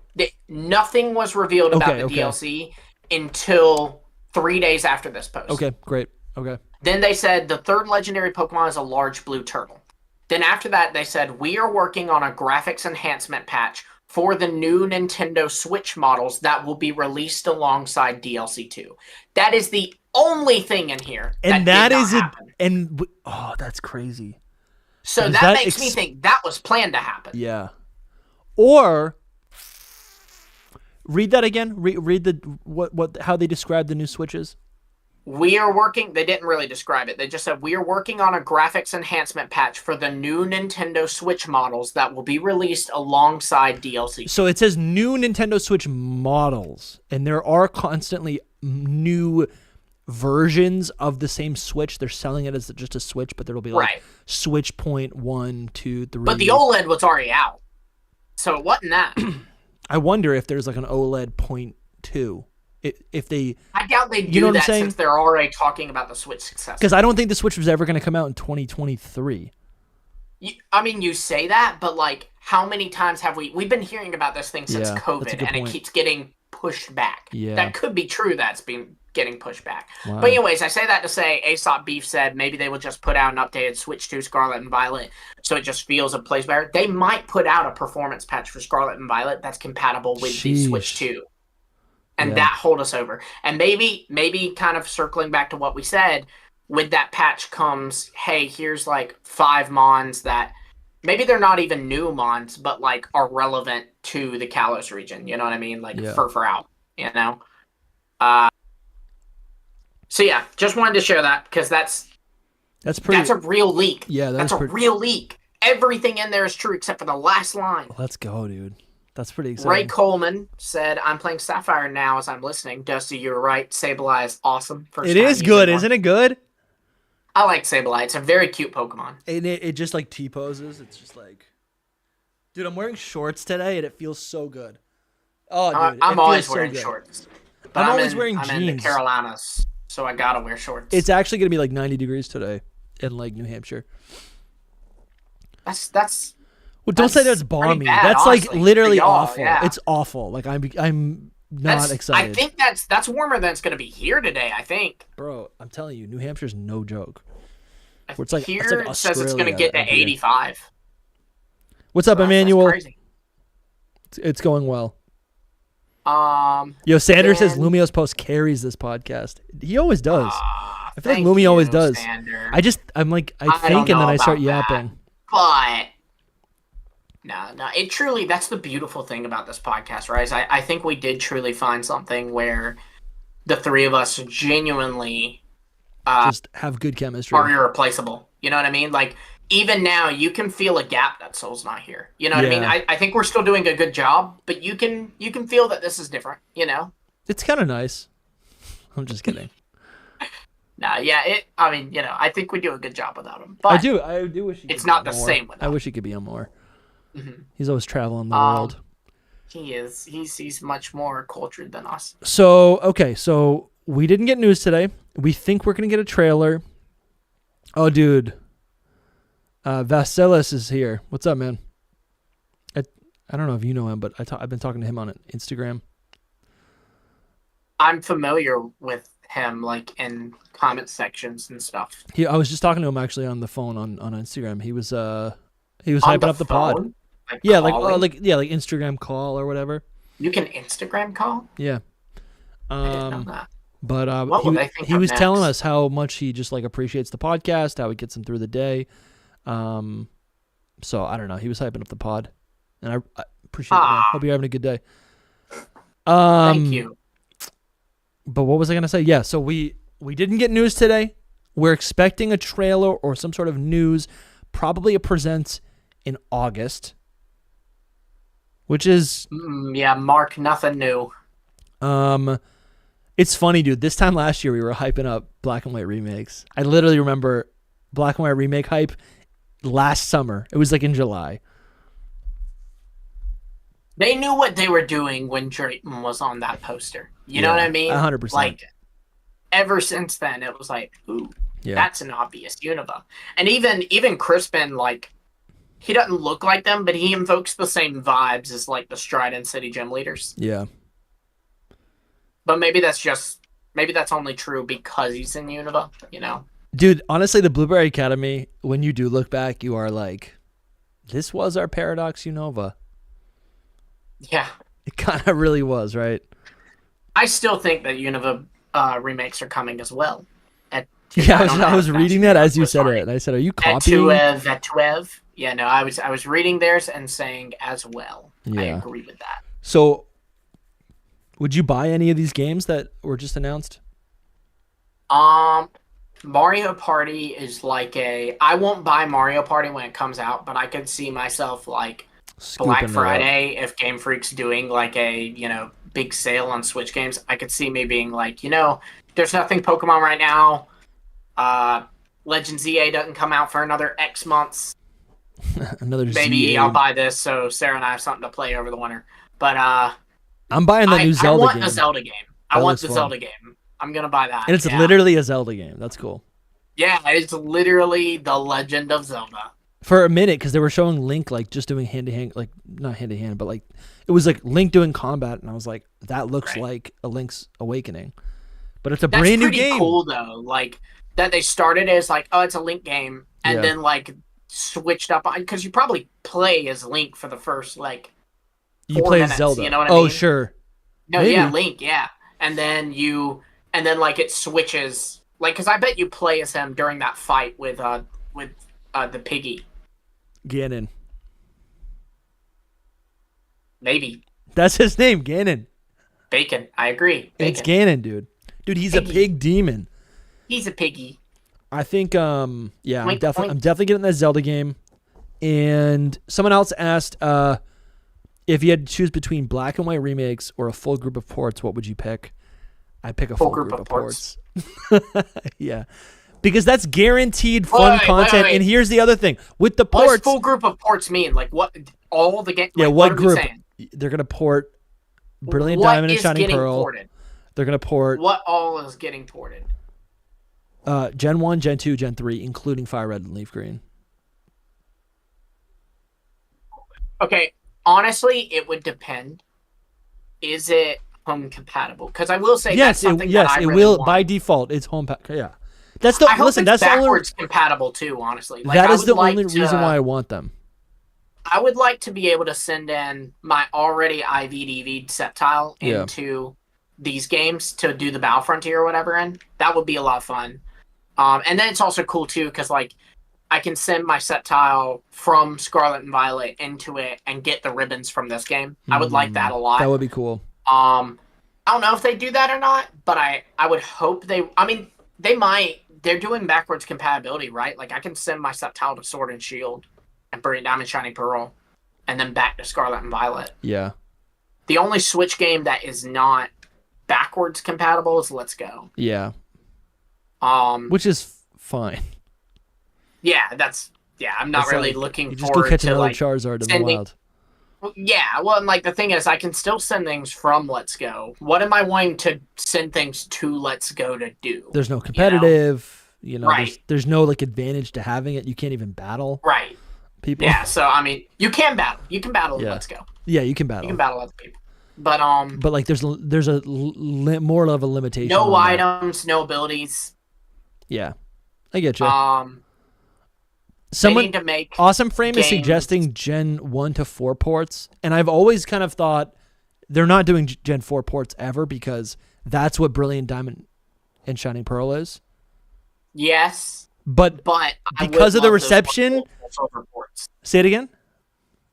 nothing was revealed about the DLC until 3 days after this post. Okay, great. Okay. Then they said the third legendary Pokemon is a large blue turtle. Then after that, they said, we are working on a graphics enhancement patch for the new Nintendo Switch models that will be released alongside DLC 2. That is the only thing in here. And that is it. happen. And that's crazy. So Does that makes me think that was planned to happen. Yeah. Or read that again. Read the how they describe the new Switches. We are working. They didn't really describe it. They just said we are working on a graphics enhancement patch for the new Nintendo Switch models that will be released alongside DLC. So it says new Nintendo Switch models, and there are constantly new versions of the same Switch. They're selling it as just a Switch, but there'll be like Switch Point 1, 2, 3. But the OLED was already out, so it wasn't that. I wonder if there's like an OLED Point 2. If they, I doubt they do you know what that I'm saying? since they're already talking about the Switch success. Because I don't think the Switch was ever going to come out in 2023. I mean, you say that, but like, how many times have we've been hearing about this thing since That's a COVID, good and point. it keeps getting pushed back. Yeah. That could be true. That's been getting pushed back. Wow. But anyways, I say that to say Aesop Beef said maybe they will just put out an updated Switch 2 Scarlet and Violet so it just feels and plays better. They might put out a performance patch for Scarlet and Violet that's compatible with the Switch 2. And that hold us over. And maybe kind of circling back to what we said, with that patch comes, hey, here's like 5 mons that maybe they're not even new mons, but like are relevant to the Kalos region. You know what I mean? Like for out, you know? So yeah, just wanted to share that because that's a real leak. Yeah, that's a real leak. Everything in there is true except for the last line. Let's go, dude. That's pretty exciting. Ray Coleman said, I'm playing Sapphire now as I'm listening. Dusty, you're right. Sableye is awesome. It is good, isn't it good? I like Sableye. It's a very cute Pokemon. And it just like T-poses. It's just like... Dude, I'm wearing shorts today and it feels so good. Oh, dude. I'm always wearing shorts. But I'm always wearing I'm jeans. in the Carolinas, so I gotta wear shorts. It's actually going to be like 90 degrees today in like New Hampshire. That's Well, don't say that's balmy. bad, That's honestly, like literally for y'all, awful. yeah. It's awful. Like I'm not excited. I think that's warmer than it's gonna be here today. I think. Bro, I'm telling you, New Hampshire's no joke. It's like here it says it's gonna Australia get to up here. 85. What's up, So Emmanuel? That's crazy. It's going well. Yo, Sanders says LumiosePost carries this podcast. He always does. I feel like Lumio always does. Sander. I'm like, I don't think, and know then I start about that. yapping. But no, it truly, that's the beautiful thing about this podcast, right? Is I think we did truly find something where the three of us genuinely Just have good chemistry. are irreplaceable. You know what I mean? Like, even now, you can feel a gap that Soul's not here. You know what I mean? Yeah. I think we're still doing a good job, but you can feel that this is different, you know? It's kind of nice. I'm just kidding. I mean, you know, I think we do a good job without him. But I do wish he could it's be not on the more. same without I wish he could be on more. He's always traveling the world. He is. He's much more cultured than us. So we didn't get news today. We think we're going to get a trailer. Oh, dude. Vasilis is here. What's up, man? I don't know if you know him, but I've been talking to him on Instagram. I'm familiar with him, like, in comment sections and stuff. I was just talking to him actually on the phone on Instagram. He was On hyping up the pod. phone? Like Yeah, calling? like Instagram call or whatever. You can Instagram call? Yeah. I didn't know that. But What will they think he of was telling next? us how much he just like appreciates the podcast, how it gets him through the day. So I don't know. He was hyping up the pod, and I appreciate it. Man. Hope you're having a good day. Thank you. But what was I gonna say? Yeah. So we didn't get news today. We're expecting a trailer or some sort of news, probably a present in August, which is Yeah, Mark, nothing new. It's funny, dude. This time last year, we were hyping up Black and White remakes. I literally remember Black and White remake hype last summer. It was like in July. They knew what they were doing when Drayton was on that poster. You know what I mean? 100%. Like, ever since then, it was like, ooh, that's an obvious Unova. And even Crispin, like, he doesn't look like them, but he invokes the same vibes as, like, the Strident City gym leaders. Yeah. But maybe that's only true because he's in Unova, you know? Dude, honestly, the Blueberry Academy, when you do look back, you are like, this was our Paradox Unova. Yeah. It kind of really was, right? I still think that Unova remakes are coming as well. Yeah, I was reading that as you said it, and I said, are you copying? Vetuev. Yeah, no, I was reading theirs and saying as well. Yeah. I agree with that. So, would you buy any of these games that were just announced? Mario Party is like I won't buy Mario Party when it comes out, but I could see myself like Scooping Black it Friday if Game Freak's doing like a big sale on Switch games. I could see me being like, there's nothing Pokemon right now. Legends EA doesn't come out for another X months. Another Maybe ZA. I'll buy this so Sarah and I have something to play over the winter. But I'm buying the new Zelda I want game. the Zelda game. That I want looks the fun. Zelda game. I'm gonna buy that. And it's literally a Zelda game. That's cool. Yeah, it's literally The Legend of Zelda. For a minute, because they were showing Link like just doing hand-to-hand, like not hand-to-hand, but like it was like Link doing combat, and I was like, that looks like a Link's Awakening. But it's a brand new game. That's pretty cool though. Like that they started as like, oh, it's a Link game, and then like switched up on, because you probably play as Link for the first like 4 play minutes, as Zelda. You know what I mean? Oh, sure. No, Maybe. yeah, Link, yeah. And then like it switches, like, because I bet you play as him during that fight with the piggy. Ganon. Maybe. That's his name, Ganon. Bacon. I agree. Bacon. It's Ganon, dude. Dude, he's Piggy. a pig demon. He's a piggy. I think, I'm Oink, definitely getting that Zelda game. And someone else asked, if you had to choose between Black and White remakes or a full group of ports, what would you pick? I'd pick a full group of ports. Yeah. Because that's guaranteed fun content. wait. And here's the other thing. With the What does ports, full group of ports mean? Like, what? All the game? yeah, like, what are we group? saying? They're going to port Brilliant What Diamond and is Shining getting Pearl. ported? They're going to port What all is getting ported? Gen 1, Gen 2, Gen 3, including Fire Red and Leaf Green. Okay, honestly, it would depend. Is it home compatible? Because I will say that's something that I it really will want. by default. It's home yeah. That's the I hope listen. it's That's the only. backwards compatible too. Honestly, like, That I is would the like only to- reason why I want them. I would like to be able to send in my already IVDV'd set tile Yeah. into these games to do the Battle Frontier or whatever in. That would be a lot of fun. And then it's also cool too because like I can send my set tile from Scarlet and Violet into it and get the ribbons from this game. I would like that a lot. That would be cool. I don't know if they do that or not, but I would hope they. I mean, they might. They're doing backwards compatibility, right? Like I can send my set tile to Sword and Shield and Brilliant Diamond, Shining Pearl, and then back to Scarlet and Violet. Yeah. The only Switch game that is not backwards compatible is Let's Go. Yeah. Um, Which is fine. yeah, I'm not It's really like, looking you just go forward catch to another like Charizard in the sending- wild. Yeah, well, and like the thing is, I can still send things from Let's Go. What am I wanting to send things to Let's Go to do? There's no competitive. Right. There's no like advantage to having it. You can't even battle Right. people. Yeah. So I mean, you can battle. You can battle. Yeah. Let's Go. Yeah, you can battle. You can battle other people. But But like, there's a more of a limitation. no on that. items, no abilities. Yeah, I get you. They Someone need to make Awesome Frame is games. suggesting Gen 1 to 4 ports, and I've always kind of thought they're not doing Gen 4 ports ever because That's what Brilliant Diamond and Shining Pearl is. Yes, But I because would of the love those reception, Heart Gold, Soul Silver ports. say it again.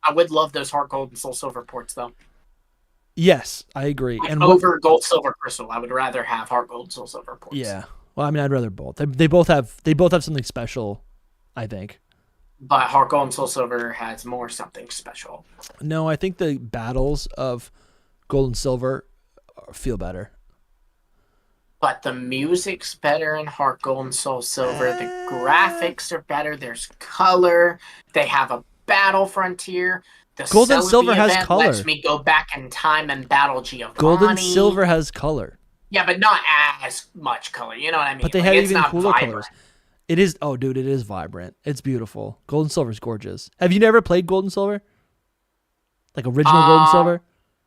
I would love those Heart Gold and Soul Silver ports, though. Yes, I agree. Like, And over Gold, Silver, Crystal, I would rather have Heart Gold, Soul Silver ports. yeah. Well, I mean, I'd rather both. They both have something special, I think. But Heart Gold and Soul Silver has more something special. No, I think the battles of Gold and Silver feel better. But the music's better in Heart Gold and Soul Silver. The graphics are better. There's color. They have a battle frontier. The Gold and Celebi Silver has event color. lets me go back in time and battle Giovanni. Gold and Silver has color. Yeah, but not as much color. You know what I mean? But they Like, have it's even not cooler vibrant. colors. It is. Oh, dude, it is vibrant. It's beautiful. Gold and Silver is gorgeous. Have you never played Gold and Silver? Like original Gold and Silver?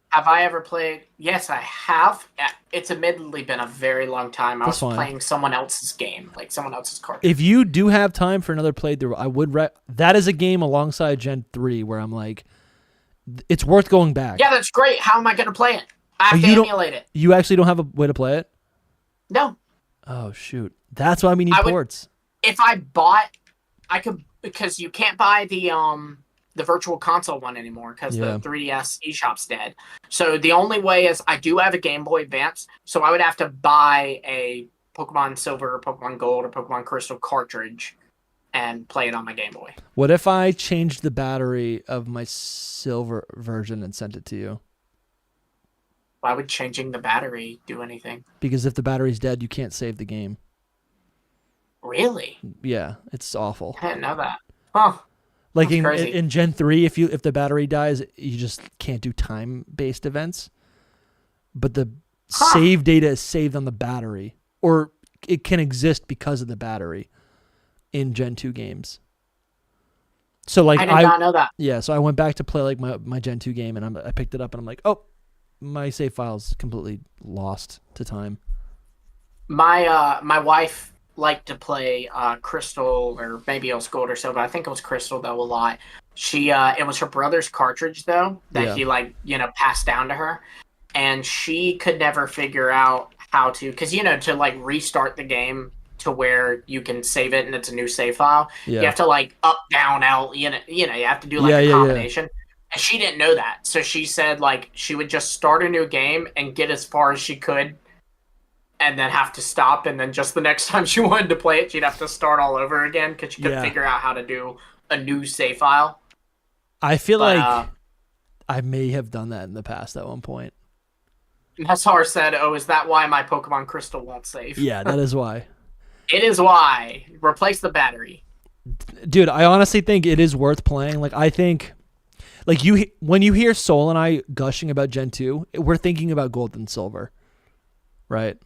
Have I ever played? Yes, I have. It's admittedly been a very long time. I That's was fine. playing someone else's game, like someone else's card. If you do have time for another playthrough, I would. That is a game alongside Gen 3 where I'm like, it's worth going back. Yeah, that's great. How am I going to play it? I have to emulate it. You actually don't have a way to play it? No. Oh, shoot. That's why we need ports. If I bought, I could, because you can't buy the virtual console one anymore because the 3DS eShop's dead. So the only way is I do have a Game Boy Advance, so I would have to buy a Pokemon Silver or Pokemon Gold or Pokemon Crystal cartridge and play it on my Game Boy. What if I changed the battery of my Silver version and sent it to you? Why would changing the battery do anything? Because if the battery's dead, you can't save the game. Really? Yeah, it's awful. I didn't know that. Huh. Like That's crazy. in Gen 3, if the battery dies, you just can't do time-based events. But the save data is saved on the battery, or it can exist because of the battery in Gen 2 games. So like I did not know that. Yeah, so I went back to play like my Gen 2 game, and I picked it up, and I'm like, oh, my save file's completely lost to time. My wife liked to play Crystal, or maybe it was Gold or Silver. I think it was Crystal though a lot. She it was her brother's cartridge though that he passed down to her, and she could never figure out how to, because to like restart the game to where you can save it and it's a new save file. You have to like up, down, L. You have to do like a combination. And she didn't know that, so she said like she would just start a new game and get as far as she could, and then have to stop, and then just the next time she wanted to play it, she'd have to start all over again because she couldn't figure out how to do a new save file. I feel like I may have done that in the past at one point. Nessar said, "Oh, is that why my Pokemon Crystal won't save?" Yeah, that is why. It is why. Replace the battery. Dude, I honestly think it is worth playing. Like, I think, like when you hear Soul and I gushing about Gen 2, we're thinking about Gold and Silver, right?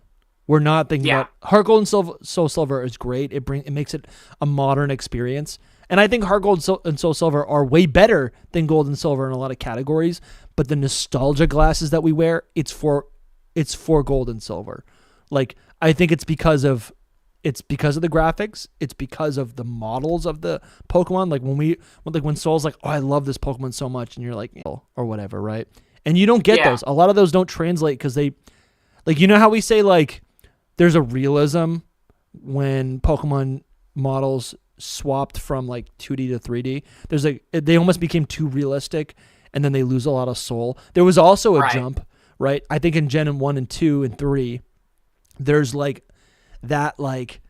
We're not thinking about Heart Gold and Soul Silver is great. It makes it a modern experience, and I think Heart Gold and Soul Silver are way better than Gold and Silver in a lot of categories. But the nostalgia glasses that we wear, it's for Gold and Silver. Like, I think it's because of the graphics. It's because of the models of the Pokemon. Like when Soul's like, oh, I love this Pokemon so much, and you're like, oh, or whatever, right? And you don't get those. A lot of those don't translate because they, like, you know how we say like, there's a realism when Pokemon models swapped from like 2D to 3D. There's like, they almost became too realistic, and then they lose a lot of soul. There was also a jump, right? I think in Gen 1 and 2 and 3, there's like that like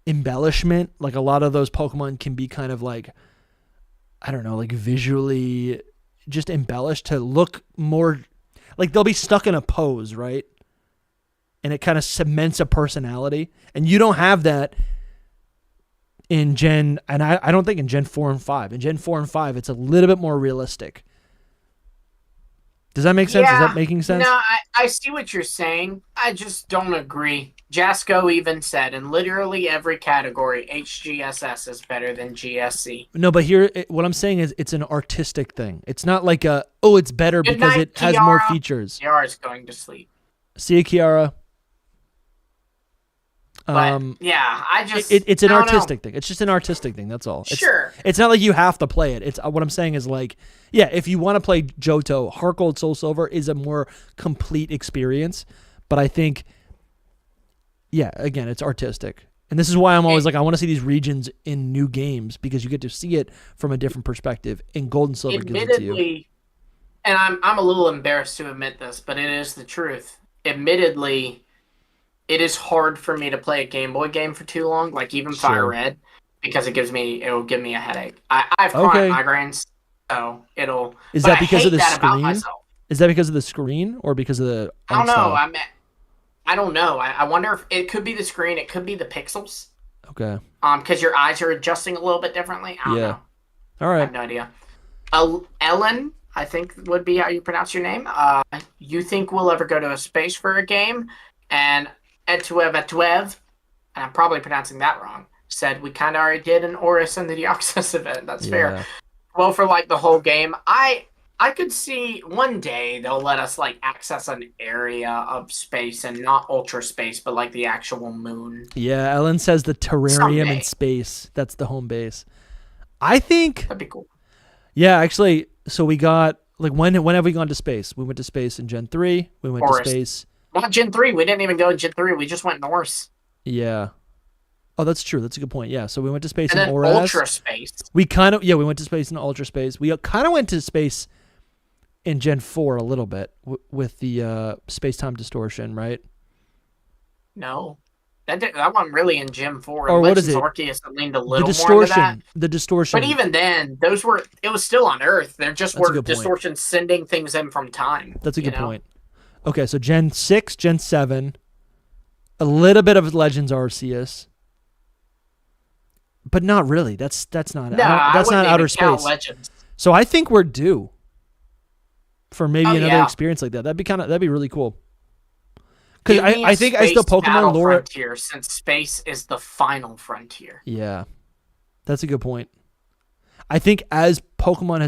embellishment. Like a lot of those Pokemon can be kind of like, I don't know, like visually just embellished to look more like they'll be stuck in a pose, right? And it kind of cements a personality. And you don't have that in I don't think in Gen 4 and 5. In Gen 4 and 5, it's a little bit more realistic. Does that make sense? Yeah, Is that making sense? No, I see what you're saying. I just don't agree. Jasco even said, in literally every category, HGSS is better than GSC. No, but here, what I'm saying is it's an artistic thing. It's not like it's better because it has more features. Kiara's going to sleep. See you, Kiara. But, I just... It's an artistic thing. It's just an artistic thing, that's all. Sure. It's not like you have to play it. It's what I'm saying is like, if you want to play Johto, Heart Gold Soul Silver is a more complete experience. But I think, yeah, again, it's artistic. And this is why I'm always like, I want to see these regions in new games because you get to see it from a different perspective. And Gold and Silver gives it to you. And I'm a little embarrassed to admit this, but it is the truth. Admittedly, it is hard for me to play a Game Boy game for too long, like even Fire Red, because it will give me a headache. I have chronic migraines, so it'll. Is that because of the screen? Is that because of the screen or because of the? I don't know. I don't know. I wonder if it could be the screen. It could be the pixels. Okay. Because your eyes are adjusting a little bit differently. I don't know. All right. I have no idea. Ellen, I think would be how you pronounce your name. You think we'll ever go to a space for a game? And Etwev, and I'm probably pronouncing that wrong, said we kind of already did an Oris and the Deoxys event. That's fair. Well, for like the whole game, I could see one day they'll let us like access an area of space and not ultra space, but like the actual moon. Yeah, Ellen says the terrarium in space. That's the home base. I think that'd be cool. Yeah, actually, so we got like when have we gone to space? We went to space in Gen 3. We went to space. Not Gen 3. We didn't even go in Gen 3. We just went Norse. Yeah. Oh, that's true. That's a good point. Yeah, so we went to space and in then Oris. Ultra space. We went to space in ultra space. We kind of went to space in Gen 4 a little bit with the space-time distortion, right? No. That wasn't really in Gen 4. Or what is it? Arceus that leaned a little the distortion, more into that. The distortion. But even then, it was still on Earth. There just were distortions sending things in from time. That's a good point. Okay, so Gen 6, Gen 7, a little bit of Legends Arceus. But not really. That's not outer space. Legends. So I think we're due for maybe another experience like that. That'd be really cool. Because I think I still Pokemon lore frontier, since space is the final frontier. Yeah, that's a good point. I think as Pokemon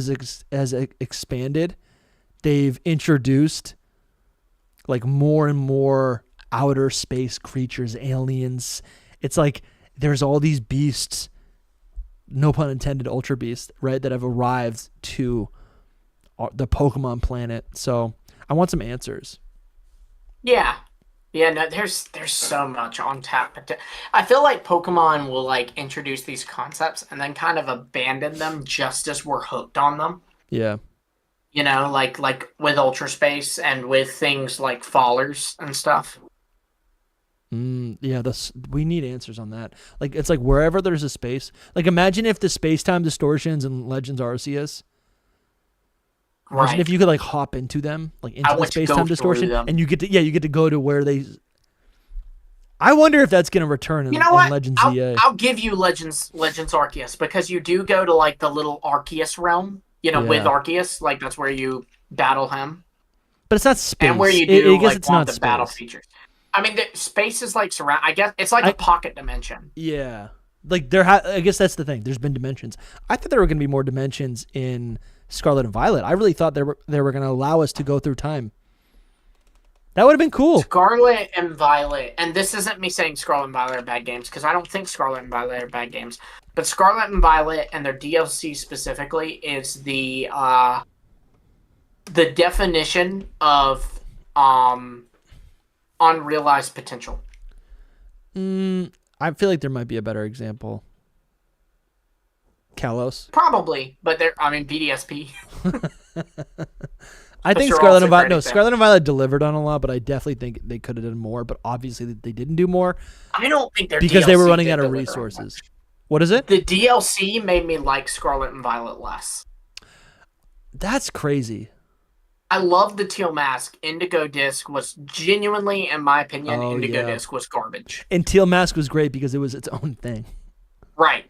has expanded, they've introduced like more and more outer space creatures, aliens. It's like there's all these beasts, no pun intended, ultra beasts, right, that have arrived to the Pokemon planet. So I want some answers. Yeah. Yeah, no, there's so much on tap. I feel like Pokemon will like introduce these concepts and then kind of abandon them just as we're hooked on them. Yeah. You know, like with Ultra Space and with things like Fallers and stuff. Yeah, we need answers on that. Like it's like wherever there's a space. Like imagine if the space-time distortions and Legends Arceus. Imagine if you could like hop into them, like into the space-time distortion, and you get to go to where they. I wonder if that's going to return in, Legends ZA. I'll give you Legends Arceus because you do go to like the little Arceus realm, with Arceus, like that's where you battle him. But it's not space. And where you do I guess it's not the battle features. I mean, the space is like surround. I guess it's like a pocket dimension. Yeah, like I guess that's the thing. There's been dimensions. I thought there were going to be more dimensions in Scarlet and Violet. I really thought they were going to allow us to go through time. That would have been cool. Scarlet and Violet, and this isn't me saying Scarlet and Violet are bad games because I don't think Scarlet and Violet are bad games. But Scarlet and Violet and their DLC specifically is the definition of unrealized potential. I feel like there might be a better example. Kalos. Probably, but BDSP. I think Scarlet and Violet delivered on a lot, but I definitely think they could have done more, but obviously they didn't do more. I don't think because they were running out of resources. What is it? The DLC made me like Scarlet and Violet less. That's crazy. I love the Teal Mask. Indigo Disc was genuinely, in my opinion, Disc was garbage. And Teal Mask was great because it was its own thing. Right.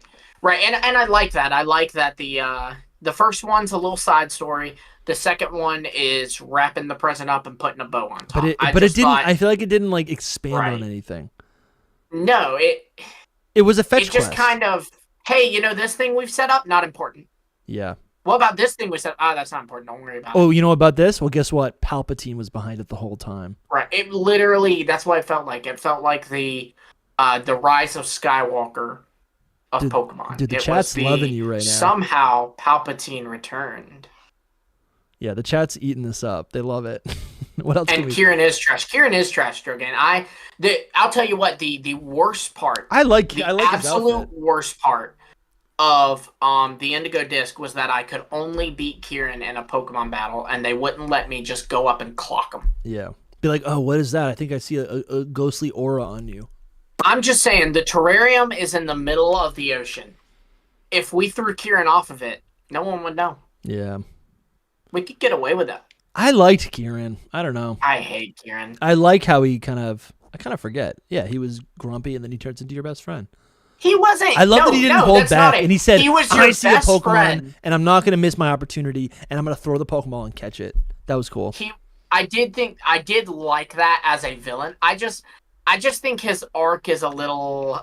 And I like that. I like that the first one's a little side story. The second one is wrapping the present up and putting a bow on top. I feel like it didn't like expand on anything. No, it was a fetch quest. It just kind of, hey, this thing we've set up, not important. Yeah. What about this thing we set up? that's not important. Don't worry about it. Oh, you know about this? Well, guess what? Palpatine was behind it the whole time. Right. It literally, that's what it felt like. It felt like the Rise of Skywalker of Pokemon. Dude, the chat's loving you right now. Somehow Palpatine returned. Yeah, the chat's eating this up. They love it. What else? And Kieran is trash. Kieran is trash, Drogan. I'll tell you what. The worst part. I like the his absolute outfit. worst part of the Indigo Disc was that I could only beat Kieran in a Pokemon battle, and they wouldn't let me just go up and clock him. Yeah. Be like, oh, what is that? I think I see a ghostly aura on you. I'm just saying, the terrarium is in the middle of the ocean. If we threw Kieran off of it, no one would know. Yeah. We could get away with that. I liked Kieran. I don't know. I hate Kieran. I like how I kind of forget. Yeah, he was grumpy and then he turns into your best friend. He wasn't. I love that he didn't hold back and he said, he was your I see a best Pokemon friend. and I'm not going to miss my opportunity and I'm going to throw the Pokemon and catch it. That was cool. I did like that as a villain. I just think his arc is a little,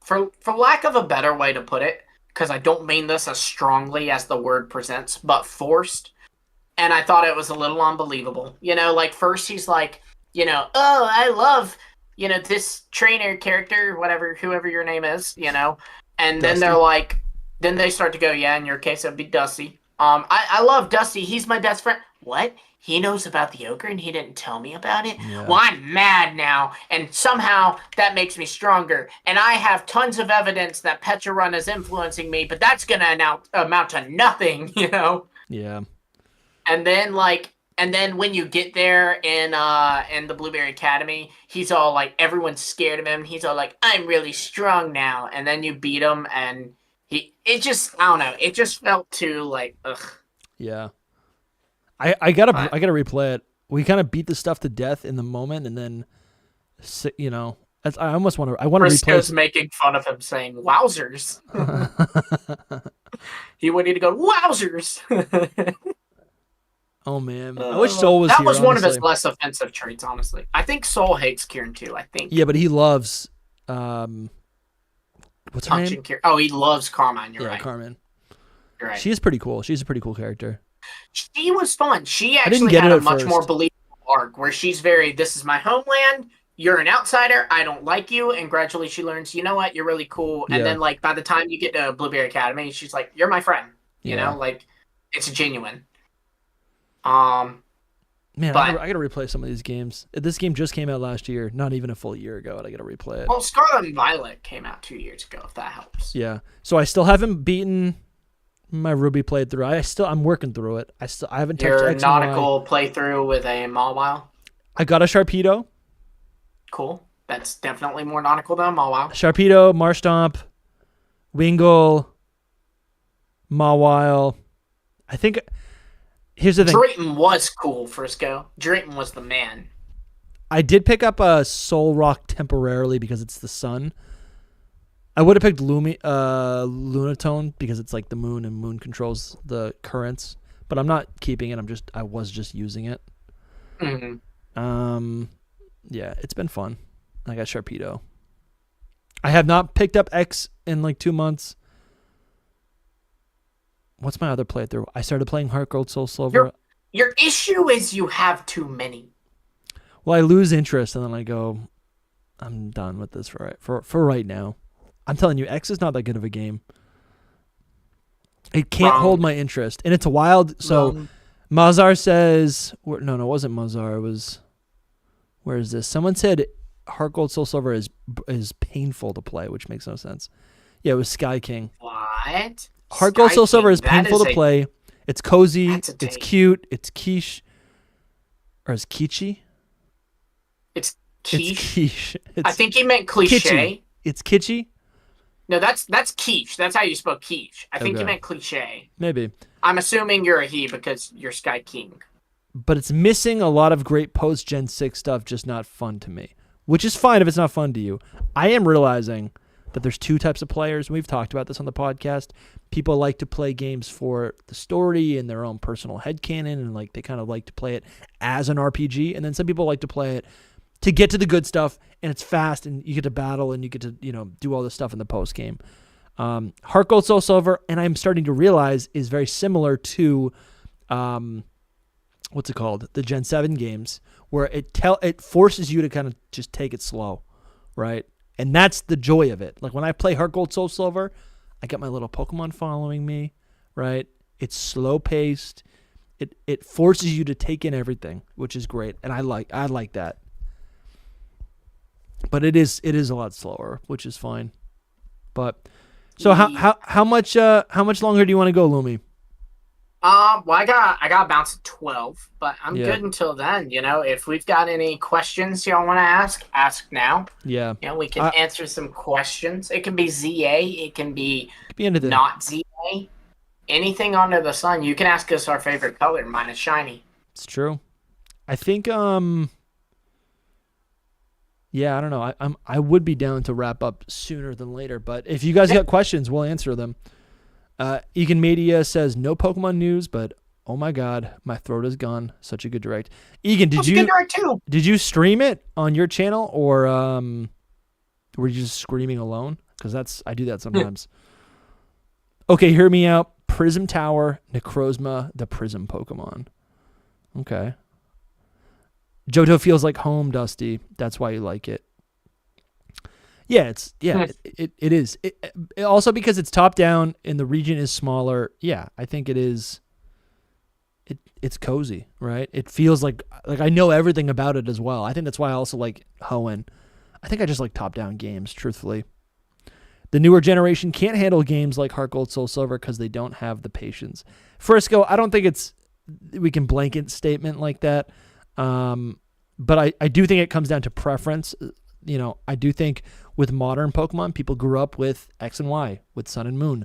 for lack of a better way to put it, because I don't mean this as strongly as the word presents, but forced. And I thought it was a little unbelievable. You know, like first he's like, you know, oh, I love, you know, this trainer character, whoever your name is, you know. And Dusty. then they're like, then they start to go, yeah, in your case, it'd be Dusty. I love Dusty. He's my best friend. What? He knows about the ogre and he didn't tell me about it? Yeah. Well, I'm mad now, and somehow that makes me stronger. And I have tons of evidence that Petrarun is influencing me, but that's going to amount to nothing, you know? Yeah. And then, when you get there in the Blueberry Academy, he's all like, everyone's scared of him. He's all like, I'm really strong now. And then you beat him, and I don't know. It just felt too, like, ugh. Yeah. I gotta replay it. We kind of beat the stuff to death in the moment, and then, you know, I almost want to. I want to replay. Briscoe's making fun of him, saying "wowzers." He wanted to go wowzers. Oh man, I wish Soul was here. That was one of his honestly. less offensive traits, honestly. I think Soul hates Kieran too. I think. Yeah, but he loves. What's her name? Kieran. Oh, he loves Carmine. You're Yeah, right. Carmen. You're right. She is pretty cool. She's a pretty cool character. She was fun. She didn't actually get had it a at much first. more believable arc where she's very, this is my homeland, you're an outsider, I don't like you, and gradually she learns, you know what, you're really cool. And Yeah. then, like, by the time you get to Blueberry Academy, she's like, you're my friend. You Yeah. know, like, it's genuine. Man, But- I gotta replay some of these games. This game just came out last year, not even a full year ago, and I gotta replay it. Well, Scarlet and Violet came out 2 years ago, if that helps. Yeah. So I still haven't beaten my Ruby playthrough. I'm working through it. I haven't touched Your X and Y. nautical playthrough with a Mawile. I got a Sharpedo. Cool. That's definitely more nautical than a Mawile. Sharpedo, Marshtomp, Wingull, Mawile. I think here's the thing. Drayton was cool, Frisco. Drayton was the man. I did pick up a Soul Rock temporarily because it's the sun. I would have picked Lunatone because it's like the moon and moon controls the currents, but I'm not keeping it. I was just using it. Mm-hmm. Yeah, it's been fun. I got Sharpedo. I have not picked up X in like 2 months. What's my other playthrough? I started playing Heart Gold, Soul Silver. Your issue is you have too many. Well, I lose interest and then I go, I'm done with this for right now. I'm telling you, X is not that good of a game. It can't Wrong. hold my interest, and it's wild. So, Mazar says, no, it wasn't Mazar. It was, where is this? Someone said Heart Gold, Soul Silver is painful to play, which makes no sense. Yeah, it was Sky King. What? Heart Gold, Sky Soul Silver King, is that painful is to a- play. It's cozy. That's a It's take. cute. It's quiche. Or is Kichi? It's quiche. It's quiche. It's I think he meant cliche. kitschy. It's kitschy? No, that's quiche. That's how you spell quiche. I think Okay. he meant cliche. Maybe. I'm assuming you're a he because you're Sky King. But it's missing a lot of great post-Gen 6 stuff, just not fun to me. Which is fine if it's not fun to you. I am realizing that there's two types of players. We've talked about this on the podcast. People like to play games for the story and their own personal headcanon, and like they kind of like to play it as an RPG. And then some people like to play it to get to the good stuff, and it's fast, and you get to battle, and you get to, do all this stuff in the post game. Heart Gold, Soul Silver, and I'm starting to realize is very similar to, what's it called? The Gen 7 games, where it forces you to kind of just take it slow, right? And that's the joy of it. Like when I play Heart Gold, Soul Silver, I got my little Pokemon following me, right? It's slow paced. It forces you to take in everything, which is great, and I like that. But it is a lot slower, which is fine. But so how much longer do you want to go, Lumi? Well, I got bounce at 12, but I'm good until then. You know, if we've got any questions y'all want to ask now. Yeah. You know, we can answer some questions. It can be ZA, it can be anything. not ZA. Anything under the sun. You can ask us our favorite color. Mine is shiny. It's true. I think yeah, I don't know. I would be down to wrap up sooner than later, but if you guys got questions, we'll answer them. Egan Media says no Pokemon news, but oh my god, my throat is gone. Such a good direct. Egan, did you stream it on your channel, or were you just screaming alone? Because I do that sometimes. Okay, hear me out. Prism Tower, Necrozma, the Prism Pokemon. Okay. Johto feels like home, Dusty. That's why you like it. Yeah, it is. It also because it's top down and the region is smaller. Yeah, I think it is. It's cozy, right? It feels like I know everything about it as well. I think that's why I also like Hoenn. I think I just like top down games, truthfully. The newer generation can't handle games like Heart Gold, Soul Silver because they don't have the patience. Frisco, I don't think we can blanket statement like that. But I do think it comes down to preference. You know, I do think with modern Pokemon, people grew up with X and Y, with Sun and Moon,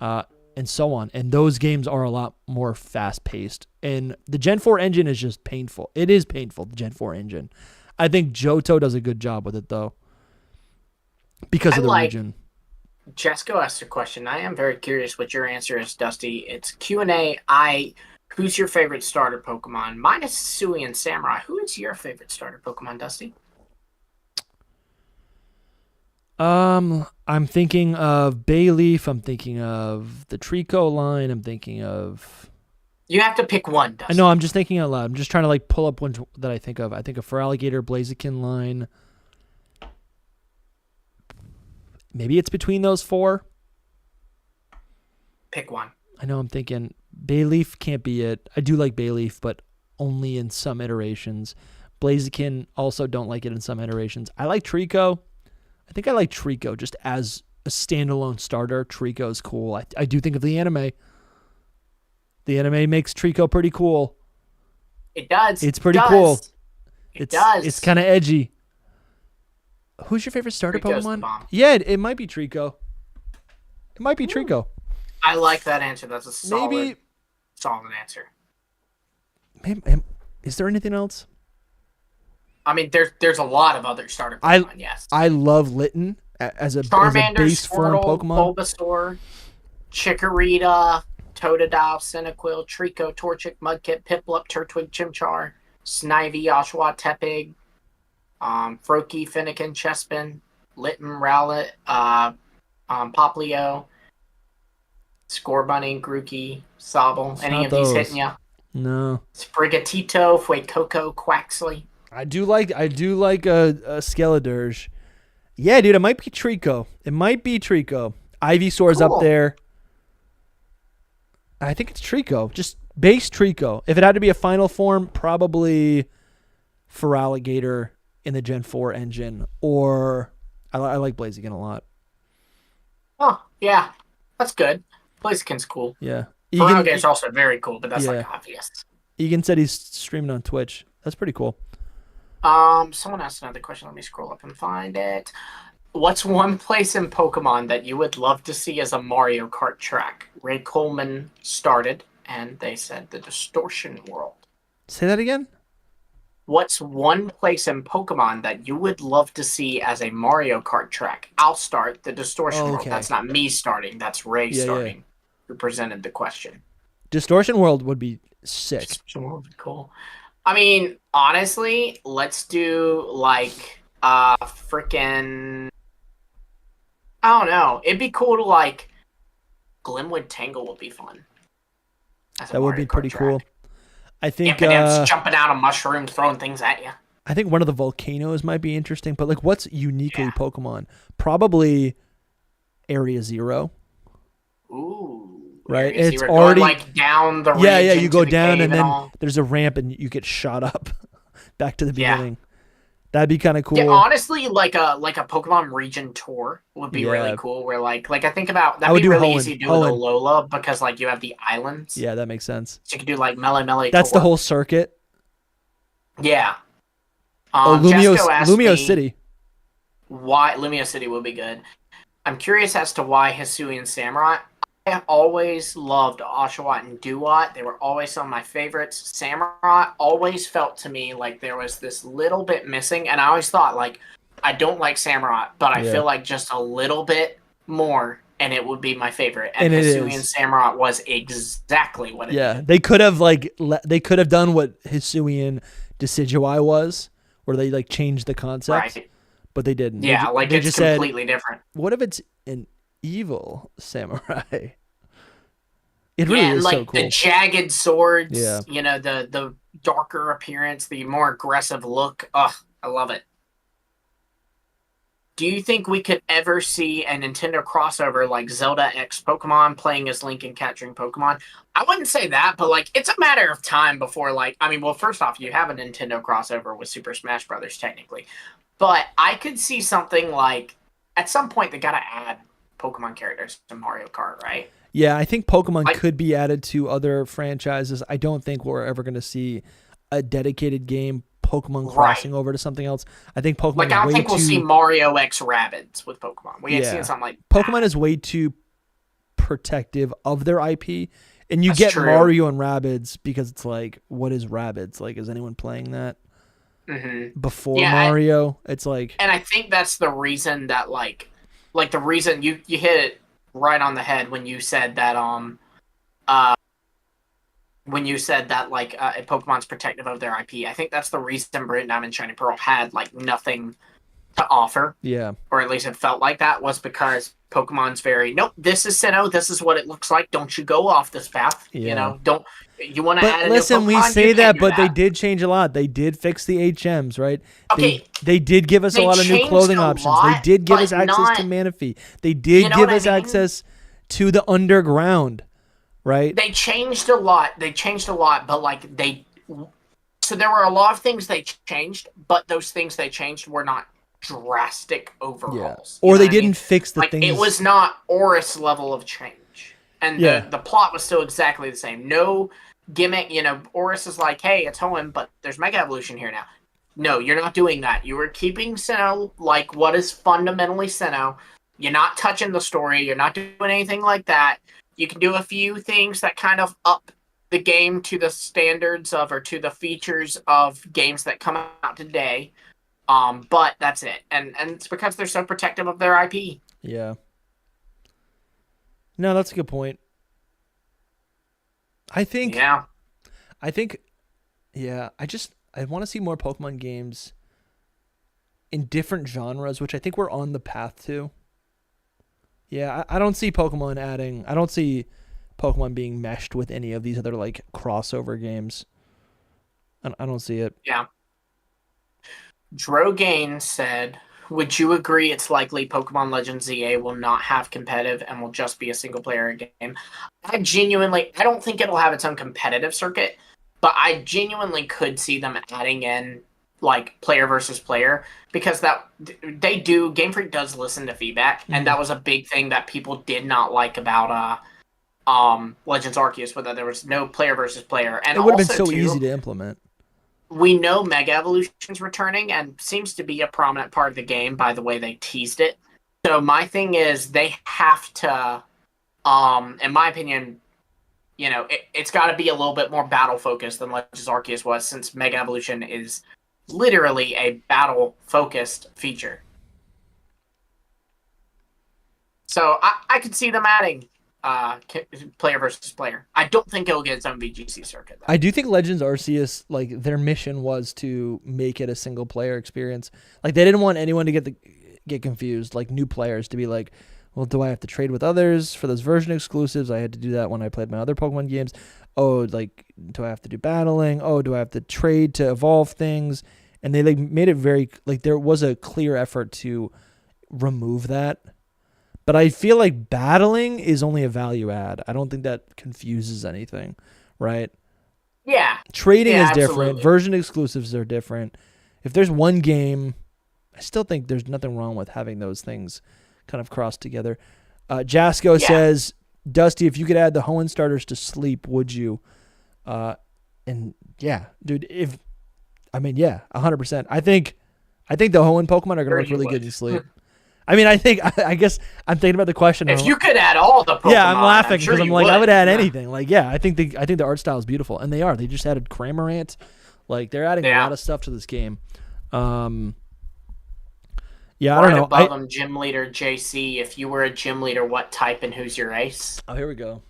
and so on. And those games are a lot more fast-paced. And the Gen 4 engine is just painful. It is painful, the Gen 4 engine. I think Johto does a good job with it, though, because of the region. Jesco asked a question. I am very curious what your answer is, Dusty. It's Q&A. Who's your favorite starter Pokemon? Mine is Sui and Samurai. Who is your favorite starter Pokemon, Dusty? I'm thinking of Bayleaf. I'm thinking of the Trico line. I'm thinking of... You have to pick one, Dusty. I know, I'm just thinking out loud. I'm just trying to pull up ones that I think of. I think of Feraligatr, Blaziken line. Maybe it's between those four. Pick one. I know, I'm thinking Bayleaf can't be it. I do like Bayleaf, but only in some iterations. Blaziken, also don't like it in some iterations. I like Trico. I think I like Trico just as a standalone starter. Trico is cool. I do think of the anime. The anime makes Trico pretty cool. It does. It's pretty cool. It does. It's kind of edgy. Who's your favorite starter Trico's Pokemon? the bomb. Yeah, it might be Trico. It might be Trico. I like that answer. That's a solid answer. Maybe, is there anything else? I mean, there's a lot of other starter Pokemon, yes. I love Litten as a base form Pokemon. Bulbasaur, Chikorita, Totodile, Cyndaquil, Trico, Torchic, Mudkip, Piplup, Turtwig, Chimchar, Snivy, Oshawott, Tepig, Froakie, Finnegan, Chespin, Litten, Rowlet, Poplio, Scorbunny, Grookey, Sobble. Any of these hitting ya? No. Sprigatito, Fuecoco, Quaxley. I do like a Skeledirge. Yeah, dude, it might be Trico. Ivysaur's up there. I think it's Trico. Just base Trico. If it had to be a final form, probably Feraligatr in the Gen 4 engine. Or I like Blaziken a lot. Oh, yeah. That's good. Blaziken's cool. Yeah. Feraligatr's also very cool, but that's obvious. Egan said he's streaming on Twitch. That's pretty cool. Someone asked another question. Let me scroll up and find it. What's one place in Pokemon that you would love to see as a Mario Kart track? Ray Coleman started, and they said the Distortion World. Say that again? What's one place in Pokemon that you would love to see as a Mario Kart track? I'll start the Distortion World. That's not me starting. That's Ray starting, who presented the question. Distortion World would be sick. Distortion World would be cool. I mean, honestly, let's do freaking... I don't know. It'd be cool to Glimwood Tangle would be fun. That would be pretty cool. I think M&M's jumping out of mushrooms, throwing things at you. I think one of the volcanoes might be interesting, but what's uniquely Pokemon? Probably Area Zero. Ooh. right? It's It's already going, like down the yeah, ridge yeah. You into go the down, cave and then all. there's a ramp, and you get shot up back to the Yeah. beginning. That'd be kind of cool. Yeah, honestly, like a Pokemon region tour would be really Yeah. cool. Where like I think about I would that'd be do really Hoenn. easy to do with Hoenn. Alola because like you have the islands. Yeah, that makes sense. So you could do like Melee That's tour. the whole circuit. Yeah. Lumiose, Jesco asked Lumiose me City. why Lumio City would be good. I'm curious as to why Hisuian Samurott. I always loved Oshawott and Duat. They were always some of my favorites. Samurott always felt to me like there was this little bit missing, and I always thought like I don't like Samurott, but I Yeah. feel like just a little bit more, and it would be my favorite. And it Hisuian is. Samurott was exactly what it Yeah, did. they could have they could have done what Hisuian Decidueye was, where they like changed the concept, Right. but they didn't. Yeah, like they it's just said, completely different. what if it's an evil samurai? It really Yeah, and is like so cool. the jagged swords, Yeah. you know, the darker appearance, the more aggressive look. Ugh, I love it. Do you think we could ever see a Nintendo crossover like Zelda X Pokemon playing as Link and capturing Pokemon? I wouldn't say that, but like it's a matter of time before like I mean, well, first off, you have a Nintendo crossover with Super Smash Brothers technically. But I could see something like at some point they gotta add Pokemon characters to Mario Kart, right? Yeah, I think Pokemon Like- could be added to other franchises. I don't think we're ever going to see a dedicated game Pokemon crossing over to something else. I think Pokemon Like is I don't way think we'll too see Mario X Rabbids with Pokemon. We ain't Yeah. seen something like Pokemon that. is way too protective of their IP. And you That's get true. Mario and Rabbids because it's like, what is Rabbids? Like, is anyone playing that before Yeah, Mario? It's like, And I think that's the reason that like the reason you hit it right on the head when you said that Pokemon's protective of their IP. I think that's the reason Brilliant Diamond and Shiny Pearl had like nothing to offer, yeah. or at least it felt like that, was because Pokemon's very nope. This is Sinnoh. This is what it looks like. Don't you go off this path. Yeah. You know, don't you want to add But a new listen, we Pokemon? say You that, can't do but they did change a lot. They did fix the HMs, right? Okay. They did give us a They lot of new changed clothing a options. They lot, did give but us access not- to Manaphy. They did You know give what I us mean? access to the underground, right? They changed a lot. But like so there were a lot of things they changed, but those things they changed were not drastic overhauls. You Or know they what I didn't mean? fix the Like things. it was not Oris level of change, and Yeah. the plot was still exactly the same. No gimmick. You know, Oris is like, hey, it's Hoenn, but there's Mega Evolution here now. No, you're not doing that. You were keeping Sinnoh like what is fundamentally Sinnoh. You're not touching the story. You're not doing anything like that. You can do a few things that kind of up the game to the standards of or to the features of games that come out today. But that's it. And it's because they're so protective of their IP. Yeah. No, that's a good point. I think, Yeah. yeah, I want to see more Pokemon games in different genres, which I think we're on the path to. Yeah, I don't see Pokemon being meshed with any of these other like crossover games. I don't see it. Yeah. Drogain said, would you agree it's likely Pokemon Legends ZA will not have competitive and will just be a single player game? I don't think it'll have its own competitive circuit, but I genuinely could see them adding in like player versus player, because Game Freak does listen to feedback, and that was a big thing that people did not like about Legends Arceus, whether there was no player versus player. And It would have been also, so too, easy to implement. we know Mega Evolution's returning and seems to be a prominent part of the game by the way they teased it. So my thing is they have to, in my opinion, you know, it's got to be a little bit more battle focused than Legends Arceus was, since Mega Evolution is literally a battle focused feature. So I could see them adding player versus player. I don't think it'll get its own VGC circuit, though. I do think Legends Arceus, like, their mission was to make it a single player experience. Like, they didn't want anyone to get confused, like new players to be like, well, do I have to trade with others for those version exclusives? I had to do that when I played my other Pokemon games. Oh, like, do I have to do battling? Oh, do I have to trade to evolve things? And they like made it very, like, there was a clear effort to remove that. But I feel like battling is only a value add. I don't think that confuses anything, right? Yeah. Trading Yeah, is different. absolutely. Version exclusives are different. If there's one game, I still think there's nothing wrong with having those things kind of cross together. Jasco says, Dusty, if you could add the Hoenn starters to Sleep, would you? And yeah, dude, 100%. I think the Hoenn Pokemon are going to look really good in Sleep. I mean, I guess I'm thinking about the question. If you could add all the Pokemon, yeah, I'm laughing because I'm like, I would add Yeah. anything. Like, yeah, I think the art style is beautiful, and they are. They just added Cramorant. Like, they're adding a lot of stuff to this game. Yeah, I don't know. Above them, Gym Leader JC. If you were a Gym Leader, what type and who's your ace? Oh, here we go.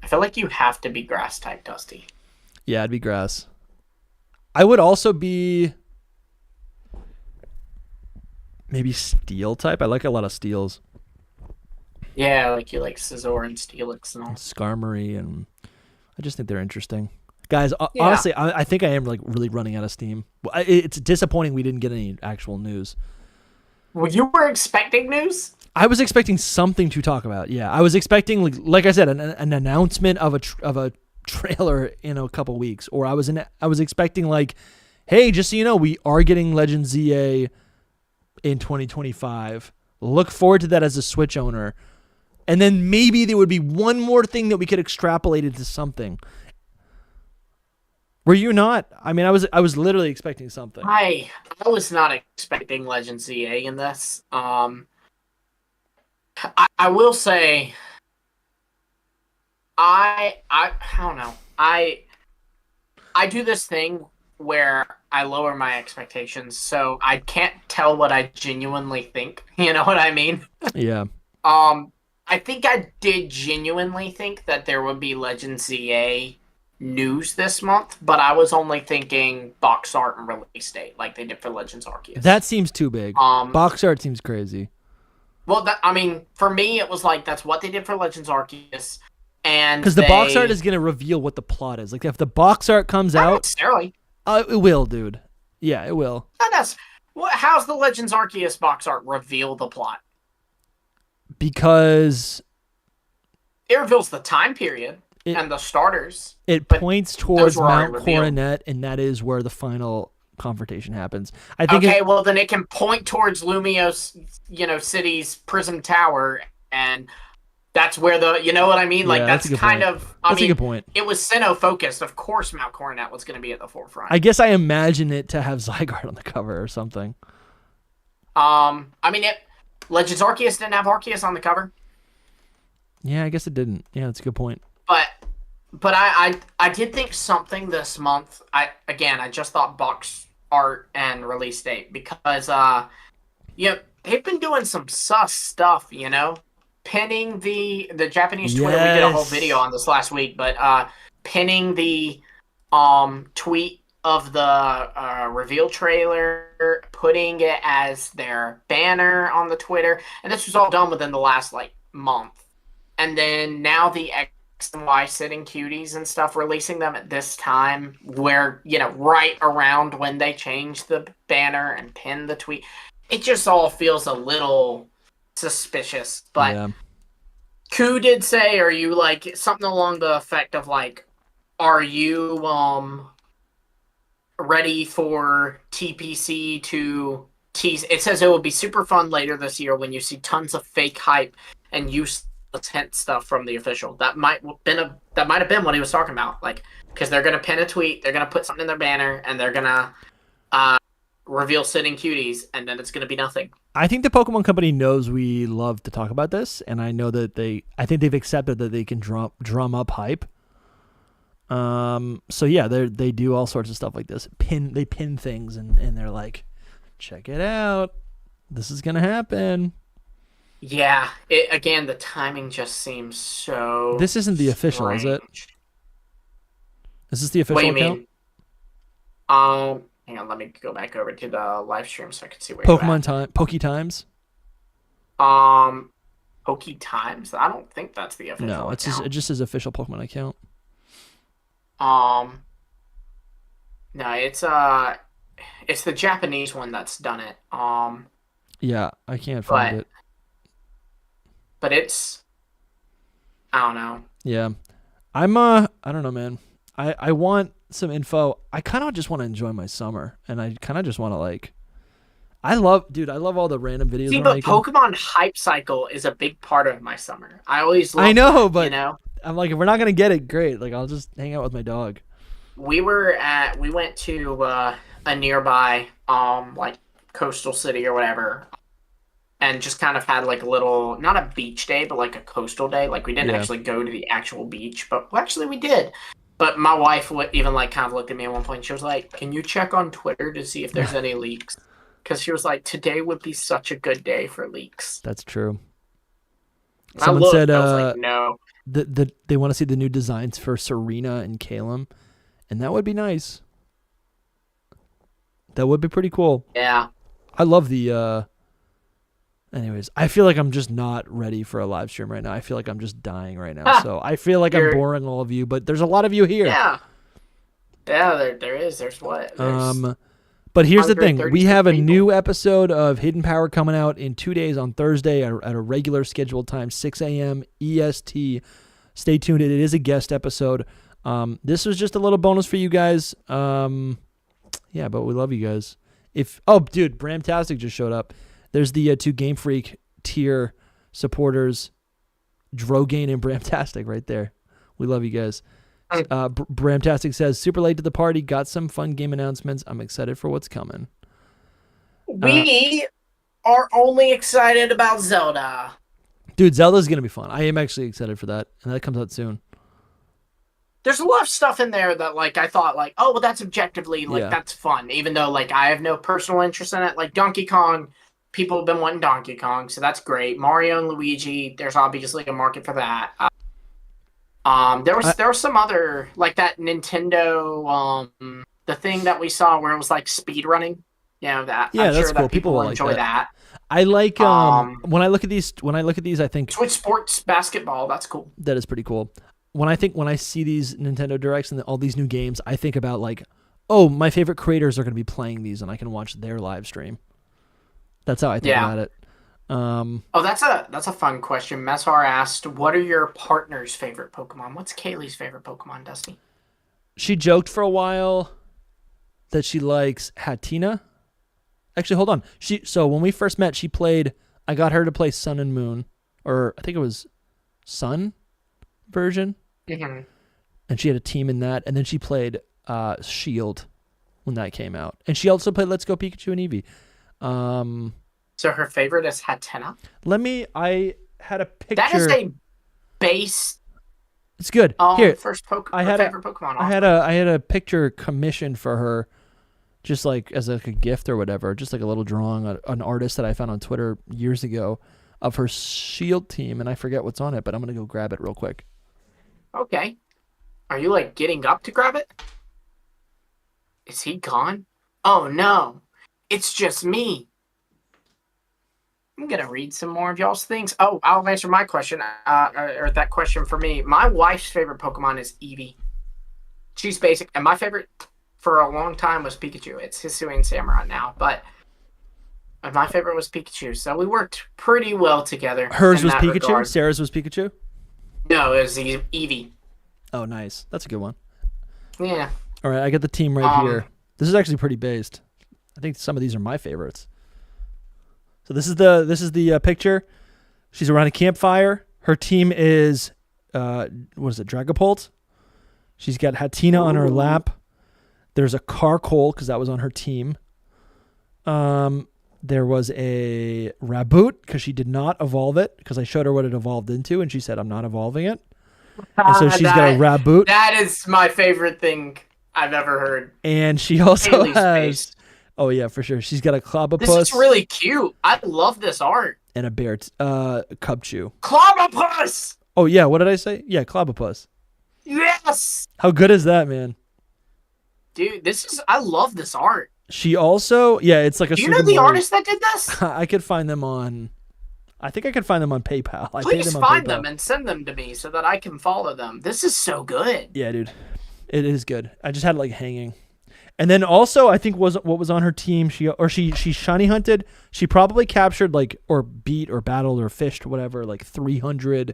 I feel like you have to be Grass type, Dusty. Yeah, I'd be Grass. I would also be maybe Steel type. I like a lot of Steels. Yeah, like you like Scizor and Steelix and all. Skarmory, and I just think they're interesting. Guys, honestly, I think I am like really running out of steam. It's disappointing we didn't get any actual news. Well, you were expecting news? I was expecting something to talk about. Yeah, I was expecting, like I said, an announcement of a trailer in a couple weeks, or I was expecting like, hey, just so you know, we are getting Legend ZA in 2025. Look forward to that as a Switch owner, and then maybe there would be one more thing that we could extrapolate into something. Were you not? I mean, I was literally expecting something. I was not expecting Legend ZA in this. I will say, I don't know. I do this thing where I lower my expectations, so I can't tell what I genuinely think. You know what I mean? Yeah. I think I did genuinely think that there would be Legend ZA news this month, but I was only thinking box art and release date, like they did for Legends Arceus. That seems too big. Box art seems crazy. Well, for me, it was like that's what they did for Legends Arceus, and because the box art is going to reveal what the plot is. Like if the box art comes out, necessarily, it will, dude. Yeah, it will. How's the Legends Arceus box art reveal the plot? Because it reveals the time period. And the starters. It points towards Mount Coronet, and that is where the final confrontation happens. I think. Okay, well then it can point towards Lumiose, City's Prism Tower, and that's where you know what I mean? Like that's kind of. That's a good point. It was Sinnoh focused. Of course, Mount Coronet was going to be at the forefront. I guess I imagine it to have Zygarde on the cover or something. Legends Arceus didn't have Arceus on the cover. Yeah, I guess it didn't. Yeah, that's a good point. But I did think something this month. I just thought box art and release date because they've been doing some sus stuff, pinning the Japanese Twitter. We did a whole video on this last week, but pinning the tweet of the reveal trailer, putting it as their banner on the Twitter, and this was all done within the last month. And then now the X and Y sitting cuties and stuff, releasing them at this time where, right around when they change the banner and pin the tweet. It just all feels a little suspicious. But Koo did say, are you something along the effect of are you ready for TPC to tease? It says it will be super fun later this year when you see tons of fake hype and useless hint stuff from the official. That might have been what he was talking about. Because they're gonna pin a tweet, they're gonna put something in their banner, and they're gonna reveal sitting cuties, and then it's gonna be nothing. I think the Pokemon Company knows we love to talk about this, and I know that I think they've accepted that they can drum up hype. So yeah, they do all sorts of stuff like this. They pin things, and they're like, check it out, this is gonna happen. Yeah, again, the timing just seems so. This isn't the official, strange. Is it? Is this the official account? Mean? Hang on, let me go back over to the live stream so I can see where Pokemon Time, Poke Times. Poke Times. I don't think that's the official. No, it just says official Pokemon account. No, it's the Japanese one that's done it. Yeah, I can't find it. but it's, I don't know. Yeah. I don't know, man. I want some info. I kind of just want to enjoy my summer, and I kind of just want to like. I love all the random videos. See, we're but making. Pokemon hype cycle is a big part of my summer. I always love I know, that, but you know? I'm like, if we're not gonna get it, great. Like, I'll just hang out with my dog. We went to a nearby like coastal city or whatever, and just kind of had like a little, not a beach day, but like a coastal day. Like we didn't actually go to the actual beach, but well, actually we did. But my wife would even like kind of looked at me at one point. And she was like, "Can you check on Twitter to see if there's any leaks?" Because she was like, "Today would be such a good day for leaks." That's true. And Someone said I was like, "No." they want to see the new designs for Serena and Calum, and that would be nice. That would be pretty cool. Yeah. I love the. Anyways, I feel like I'm just not ready for a live stream right now. I feel like I'm just dying right now. So I feel like I'm boring all of you, but there's a lot of you here. Yeah. Yeah, there is. There's what? But here's the thing. 136 We have a people. new episode of Hidden Power coming out in 2 days on Thursday at a regular scheduled time, 6 a.m. EST. Stay tuned. It is a guest episode. This was just a little bonus for you guys. Yeah, but we love you guys. Dude, Bramtastic just showed up. There's the two Game Freak tier supporters, Drogain and Bramtastic right there. We love you guys. Bramtastic says, super late to the party. Got some fun game announcements. I'm excited for what's coming. We are only excited about Zelda. Dude, Zelda's going to be fun. I am actually excited for that. And that comes out soon. There's a lot of stuff in there that, like, I thought, like, oh, well, that's objectively, like, that's fun. Even though, like, I have no personal interest in it. Like, Donkey Kong, people have been wanting Donkey Kong, so that's great. Mario and Luigi, there's obviously a market for that. There was some other, like, that Nintendo, the thing that we saw where it was, like, speed running. You know, that. Yeah, I'm that's sure cool. that people will like enjoy that. I like, when I look at these, I think Switch Sports Basketball, that's cool. that is pretty cool. When I see these Nintendo Directs and all these new games, I think about like, oh, my favorite creators are going to be playing these, and I can watch their live stream. That's how I think about it. That's a fun question. Meshar asked, "What are your partner's favorite Pokemon?" What's Kaylee's favorite Pokemon, Dusty? She joked for a while that she likes Hatina. Actually, hold on. So when we first met, I got her to play Sun and Moon, or I think it was Sun version. Mm-hmm. And she had a team in that, and then she played Shield when that came out, and she also played Let's Go Pikachu and Eevee. So her favorite is Hatenna. I had a picture. That is a base. It's good. Here, first favorite Pokemon. I had a picture commissioned for her, just like as like a gift or whatever, just like a little drawing, an artist that I found on Twitter years ago of her Shield team, and I forget what's on it, but I'm gonna go grab it real quick. Okay. Are you like getting up to grab it? Is he gone? Oh no. It's just me. I'm going to read some more of y'all's things. Oh, I'll answer my question, or that question for me. My wife's favorite Pokemon is Eevee. She's basic, and my favorite for a long time was Pikachu. It's Hisuian Samurott now, but my favorite was Pikachu, so we worked pretty well together. Hers was Pikachu? Regard. Sarah's was Pikachu? No, it was Eevee. Oh, nice. That's a good one. Yeah. All right, I got the team right here. This is actually pretty based. I think some of these are my favorites. So this is the picture. She's around a campfire. Her team is what is it? Dragapult. She's got Hatina on her lap. There's a Carkol because that was on her team. There was a Raboot because she did not evolve it because I showed her what it evolved into and she said I'm not evolving it. And so she's got a Raboot. That is my favorite thing I've ever heard. And she also has. Oh yeah, for sure. She's got a Clobbopus. This is really cute. I love this art. And a bear, Cubchoo. Clobbopus! Oh yeah, what did I say? Yeah, Clobbopus. Yes! How good is that, man? Dude, I love this art. She also, it's like a. Do you know the artist that did this? I could find them on. I think I could find them on PayPal. Please find them and send them to me so that I can follow them. This is so good. Yeah, dude, it is good. I just had it like hanging. And then also, I think what was on her team. She shiny hunted. She probably captured or beat or battled or fished whatever 300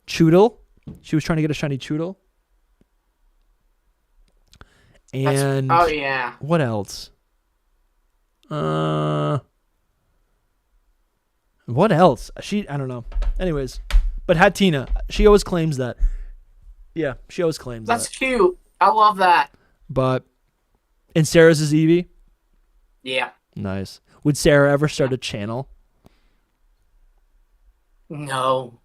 Choodle. She was trying to get a shiny Choodle. And oh yeah. What else? What else? I don't know. Anyways, but Hatina, she always claims that. Yeah, she always claims That's that. cute. I love that. But, and Sarah's is Eevee? Yeah. Nice. Would Sarah ever start a channel? No.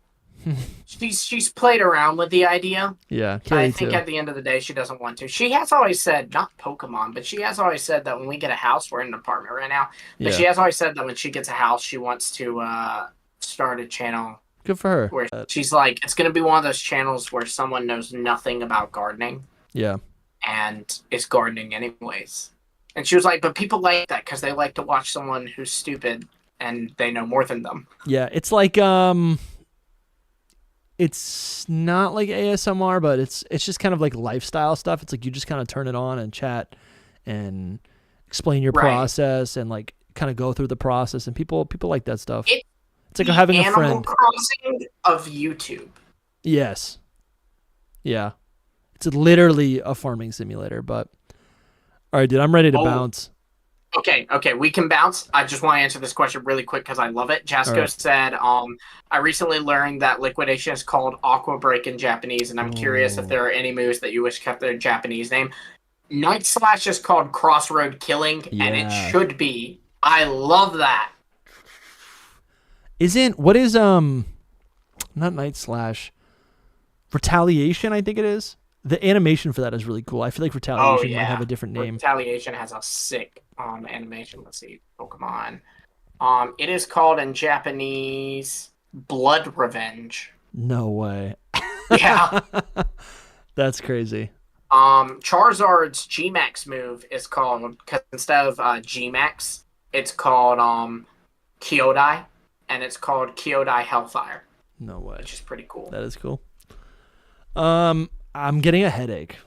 She's played around with the idea. Yeah, I Kauri think too. at the end of the day, she doesn't want to. She has always said, not Pokemon, but she has always said that when we get a house, we're in an apartment right now, but Yeah. she has always said that when she gets a house, she wants to start a channel Good for her. where she's like, it's going to be one of those channels where someone knows nothing about gardening Yeah. and is gardening anyways. And she was like, but people like that because they like to watch someone who's stupid and they know more than them. Yeah, it's it's not like ASMR, but it's just kind of like lifestyle stuff. It's like you just kind of turn it on and chat and explain your Right. process and kind of go through the process, and people like that stuff. It's like The having a Animal friend. Crossing of YouTube. Yes. Yeah. It's literally a farming simulator, but all right, dude, I'm ready to bounce. Okay, we can bounce. I just want to answer this question really quick because I love it. Jasco Alright. said, I recently learned that liquidation is called Aqua Break in Japanese, and I'm curious if there are any moves that you wish kept their Japanese name. Night Slash is called Crossroad Killing, and it Yeah. should be. I love that. What is not Night Slash, Retaliation, I think it is. The animation for that is really cool. I feel like Retaliation might have a different name. Retaliation has a sick animation. Let's see. Pokemon. It is called in Japanese Blood Revenge. No way. Yeah. That's crazy. Charizard's G-Max move is called, because instead of G-Max, it's called Kyodai, and it's called Kyodai Hellfire, No way. which is pretty cool. That is cool. I'm getting a headache.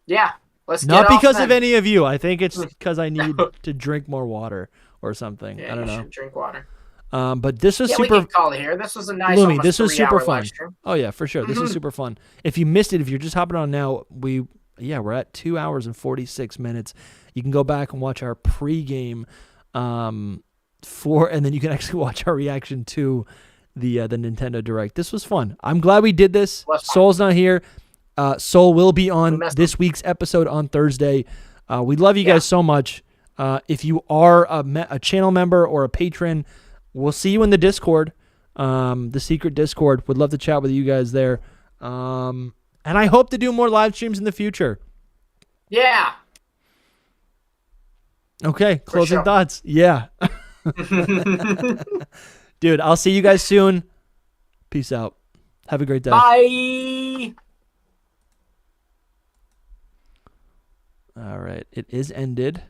Yeah, let's Not get off because then. of any of you. I think it's because I need to drink more water or something. Yeah, I don't you know. should drink water. But this was Yeah, super. we can call it here. This was a nice, Lumi, almost this was super 3-hour fun. live stream. Oh yeah, for sure. This was super fun. If you missed it, if you're just hopping on now, we're at 2 hours and 46 minutes. You can go back and watch our pregame, and then you can actually watch our reaction to the Nintendo Direct. This was fun. I'm glad we did this. Was fun. Soul's not here. Soul will be on missed this week's episode on Thursday. We love you guys so much. If you are a channel member or a patron, we'll see you in the Discord, the secret Discord. Would love to chat with you guys there. And I hope to do more live streams in the future. Yeah. Okay, closing sure. thoughts. Yeah. Dude, I'll see you guys soon. Peace out. Have a great day. Bye. All right. It is ended.